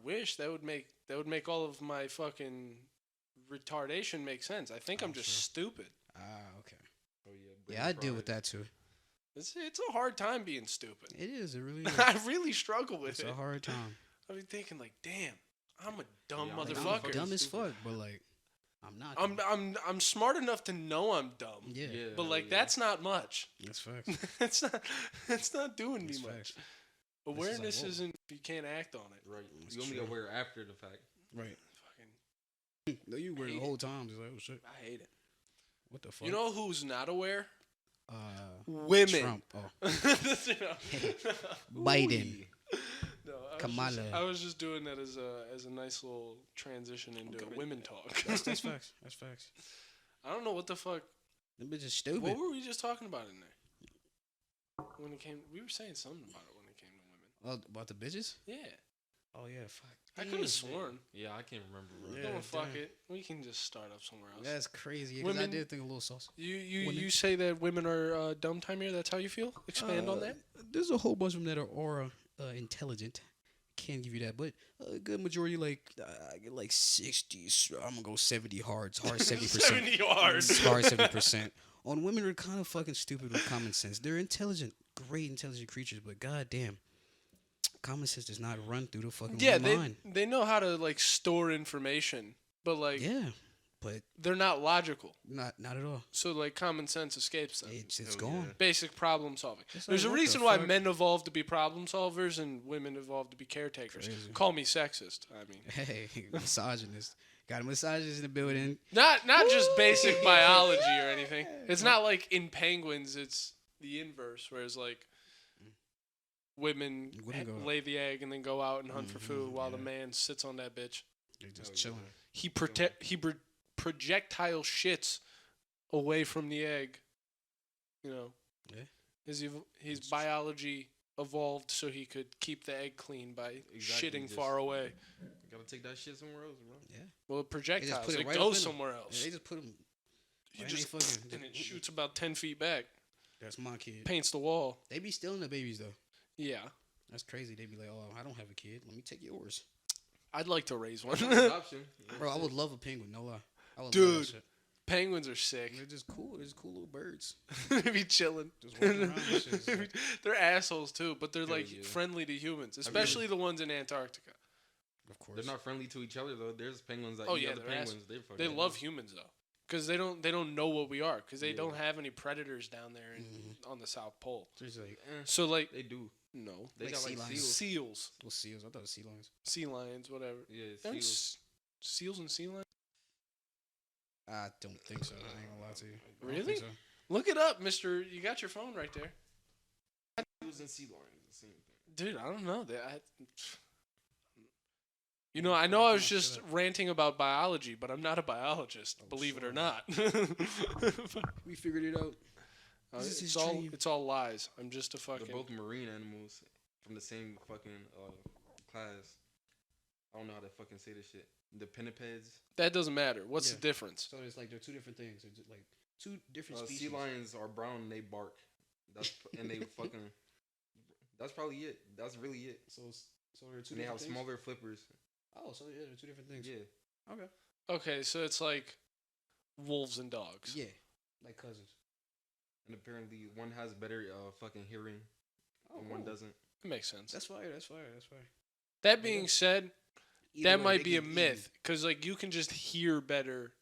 Speaker 1: wish that would make all of my fucking retardation make sense. I think I'm just
Speaker 2: sure.
Speaker 1: stupid.
Speaker 2: Ah, okay.
Speaker 3: Oh,
Speaker 2: Yeah, I deal with that too.
Speaker 1: It's a hard time being stupid.
Speaker 2: It is. It really is.
Speaker 1: I really struggle with
Speaker 2: It's
Speaker 1: it.
Speaker 2: a hard time.
Speaker 1: I be thinking like, damn, I'm a dumb
Speaker 3: Yeah, I'm
Speaker 2: Like,
Speaker 1: motherfucker.
Speaker 2: I'm dumb as
Speaker 3: Stupid.
Speaker 2: fuck, but like, I'm not.
Speaker 1: I'm smart enough to know I'm dumb.
Speaker 2: Yeah,
Speaker 1: But
Speaker 3: hell
Speaker 1: like
Speaker 3: yeah.
Speaker 1: that's not much.
Speaker 2: that's facts.
Speaker 1: it's not doing me
Speaker 2: That's
Speaker 1: much.
Speaker 2: facts.
Speaker 1: Awareness
Speaker 2: whoa.
Speaker 1: isn't if you can't act on it.
Speaker 3: Right.
Speaker 2: That's
Speaker 3: You only
Speaker 2: true.
Speaker 3: aware after the fact.
Speaker 2: Right.
Speaker 1: Fucking
Speaker 2: No, you were the
Speaker 1: Hate
Speaker 2: whole time. Just like, oh shit,
Speaker 1: I hate it.
Speaker 2: what the fuck?
Speaker 1: You know who's not aware?
Speaker 2: Women.
Speaker 1: Women.
Speaker 2: Trump. Oh,
Speaker 1: You know?
Speaker 2: Biden.
Speaker 1: No,
Speaker 2: Kamala.
Speaker 1: I was just doing that as a nice little transition into women talk.
Speaker 2: That's facts. That's facts.
Speaker 1: I don't know what the fuck.
Speaker 2: Them bitches stupid.
Speaker 1: What were we just talking about in there? When it came, we were saying something about it when it came to women.
Speaker 2: Oh, about the bitches?
Speaker 1: Yeah,
Speaker 2: Oh yeah, fuck.
Speaker 1: I could
Speaker 2: Damn.
Speaker 1: have sworn.
Speaker 3: Yeah, I can't remember. Bro.
Speaker 2: Yeah.
Speaker 1: No, fuck
Speaker 2: damn.
Speaker 1: it. We can just start up somewhere else.
Speaker 2: That's crazy. Because I
Speaker 1: Women-
Speaker 2: did think a little sauce.
Speaker 1: You
Speaker 2: Women.
Speaker 1: say that women are dumb time here. That's how you feel. Expand on that.
Speaker 2: There's a whole bunch of them that are aura intelligent. Can't give you that, but a good majority, like I get like 60. I'm gonna go 70 hard 70%.
Speaker 1: 70 yards.
Speaker 2: Hard 70%. On women are kind of fucking stupid with common sense. They're intelligent, great intelligent creatures, but goddamn, common sense does not run through the fucking
Speaker 1: Yeah,
Speaker 2: mind.
Speaker 1: they know how to like store information, but like
Speaker 2: Yeah, but
Speaker 1: they're not logical.
Speaker 2: not at all.
Speaker 1: So like common sense escapes them.
Speaker 2: It's
Speaker 3: Hell
Speaker 2: gone.
Speaker 3: yeah.
Speaker 1: Basic problem solving.
Speaker 2: It's
Speaker 1: There's
Speaker 2: like,
Speaker 1: a
Speaker 2: what the
Speaker 1: reason why
Speaker 2: fuck?
Speaker 1: men evolved to be problem solvers and women evolved to be caretakers.
Speaker 2: Crazy.
Speaker 1: Call me sexist. I mean,
Speaker 2: Hey, misogynist. Got a misogynist in the building.
Speaker 1: not just basic biology or anything. It's not like in penguins. It's the inverse, whereas like women
Speaker 2: Women go-
Speaker 1: lay the egg and then go out and hunt for food
Speaker 2: Mhm,
Speaker 1: while the
Speaker 2: yeah.
Speaker 1: man sits on that bitch.
Speaker 2: They're just
Speaker 3: Hell
Speaker 2: chilling.
Speaker 3: yeah.
Speaker 1: He projectile shits away from the egg. You know,
Speaker 2: Yeah.
Speaker 1: his biology evolved so he could keep the egg clean by
Speaker 3: Exactly,
Speaker 1: shitting
Speaker 3: just-
Speaker 1: far away.
Speaker 3: Gotta take that shit somewhere else, bro.
Speaker 2: Yeah.
Speaker 1: Well, projectiles
Speaker 2: put it
Speaker 1: it
Speaker 2: right up
Speaker 1: goes
Speaker 2: in 'em.
Speaker 1: somewhere
Speaker 2: Yeah,
Speaker 1: else.
Speaker 2: they just put them.
Speaker 1: You
Speaker 2: right in
Speaker 1: just
Speaker 2: they fucking-
Speaker 1: and it shoots about 10 feet back,
Speaker 2: That's my kid.
Speaker 1: paints the wall.
Speaker 2: They be stealing the babies though.
Speaker 1: Yeah,
Speaker 2: That's crazy. They be like, "Oh, I don't have a kid. Let me take yours."
Speaker 1: I'd like to raise one.
Speaker 3: Adoption.
Speaker 2: Bro, I would love a penguin. No lie. I would love
Speaker 1: Dude.
Speaker 2: that shit.
Speaker 1: Penguins are sick.
Speaker 2: They're just cool. They're just cool little birds.
Speaker 1: They be chilling.
Speaker 2: Just walking around and shit. It's like-
Speaker 1: They're assholes too, but they're
Speaker 3: Hell
Speaker 1: like
Speaker 3: yeah.
Speaker 1: friendly to humans, especially the ones in Antarctica.
Speaker 2: Of course.
Speaker 3: They're not friendly to each other though. There's penguins that
Speaker 1: Oh,
Speaker 3: eat
Speaker 1: yeah,
Speaker 3: other
Speaker 1: they're
Speaker 3: penguins. They fucking
Speaker 1: They love humans though, because they don't know what we are, because they
Speaker 3: Yeah.
Speaker 1: don't have any predators down there
Speaker 2: Mm-hmm.
Speaker 1: on the South Pole.
Speaker 2: They're just like
Speaker 1: So like,
Speaker 3: They do.
Speaker 1: no,
Speaker 3: They
Speaker 2: Like
Speaker 3: got
Speaker 2: sea
Speaker 3: like
Speaker 2: lions.
Speaker 3: seals.
Speaker 1: seals,
Speaker 2: little seals. I thought it was sea lions.
Speaker 1: sea lions, whatever.
Speaker 3: Yeah,
Speaker 1: Aren't
Speaker 3: seals.
Speaker 1: seals and sea lions?
Speaker 2: I don't think so. I ain't gonna lie to you. I don't
Speaker 1: Really?
Speaker 2: think so.
Speaker 1: Look it up, Mister. You got your phone right there,
Speaker 3: Seals and sea lions, the same thing.
Speaker 1: dude. I don't know. You know, I know I was just ranting about biology, but I'm not a biologist. Believe it or
Speaker 2: sure.
Speaker 1: not.
Speaker 2: We figured it out. This is
Speaker 1: it's
Speaker 2: his
Speaker 1: all
Speaker 2: dream.
Speaker 1: it's all lies. I'm just a
Speaker 3: They're
Speaker 1: fucking.
Speaker 3: both marine animals from the same fucking class. I don't know how to fucking say this shit. The pinnipeds.
Speaker 1: That doesn't matter. What's
Speaker 2: Yeah.
Speaker 1: the difference?
Speaker 2: So it's like they're two different things. It's like two different
Speaker 3: Sea
Speaker 2: species.
Speaker 3: lions are brown and they bark. That's and they fucking. That's probably it. That's really it.
Speaker 2: So they're two
Speaker 3: And they
Speaker 2: different
Speaker 3: have
Speaker 2: things.
Speaker 3: smaller flippers.
Speaker 2: Oh, so yeah, they're two different things.
Speaker 3: Yeah.
Speaker 2: Okay.
Speaker 1: Okay, so it's like wolves and dogs.
Speaker 2: Yeah, like cousins.
Speaker 3: And apparently one has better fucking hearing and one doesn't.
Speaker 1: It makes sense.
Speaker 2: That's fire. That's fire. That's fire.
Speaker 1: That being said,
Speaker 2: Either
Speaker 1: that
Speaker 2: way,
Speaker 1: might
Speaker 2: they
Speaker 1: be a
Speaker 2: get
Speaker 1: myth because like you can just hear better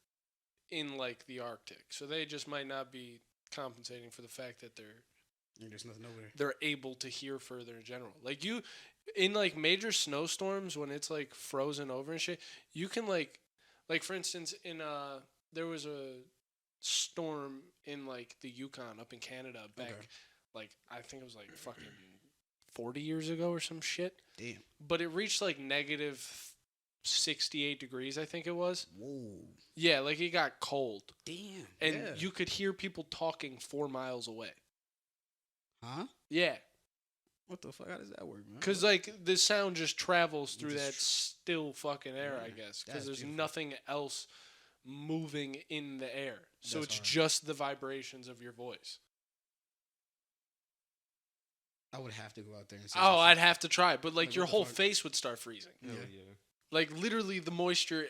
Speaker 1: in like the Arctic, so they just might not be compensating for the fact that
Speaker 2: There's nothing over there.
Speaker 1: they're able to hear further in general. Like you, in like major snowstorms when it's like frozen over and shit, you can like for instance in there was a storm in like the Yukon up in Canada back
Speaker 2: Okay.
Speaker 1: like I think it was like fucking 40 years ago or some shit.
Speaker 2: Damn.
Speaker 1: But it reached like negative 68 degrees, I think it was.
Speaker 2: Whoa.
Speaker 1: Yeah, like it got cold.
Speaker 2: Damn.
Speaker 1: And
Speaker 2: yeah.
Speaker 1: you could hear people talking 4 miles away.
Speaker 2: Huh?
Speaker 1: Yeah.
Speaker 2: What the fuck? How does that work, man?
Speaker 1: Because, like, the sound just travels through
Speaker 2: Just
Speaker 1: that still fucking air, I
Speaker 2: Yeah,
Speaker 1: guess.
Speaker 2: that's
Speaker 1: Because there's
Speaker 2: beautiful.
Speaker 1: nothing else moving in the air. So
Speaker 2: That's
Speaker 1: it's
Speaker 2: hard.
Speaker 1: just the vibrations of your voice.
Speaker 2: I would have to go out there and see.
Speaker 1: Oh, I'd have to try. But, like,
Speaker 2: Like,
Speaker 1: your
Speaker 2: what the
Speaker 1: whole
Speaker 2: fuck?
Speaker 1: face would start freezing.
Speaker 3: Hell
Speaker 2: Yeah.
Speaker 3: yeah.
Speaker 1: Like, literally, the moisture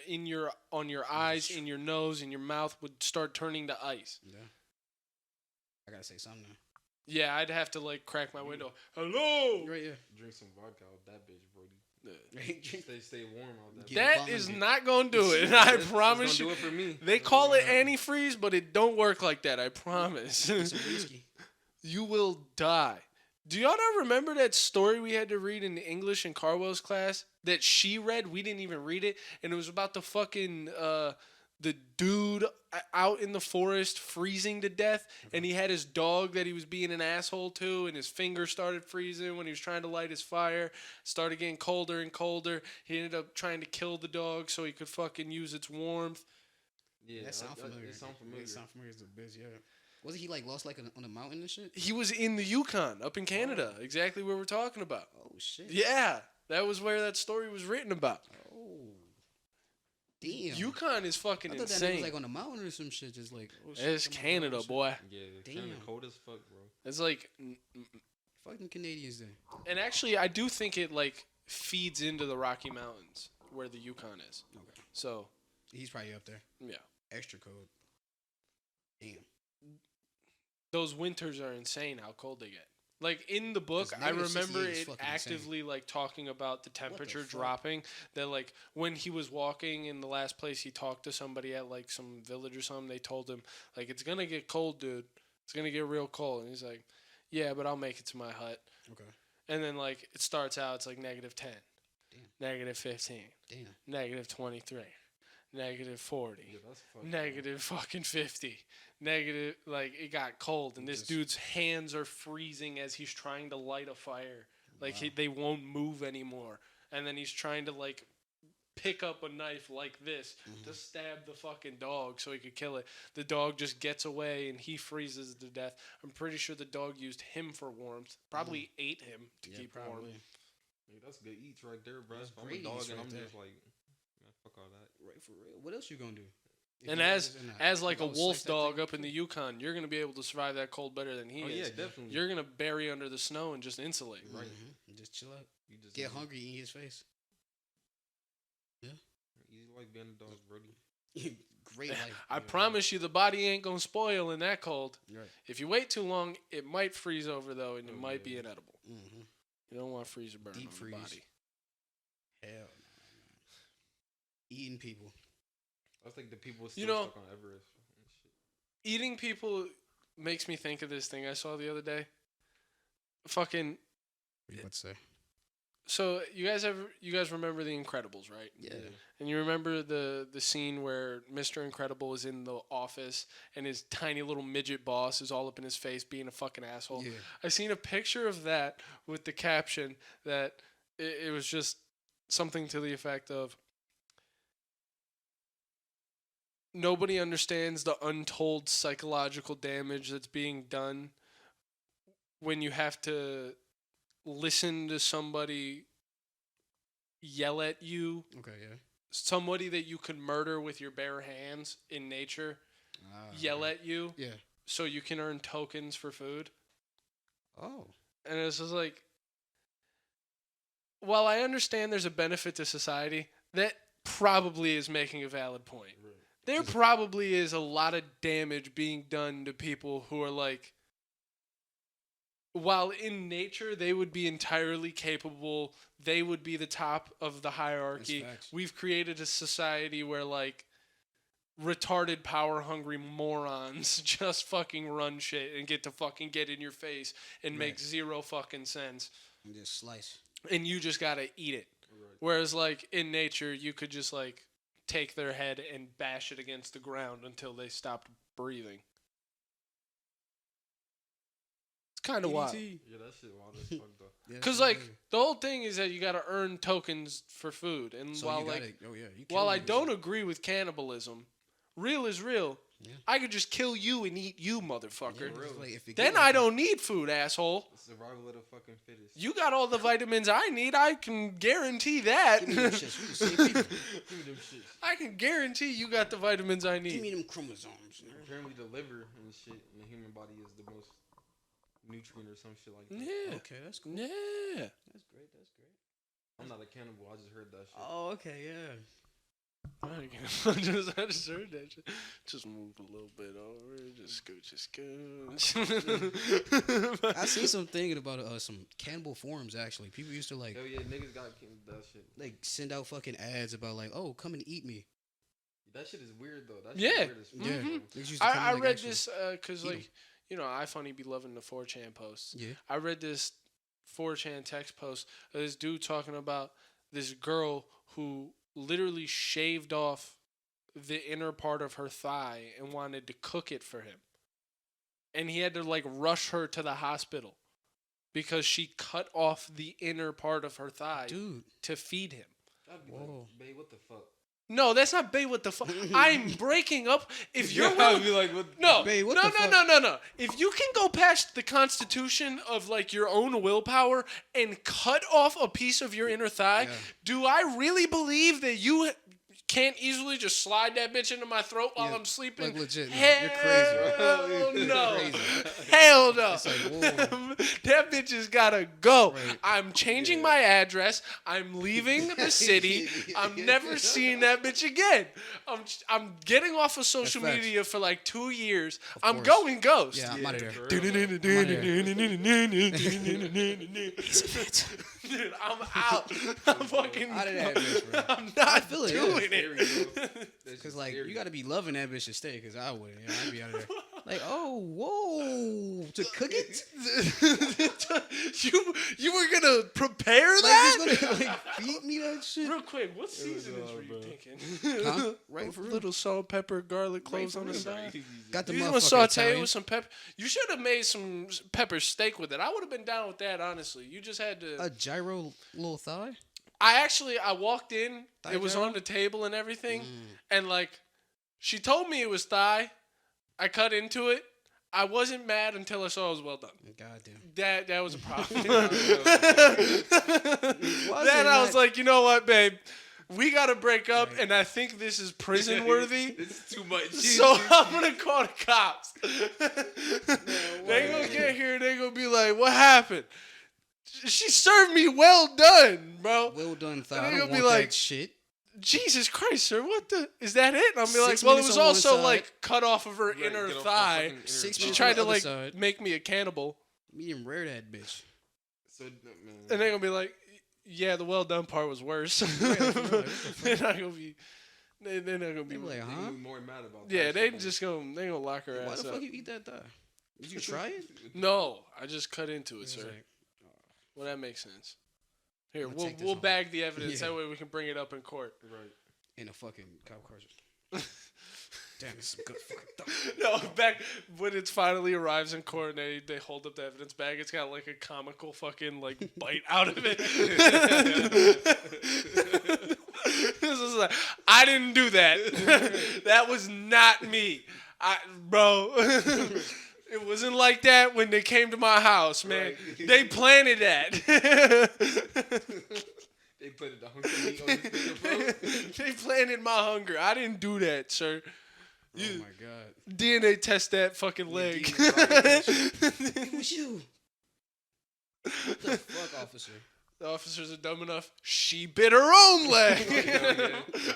Speaker 1: on your eyes, in your nose, in your mouth would start turning to ice.
Speaker 2: Yeah. I gotta say something now.
Speaker 1: Yeah, I'd have to, like, crack my window. Hello!
Speaker 2: Right, yeah.
Speaker 3: Drink some vodka out that bitch, Brody.
Speaker 2: Right.
Speaker 3: Stay warm out that.
Speaker 2: Get
Speaker 3: bitch.
Speaker 1: That
Speaker 2: a
Speaker 1: is
Speaker 2: bomb.
Speaker 1: not going to do it. I
Speaker 3: It's
Speaker 1: promise
Speaker 3: gonna
Speaker 1: you.
Speaker 3: do it for me.
Speaker 1: They call it antifreeze, but it don't work like that. I promise.
Speaker 2: Some whiskey.
Speaker 1: You will die. Do y'all not remember that story we had to read in English in Carwell's class that she read? We didn't even read it, and it was about the fucking the dude out in the forest freezing to death, and he had his dog that he was being an asshole to, and his finger started freezing when he was trying to light his fire. Started getting colder and colder. He ended up trying to kill the dog so he could fucking use its warmth.
Speaker 3: Yeah,
Speaker 2: That sound familiar.
Speaker 3: It sound familiar.
Speaker 2: It sound familiar as a bitch, yeah. Wasn't he like lost like on a mountain and shit?
Speaker 1: He was in the Yukon, up in Canada, exactly where we're talking about.
Speaker 2: Oh shit.
Speaker 1: Yeah, that was where that story was written about.
Speaker 2: Oh. Damn.
Speaker 1: Yukon is fucking
Speaker 2: I thought that nigga
Speaker 1: insane.
Speaker 2: was like on a mountain or some shit, just like. Oh, shit,
Speaker 1: It's
Speaker 2: come on,
Speaker 1: Canada,
Speaker 2: shit.
Speaker 1: boy.
Speaker 3: Yeah,
Speaker 2: Damn.
Speaker 3: kind of cold as fuck, bro.
Speaker 1: It's like,
Speaker 2: Fuck them Canadians then.
Speaker 1: and actually, I do think it like feeds into the Rocky Mountains where the Yukon is.
Speaker 2: Okay.
Speaker 1: So
Speaker 2: He's probably up there.
Speaker 1: yeah,
Speaker 2: Extra cold. Damn.
Speaker 1: those winters are insane. How cold they get. Like in the book,
Speaker 2: It's
Speaker 1: I
Speaker 2: negative
Speaker 1: remember
Speaker 2: 68 is
Speaker 1: it
Speaker 2: fucking
Speaker 1: actively like talking about the temperature
Speaker 2: fuck?
Speaker 1: dropping. That like when he was walking in the last place he talked to somebody at like some village or something, they told him like it's gonna get cold, dude. It's gonna get real cold, and he's like, yeah, but I'll make it to my hut.
Speaker 2: Okay.
Speaker 1: And then like it starts out, it's like -10,
Speaker 2: Damn.
Speaker 1: -15,
Speaker 2: Damn.
Speaker 1: -23, -40.
Speaker 3: Yeah, that's fucked.
Speaker 1: Negative fucking 50. Negative, like, it got cold, and this
Speaker 2: Just-
Speaker 1: dude's hands are freezing as he's trying to light a fire. Like,
Speaker 2: Wow.
Speaker 1: they won't move anymore. And then he's trying to, like, pick up a knife like this to stab the fucking dog so he could kill it. The dog just gets away, and he freezes to death. I'm pretty sure the dog used him for warmth. Probably ate him to
Speaker 2: Yeah,
Speaker 1: keep
Speaker 2: probably.
Speaker 1: warm.
Speaker 3: Yeah, that's good eats right there, bro.
Speaker 2: That's
Speaker 3: If I'm a
Speaker 2: great
Speaker 3: dog
Speaker 2: eats
Speaker 3: and
Speaker 2: right
Speaker 3: I'm
Speaker 2: there.
Speaker 3: just like, man, fuck all that.
Speaker 2: Right for real. What else you gonna do? If
Speaker 1: And
Speaker 2: you
Speaker 1: as
Speaker 2: guys in that-
Speaker 1: as like a
Speaker 2: you gonna
Speaker 1: wolf
Speaker 2: slice that
Speaker 1: dog
Speaker 2: thing
Speaker 1: up in the Yukon, you're gonna be able to survive that cold better than he
Speaker 3: Oh
Speaker 1: is.
Speaker 3: yeah, definitely.
Speaker 1: You're gonna bury under the snow and just insulate.
Speaker 3: right.
Speaker 2: Mhm. Just chill out.
Speaker 3: You just
Speaker 2: Get hungry, eat his face.
Speaker 3: Easy like being a dog, Brody.
Speaker 2: Great life.
Speaker 1: I promise you, the body ain't gonna spoil in that cold.
Speaker 2: Right.
Speaker 1: If you wait too long, it might freeze over though, and it
Speaker 3: Oh,
Speaker 1: might be
Speaker 3: yeah.
Speaker 1: inedible.
Speaker 2: Mm-hmm.
Speaker 1: You don't want freezer burn
Speaker 2: Deep
Speaker 1: on
Speaker 2: freeze.
Speaker 1: the body.
Speaker 2: Hell no, man. Eating people.
Speaker 3: That's like the people still
Speaker 1: know-
Speaker 3: stuck on Everest and shit.
Speaker 1: Eating people makes me think of this thing I saw the other day. Fucking.
Speaker 2: What you about to say?
Speaker 1: So you guys remember The Incredibles, right?
Speaker 2: Yeah.
Speaker 1: And you remember the scene where Mr. Incredible is in the office and his tiny little midget boss is all up in his face being a fucking asshole.
Speaker 2: Yeah.
Speaker 1: I seen a picture of that with the caption that it was just something to the effect of nobody understands the untold psychological damage that's being done when you have to listen to somebody yell at you,
Speaker 2: Okay, yeah.
Speaker 1: somebody that you could murder with your bare hands in nature, yell
Speaker 2: okay.
Speaker 1: at you
Speaker 2: Yeah.
Speaker 1: so you can earn tokens for food.
Speaker 2: Oh.
Speaker 1: And it's just like, while I understand there's a benefit to society, that probably is making a valid point.
Speaker 3: Right.
Speaker 1: There probably is a lot of damage being done to people who are like, while in nature they would be entirely capable, they would be the top of the hierarchy.
Speaker 2: That's facts.
Speaker 1: We've created a society where like retarded power hungry morons just fucking run shit and get to fucking get in your face and make zero fucking sense.
Speaker 2: And just slice.
Speaker 1: And you just gotta eat it.
Speaker 3: Right.
Speaker 1: Whereas like in nature you could just like take their head and bash it against the ground until they stopped breathing. It's kind of wild.
Speaker 3: Yeah, that shit wild as fuck though.
Speaker 2: Yeah,
Speaker 1: Because
Speaker 2: that's
Speaker 1: like
Speaker 2: crazy.
Speaker 1: the whole thing is that you gotta earn tokens for food, and
Speaker 2: So
Speaker 1: while
Speaker 2: you
Speaker 1: like
Speaker 2: gotta, you
Speaker 1: while
Speaker 2: kill
Speaker 1: I
Speaker 2: niggas.
Speaker 1: don't agree with cannibalism, real is real.
Speaker 2: Yeah.
Speaker 1: I could just kill you and eat you, motherfucker.
Speaker 2: Yeah, it's like, if you
Speaker 1: Then
Speaker 2: get
Speaker 1: I
Speaker 2: like-
Speaker 1: don't need food, asshole.
Speaker 3: Survival of the fucking fittest.
Speaker 1: You got all the vitamins I need. I can guarantee that.
Speaker 2: Give me them shits. We the same people.
Speaker 3: Give me them shits.
Speaker 1: I can guarantee you got the vitamins I
Speaker 2: Give me
Speaker 1: need.
Speaker 2: them chromosomes.
Speaker 3: Apparently the liver and shit in the human body is the most nutrient or some shit like that.
Speaker 1: Yeah.
Speaker 2: Okay, that's cool.
Speaker 1: Yeah.
Speaker 2: That's great. That's great.
Speaker 3: I'm not a cannibal. I just heard that shit.
Speaker 2: Oh, okay, yeah.
Speaker 1: I just heard that shit. Just move a little bit over. Just scooch.
Speaker 2: I seen some thinking about some cannibal forums actually. People used to like
Speaker 3: Hell yeah, niggas got that shit.
Speaker 2: send out fucking ads about like, oh, come and eat me.
Speaker 3: That shit is weird though. That shit
Speaker 1: Yeah.
Speaker 3: is weird as fuck.
Speaker 2: Yeah.
Speaker 1: Mhm.
Speaker 2: Niggas used to come
Speaker 1: I
Speaker 2: and, like,
Speaker 1: read
Speaker 2: actually
Speaker 1: this because
Speaker 2: eat 'em.
Speaker 1: like you know iFunny be loving the 4chan posts.
Speaker 2: Yeah.
Speaker 1: I read this 4chan text post of this dude talking about this girl who literally shaved off the inner part of her thigh and wanted to cook it for him. And he had to like rush her to the hospital because she cut off the inner part of her thigh
Speaker 2: Dude.
Speaker 1: to feed him.
Speaker 3: I'd be
Speaker 2: Whoa.
Speaker 3: like, babe, what the fuck?
Speaker 1: No, that's not babe. What the fuck? I'm breaking up. If you're
Speaker 3: I'd
Speaker 1: willing,
Speaker 3: be like, what?
Speaker 1: no,
Speaker 2: Babe, what
Speaker 1: no,
Speaker 2: the
Speaker 1: no,
Speaker 2: fuck?
Speaker 1: no, no, no. If you can go past the constitution of like your own willpower and cut off a piece of your inner thigh,
Speaker 2: Yeah.
Speaker 1: do I really believe that you can't easily just slide that bitch into my throat while
Speaker 2: Yeah,
Speaker 1: I'm sleeping?
Speaker 2: like legit, man.
Speaker 1: Hell
Speaker 2: You're crazy,
Speaker 1: no.
Speaker 2: You're crazy.
Speaker 1: Hell no.
Speaker 2: It's like, whoa.
Speaker 1: That bitch has gotta go.
Speaker 2: Right.
Speaker 1: I'm changing my address. I'm leaving the city. I'm never seeing that bitch again. I'm getting off of social
Speaker 2: facts.
Speaker 1: media for like 2 years. I'm
Speaker 2: course.
Speaker 1: going ghost.
Speaker 2: Yeah, I'm out of there.
Speaker 1: Dude, I'm out. I'm fucking
Speaker 2: Out of that bitch, bro.
Speaker 1: I'm not
Speaker 2: feel it,
Speaker 1: doing
Speaker 2: yeah.
Speaker 1: it.
Speaker 2: Cause like you gotta be loving that bitch to stay. Cause I wouldn't. Yeah, I'd be out of there. Like, oh, whoa, to cook it?
Speaker 1: you were gonna prepare
Speaker 2: Like,
Speaker 1: that?
Speaker 2: he's gonna like feed me that shit?
Speaker 1: Real quick, what seasonings were you thinking?
Speaker 2: Huh? Right for real.
Speaker 1: Little salt, pepper, garlic cloves
Speaker 2: for
Speaker 1: on the
Speaker 2: real.
Speaker 1: side.
Speaker 2: Got the
Speaker 1: You want
Speaker 2: motherfucking
Speaker 1: saute
Speaker 2: Italian.
Speaker 1: with some pepper? You should have made some pepper steak with it. I would have been down with that, honestly. You just had to.
Speaker 2: A gyro little thigh?
Speaker 1: I walked in.
Speaker 2: Thigh
Speaker 1: It was
Speaker 2: gyro?
Speaker 1: on the table and everything,
Speaker 2: Mm.
Speaker 1: and like, she told me it was thigh. I cut into it. I wasn't mad until I saw it was well done.
Speaker 2: Goddamn.
Speaker 1: That was a problem.
Speaker 2: Was
Speaker 1: Then
Speaker 2: it
Speaker 1: I was
Speaker 2: not-
Speaker 1: like, you know what, babe? We gotta break up, and I think this is prison worthy.
Speaker 3: It's too much.
Speaker 1: So I'm gonna call the cops. They gonna get here and they gonna be like, "What happened?" She served me well done, bro.
Speaker 2: Well done thigh.
Speaker 1: And
Speaker 2: I
Speaker 1: they
Speaker 2: don't
Speaker 1: gonna
Speaker 2: want
Speaker 1: be
Speaker 2: that
Speaker 1: like,
Speaker 2: shit.
Speaker 1: Jesus Christ, sir, what the? Is that it? And I'll be like,
Speaker 2: 6
Speaker 1: well, it
Speaker 2: minutes
Speaker 1: was
Speaker 2: on one
Speaker 1: also
Speaker 2: side.
Speaker 1: like cut off of her
Speaker 3: Right,
Speaker 1: inner
Speaker 3: get off the
Speaker 1: thigh.
Speaker 3: fucking inner
Speaker 2: 6
Speaker 1: She
Speaker 2: minutes
Speaker 1: tried
Speaker 2: on
Speaker 1: to
Speaker 2: the
Speaker 1: like
Speaker 2: other side.
Speaker 1: make me a cannibal,
Speaker 2: Medium rare that bitch.
Speaker 3: So, man.
Speaker 1: and they're gonna be like, yeah, the well done part was worse.
Speaker 2: Right, what the
Speaker 1: They're not gonna be. They're not gonna be.
Speaker 2: They be like,
Speaker 3: They
Speaker 2: huh?
Speaker 3: gonna be more mad about
Speaker 1: Yeah,
Speaker 3: that
Speaker 1: they
Speaker 3: shit,
Speaker 1: just gonna lock her
Speaker 2: Why
Speaker 1: ass
Speaker 2: the
Speaker 1: up.
Speaker 2: fuck you eat that thigh? Did you try it?
Speaker 1: No, I just cut into it,
Speaker 2: It's
Speaker 1: sir.
Speaker 2: like,
Speaker 1: Well, that makes sense. Here,
Speaker 2: I'm gonna
Speaker 1: we'll
Speaker 2: take this
Speaker 1: we'll
Speaker 2: home.
Speaker 1: bag the evidence.
Speaker 2: Yeah.
Speaker 1: That way we can bring it up in court.
Speaker 3: Right.
Speaker 2: in a fucking cop car. Damn, it's some good fucking thigh.
Speaker 1: No, back when it finally arrives in court and they hold up the evidence bag, it's got like a comical fucking like bite out of it. This is like, I didn't do that. That was not me. Bro. It wasn't like that when they came to my house, man.
Speaker 3: Right.
Speaker 1: They planted that.
Speaker 3: They put it the hunker meat on his finger, bro.
Speaker 1: They planted my hunger. I didn't do that, sir.
Speaker 2: Oh my god.
Speaker 1: DNA test that fucking leg.
Speaker 2: It was you. What the fuck, officer?
Speaker 1: The officers are dumb enough. She bit her own leg.
Speaker 3: Yeah.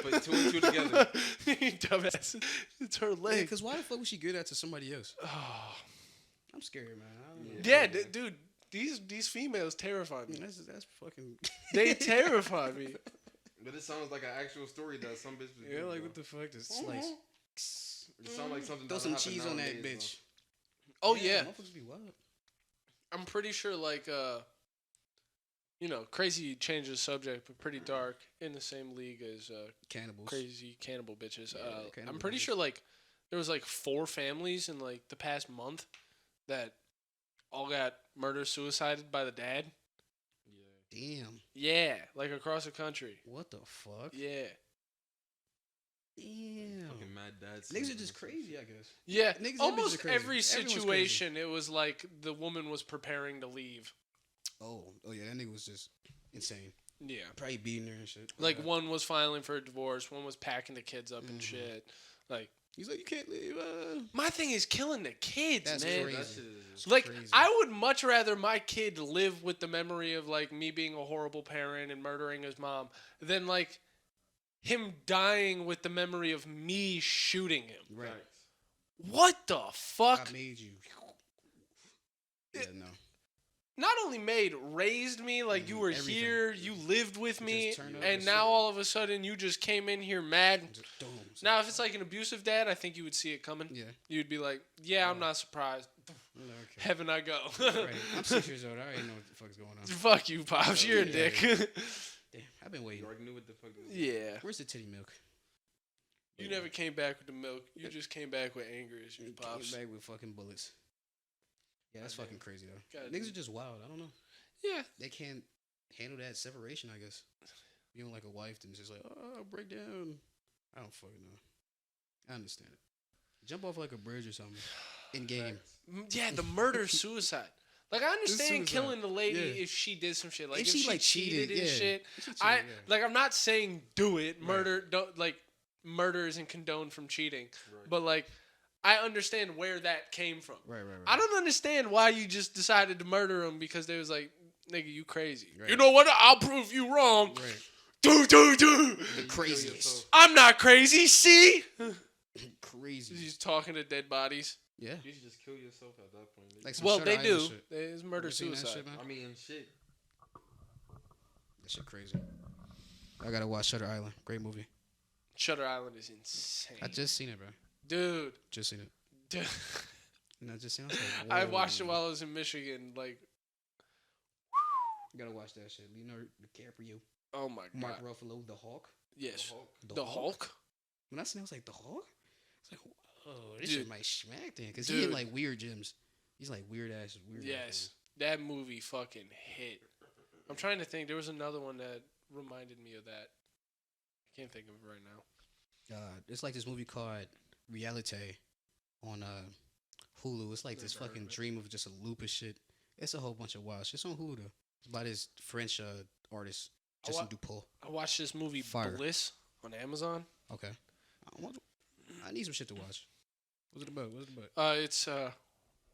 Speaker 3: Put two and two together.
Speaker 1: Dumbass. It's her
Speaker 2: Yeah,
Speaker 1: leg.
Speaker 2: cause why the fuck would she give that to somebody else?
Speaker 1: Oh.
Speaker 2: I'm scared, man. I don't know.
Speaker 1: Yeah, dude. these females terrify me.
Speaker 2: That's fucking.
Speaker 1: They terrify me.
Speaker 3: But it sounds like an actual story that some bitch was
Speaker 2: Yeah,
Speaker 3: doing,
Speaker 2: like
Speaker 3: bro.
Speaker 2: what the fuck? Just slice.
Speaker 3: It sounds like something
Speaker 2: Throw
Speaker 3: that
Speaker 2: some
Speaker 3: happen
Speaker 2: cheese on that
Speaker 3: nowadays,
Speaker 2: bitch.
Speaker 1: Oh yeah,
Speaker 2: Motherfuckers be wild.
Speaker 1: I'm pretty sure like crazy change the subject, but pretty dark in the same league as
Speaker 2: Cannibals.
Speaker 1: crazy cannibal bitches.
Speaker 2: cannibal
Speaker 1: I'm pretty
Speaker 2: bitches.
Speaker 1: sure like there was like 4 families in like the past month that all got murder suicided by the dad.
Speaker 3: Yeah.
Speaker 2: Damn.
Speaker 1: Yeah, like across the country.
Speaker 2: What the fuck?
Speaker 1: Yeah.
Speaker 2: Damn.
Speaker 3: Fucking mad dads.
Speaker 2: Niggas are just crazy, I guess.
Speaker 1: Yeah,
Speaker 2: Niggas and bitches
Speaker 1: almost
Speaker 2: are crazy.
Speaker 1: every
Speaker 2: Everyone's crazy.
Speaker 1: situation, it was like the woman was preparing to leave.
Speaker 2: Oh yeah, that nigga was just insane.
Speaker 1: Yeah.
Speaker 2: Probably beating her and shit.
Speaker 1: Like one was filing for a divorce, one was packing the kids up and shit. Like
Speaker 2: he's like, you can't leave.
Speaker 1: my thing is killing the kids,
Speaker 2: That's
Speaker 1: man.
Speaker 2: crazy.
Speaker 3: That shit is
Speaker 1: Like
Speaker 2: crazy.
Speaker 1: I would much rather my kid live with the memory of like me being a horrible parent and murdering his mom than like him dying with the memory of me shooting him.
Speaker 2: Right.
Speaker 3: facts.
Speaker 1: What the fuck?
Speaker 2: I made you. Yeah, no.
Speaker 1: Not only raised me, like you were
Speaker 2: Everything.
Speaker 1: here, you lived with me,
Speaker 2: just turned up
Speaker 1: and
Speaker 2: and
Speaker 1: now
Speaker 2: shit.
Speaker 1: all of a sudden you just came in here mad.
Speaker 2: Just boom.
Speaker 1: Now, if it's like an abusive dad, I think you would see it coming.
Speaker 2: Yeah.
Speaker 1: You'd be like, yeah, I'm not surprised.
Speaker 2: Okay.
Speaker 1: Heaven I go.
Speaker 2: Right. I'm 6 years old. I already know what the fuck's going on.
Speaker 1: Fuck you, Pops. You're a
Speaker 2: Yeah.
Speaker 1: dick.
Speaker 2: Damn, I've been waiting.
Speaker 3: You already knew what the fuck.
Speaker 1: Yeah.
Speaker 2: Where's the titty milk?
Speaker 1: You never came back with the milk. You just came back with anger issues, Pops.
Speaker 2: Came back with fucking bullets. Yeah, that's fucking crazy though.
Speaker 1: God
Speaker 2: Niggas
Speaker 1: damn.
Speaker 2: are just wild. I don't know.
Speaker 1: Yeah.
Speaker 2: They can't handle that separation. I guess. You know, like a wife, and it's just like, oh, break down. I don't fucking know. I understand it. Jump off like a bridge or something. In game.
Speaker 1: Yeah, the murder suicide. Like I understand
Speaker 2: suicide.
Speaker 1: killing the lady
Speaker 2: Yeah.
Speaker 1: if she did some shit. Like
Speaker 2: If
Speaker 1: if,
Speaker 2: she,
Speaker 1: she
Speaker 2: like,
Speaker 1: cheated
Speaker 2: cheated,
Speaker 1: and
Speaker 2: yeah.
Speaker 1: shit.
Speaker 2: If she cheated,
Speaker 1: I
Speaker 2: yeah.
Speaker 1: like I'm not saying do it. Murder don't like murder isn't condoned from cheating.
Speaker 3: Right.
Speaker 1: But like I understand where that came from.
Speaker 2: Right.
Speaker 1: I don't understand why you just decided to murder him because they was like, nigga, you crazy.
Speaker 2: Right.
Speaker 1: You know what? I'll prove you wrong.
Speaker 2: Right.
Speaker 1: Do.
Speaker 2: The craziest.
Speaker 1: I'm not crazy, see?
Speaker 2: Crazy.
Speaker 1: He's talking to dead bodies.
Speaker 2: Yeah.
Speaker 3: You should just kill yourself at that point. nigga.
Speaker 2: Like some
Speaker 1: Well,
Speaker 2: Shutter
Speaker 1: they
Speaker 2: Island
Speaker 1: do.
Speaker 2: shit.
Speaker 1: It's murder
Speaker 2: Ever seen that
Speaker 1: suicide.
Speaker 2: shit, man?
Speaker 3: I mean, shit.
Speaker 2: That shit crazy. I gotta watch Shutter Island. Great movie.
Speaker 1: Shutter Island is insane.
Speaker 2: I just seen it, bro.
Speaker 1: Dude.
Speaker 2: Just seen it.
Speaker 1: Dude.
Speaker 2: No, just seen it.
Speaker 1: I watched it while I was in Michigan. Like,
Speaker 2: You gotta watch that shit. Leonardo DiCaprio,
Speaker 1: oh my
Speaker 2: Mark
Speaker 1: god.
Speaker 2: Ruffalo, the Hawk.
Speaker 1: Yes.
Speaker 3: Hulk.
Speaker 1: The Hulk?
Speaker 2: When I seen it, I was like, the Hawk? It's like, whoa, this
Speaker 1: Dude.
Speaker 2: shit might smack then. Because he in
Speaker 1: Dude.
Speaker 2: like weird gyms. He's like weird ass.
Speaker 1: Yes. That movie fucking hit. I'm trying to think. There was another one that reminded me of that. I can't think of it right now.
Speaker 2: It's like this movie called Realite on Hulu. It's like this fucking dream of just a loop of shit. It's a whole bunch of wild shit. It's on Hulu though. It's by this French artist, Justin Dupont.
Speaker 1: I watched this movie
Speaker 2: Fire.
Speaker 1: Bliss on Amazon.
Speaker 2: Okay. I need some shit to watch. What's it about?
Speaker 1: It's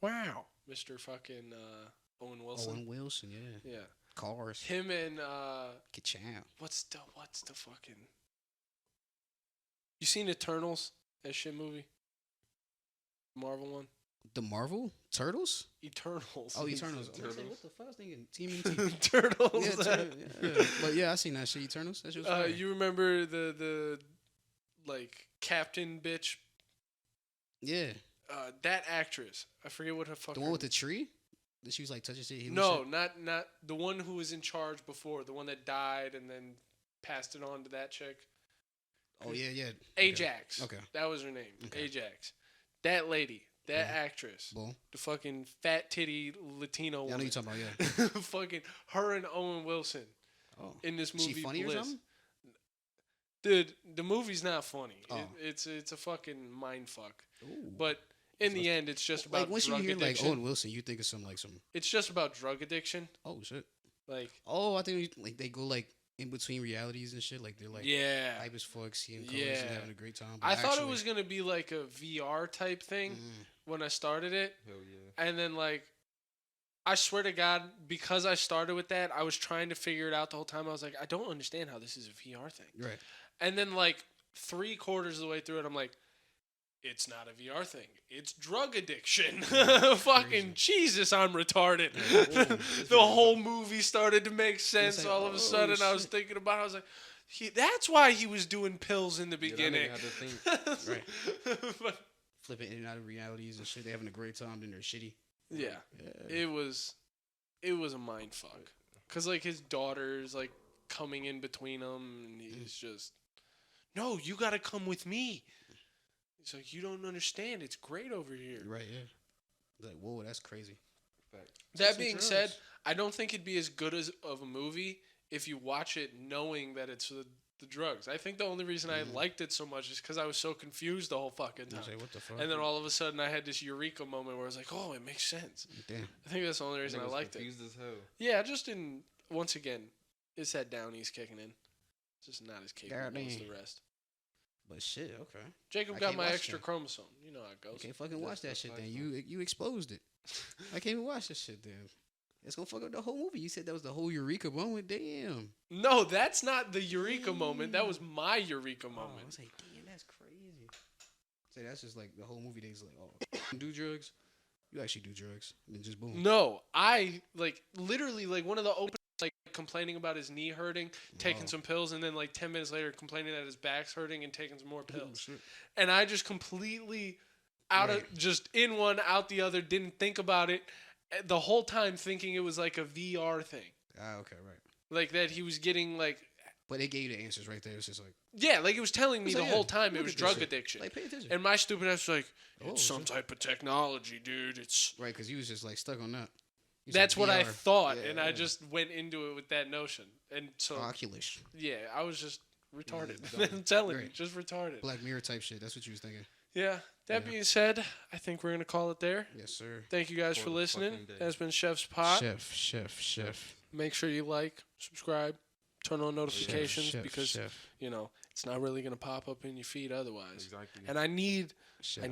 Speaker 1: wow, Mr. fucking Owen Wilson.
Speaker 2: Owen Wilson, yeah.
Speaker 1: Yeah.
Speaker 2: Cars.
Speaker 1: Him and
Speaker 2: Ka-chow.
Speaker 1: what's the fucking You seen Eternals? That shit movie? Marvel one?
Speaker 2: The Marvel Turtles?
Speaker 1: Eternals.
Speaker 2: Oh, Eternals.
Speaker 3: Turtles.
Speaker 2: What the fuck? I was thinking TMNT.
Speaker 1: Turtles.
Speaker 2: yeah. But yeah, I seen that shit. Eternals. That shit was fire.
Speaker 1: You remember the like captain bitch?
Speaker 2: Yeah.
Speaker 1: That actress. I forget what her fucking.
Speaker 2: The one with the tree? That she was like touching shit? healing
Speaker 1: No,
Speaker 2: shit?
Speaker 1: not the one who was in charge before. The one that died and then passed it on to that chick.
Speaker 2: Oh, yeah.
Speaker 1: Ajax.
Speaker 2: Okay.
Speaker 1: That was her name.
Speaker 2: Okay.
Speaker 1: Ajax. That lady. That
Speaker 2: Mhm.
Speaker 1: actress.
Speaker 2: Boom.
Speaker 1: The fucking fat titty Latino
Speaker 2: Yeah, I know
Speaker 1: woman.
Speaker 2: you're talking about, yeah.
Speaker 1: Fucking her and Owen Wilson
Speaker 2: Oh.
Speaker 1: in this movie.
Speaker 2: She funny
Speaker 1: Bliss.
Speaker 2: or something?
Speaker 1: Dude, the movie's not funny.
Speaker 2: Oh.
Speaker 1: It's a fucking mind fuck.
Speaker 2: Ooh.
Speaker 1: But in the end, it's just about
Speaker 2: like, once you
Speaker 1: drug
Speaker 2: hear,
Speaker 1: addiction.
Speaker 2: like, Owen Wilson, you think of some.
Speaker 1: It's just about drug addiction.
Speaker 2: Oh, shit.
Speaker 1: Like,
Speaker 2: Oh, I think, like, they go, like, in between realities and shit. Like, they're, like,
Speaker 1: yeah.
Speaker 2: hype as fuck, seeing colors
Speaker 1: Yeah.
Speaker 2: and having a great time. but
Speaker 1: I thought it
Speaker 2: actually-
Speaker 1: was gonna be like a VR type thing
Speaker 2: Mm.
Speaker 1: when I started it,
Speaker 3: Hell yeah.
Speaker 1: and then like, I swear to God, because I started with that, I was trying to figure it out the whole time. I was like, I don't understand how this is a VR thing.
Speaker 2: Right.
Speaker 1: And then like 3/4 of the way through it, I'm like, it's not a VR thing. It's drug addiction. Fucking Jesus, I'm retarded. The whole movie started to make sense.
Speaker 2: like,
Speaker 1: all of
Speaker 2: oh,
Speaker 1: a sudden, I was
Speaker 2: shit.
Speaker 1: thinking about it. I was like, that's why he was doing pills in the
Speaker 3: Yeah, that
Speaker 1: beginning.
Speaker 3: nigga had to think.
Speaker 2: Right.
Speaker 1: But,
Speaker 2: Flipping in and out of realities and shit. They having a great time, then they're shitty.
Speaker 1: yeah,
Speaker 2: Yeah.
Speaker 1: it was a mind fuck. Cause like his daughter's like coming in between them, and he's just, no, you gotta come with me. He's like, you don't understand. It's great over here.
Speaker 2: Right, yeah. It's like, whoa, that's crazy.
Speaker 3: Fact.
Speaker 1: That
Speaker 2: some
Speaker 1: being
Speaker 2: drugs.
Speaker 1: said, I don't think it'd be as good as of a movie if you watch it knowing that it's the drugs. I think the only reason I liked it so much is because I was so confused the whole fucking
Speaker 2: I
Speaker 1: time.
Speaker 2: was like, what the fuck?
Speaker 1: And then all of a sudden I had this eureka moment where I was like, oh, it makes sense.
Speaker 2: Damn.
Speaker 1: I think that's the only reason
Speaker 3: Nigga
Speaker 1: I
Speaker 3: was
Speaker 1: liked it.
Speaker 3: confused as hell.
Speaker 1: Yeah, just in, once again, it's that Downey's kicking in. Just not as capable as
Speaker 2: Goddamn.
Speaker 1: the rest.
Speaker 2: But shit, okay.
Speaker 1: Jacob
Speaker 2: I
Speaker 1: got
Speaker 2: can't
Speaker 1: my
Speaker 2: watch
Speaker 1: extra
Speaker 2: that.
Speaker 1: chromosome. You know how it goes.
Speaker 2: I can't fucking watch that
Speaker 3: That's
Speaker 2: shit
Speaker 3: fine,
Speaker 2: then. You exposed it. I can't even watch that shit then. It's gonna fuck up the whole movie. You said that was the whole eureka moment. Damn.
Speaker 1: No, that's not the eureka moment. That was my eureka
Speaker 2: Oh, I
Speaker 1: moment.
Speaker 2: was like, damn, that's crazy. So that's just like the whole movie. They's like, oh, do drugs. You actually do drugs, and then just boom.
Speaker 1: No, I like literally like one of the open like complaining about his knee hurting, taking
Speaker 2: Wow.
Speaker 1: some pills, and then like 10 minutes later complaining that his back's hurting and taking some more
Speaker 2: Oh,
Speaker 1: pills.
Speaker 2: shit.
Speaker 1: And I just completely out of
Speaker 2: Right.
Speaker 1: just in one out the other, didn't think about it the whole time, thinking it was like a VR thing,
Speaker 2: Ah, okay, right.
Speaker 1: like that he was getting like
Speaker 2: But they gave you the answers right there. It's just like,
Speaker 1: yeah, like it was telling me
Speaker 2: It's
Speaker 1: the
Speaker 2: like,
Speaker 1: whole
Speaker 2: yeah,
Speaker 1: time it
Speaker 2: look
Speaker 1: was
Speaker 2: at this
Speaker 1: drug
Speaker 2: shit.
Speaker 1: addiction.
Speaker 2: like pay attention.
Speaker 1: And my stupid ass was like,
Speaker 2: Oh,
Speaker 1: it's some
Speaker 2: shit.
Speaker 1: type of technology, dude. It's
Speaker 2: Right, because you was just like stuck on that. You said
Speaker 1: that's what I
Speaker 2: VR.
Speaker 1: thought,
Speaker 2: Yeah,
Speaker 1: and I
Speaker 2: yeah.
Speaker 1: just went into it with that notion, and so
Speaker 2: Oculus,
Speaker 1: yeah, I was just retarded.
Speaker 3: dumb.
Speaker 1: I'm telling you,
Speaker 2: Right.
Speaker 1: just retarded.
Speaker 2: Black Mirror type shit. That's what you was thinking.
Speaker 1: Yeah. That
Speaker 2: Yeah.
Speaker 1: being said, I think we're gonna call it there.
Speaker 2: Yes, sir.
Speaker 1: Thank you guys
Speaker 3: For
Speaker 1: for
Speaker 3: the
Speaker 1: listening.
Speaker 3: fucking day.
Speaker 1: That's been Chef's Pot.
Speaker 2: Chef.
Speaker 1: Make sure you like, subscribe, turn on notifications because
Speaker 2: Chef.
Speaker 1: you know it's not really gonna pop up in your feed otherwise.
Speaker 3: Exactly.
Speaker 1: And I need
Speaker 2: Chef,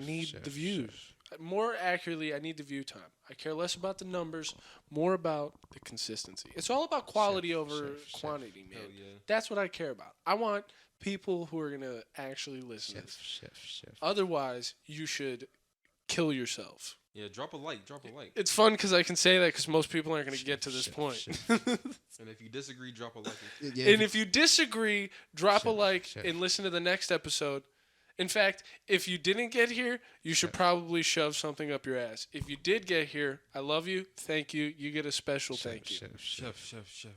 Speaker 1: the views. More accurately, I need the view time. I care less about the numbers, more about the consistency. It's all about quality over
Speaker 2: chef.
Speaker 1: quantity, man.
Speaker 3: Hell yeah.
Speaker 1: That's what I care about. I want people who are gonna actually listen to this.
Speaker 2: Chef.
Speaker 1: Otherwise, you should kill yourself.
Speaker 3: Yeah, drop a like.
Speaker 1: It's fun because I can say that because most people aren't going to get to this
Speaker 2: Chef,
Speaker 1: point.
Speaker 2: chef.
Speaker 3: And if you disagree, drop a like.
Speaker 2: Yeah,
Speaker 1: And if you disagree, drop a
Speaker 2: Chef,
Speaker 1: like
Speaker 2: chef.
Speaker 1: and listen to the next episode. In fact, if you didn't get here, you should probably shove something up your ass. If you did get here, I love you. Thank you. You get a special thank you.
Speaker 2: Chef.
Speaker 3: Chef.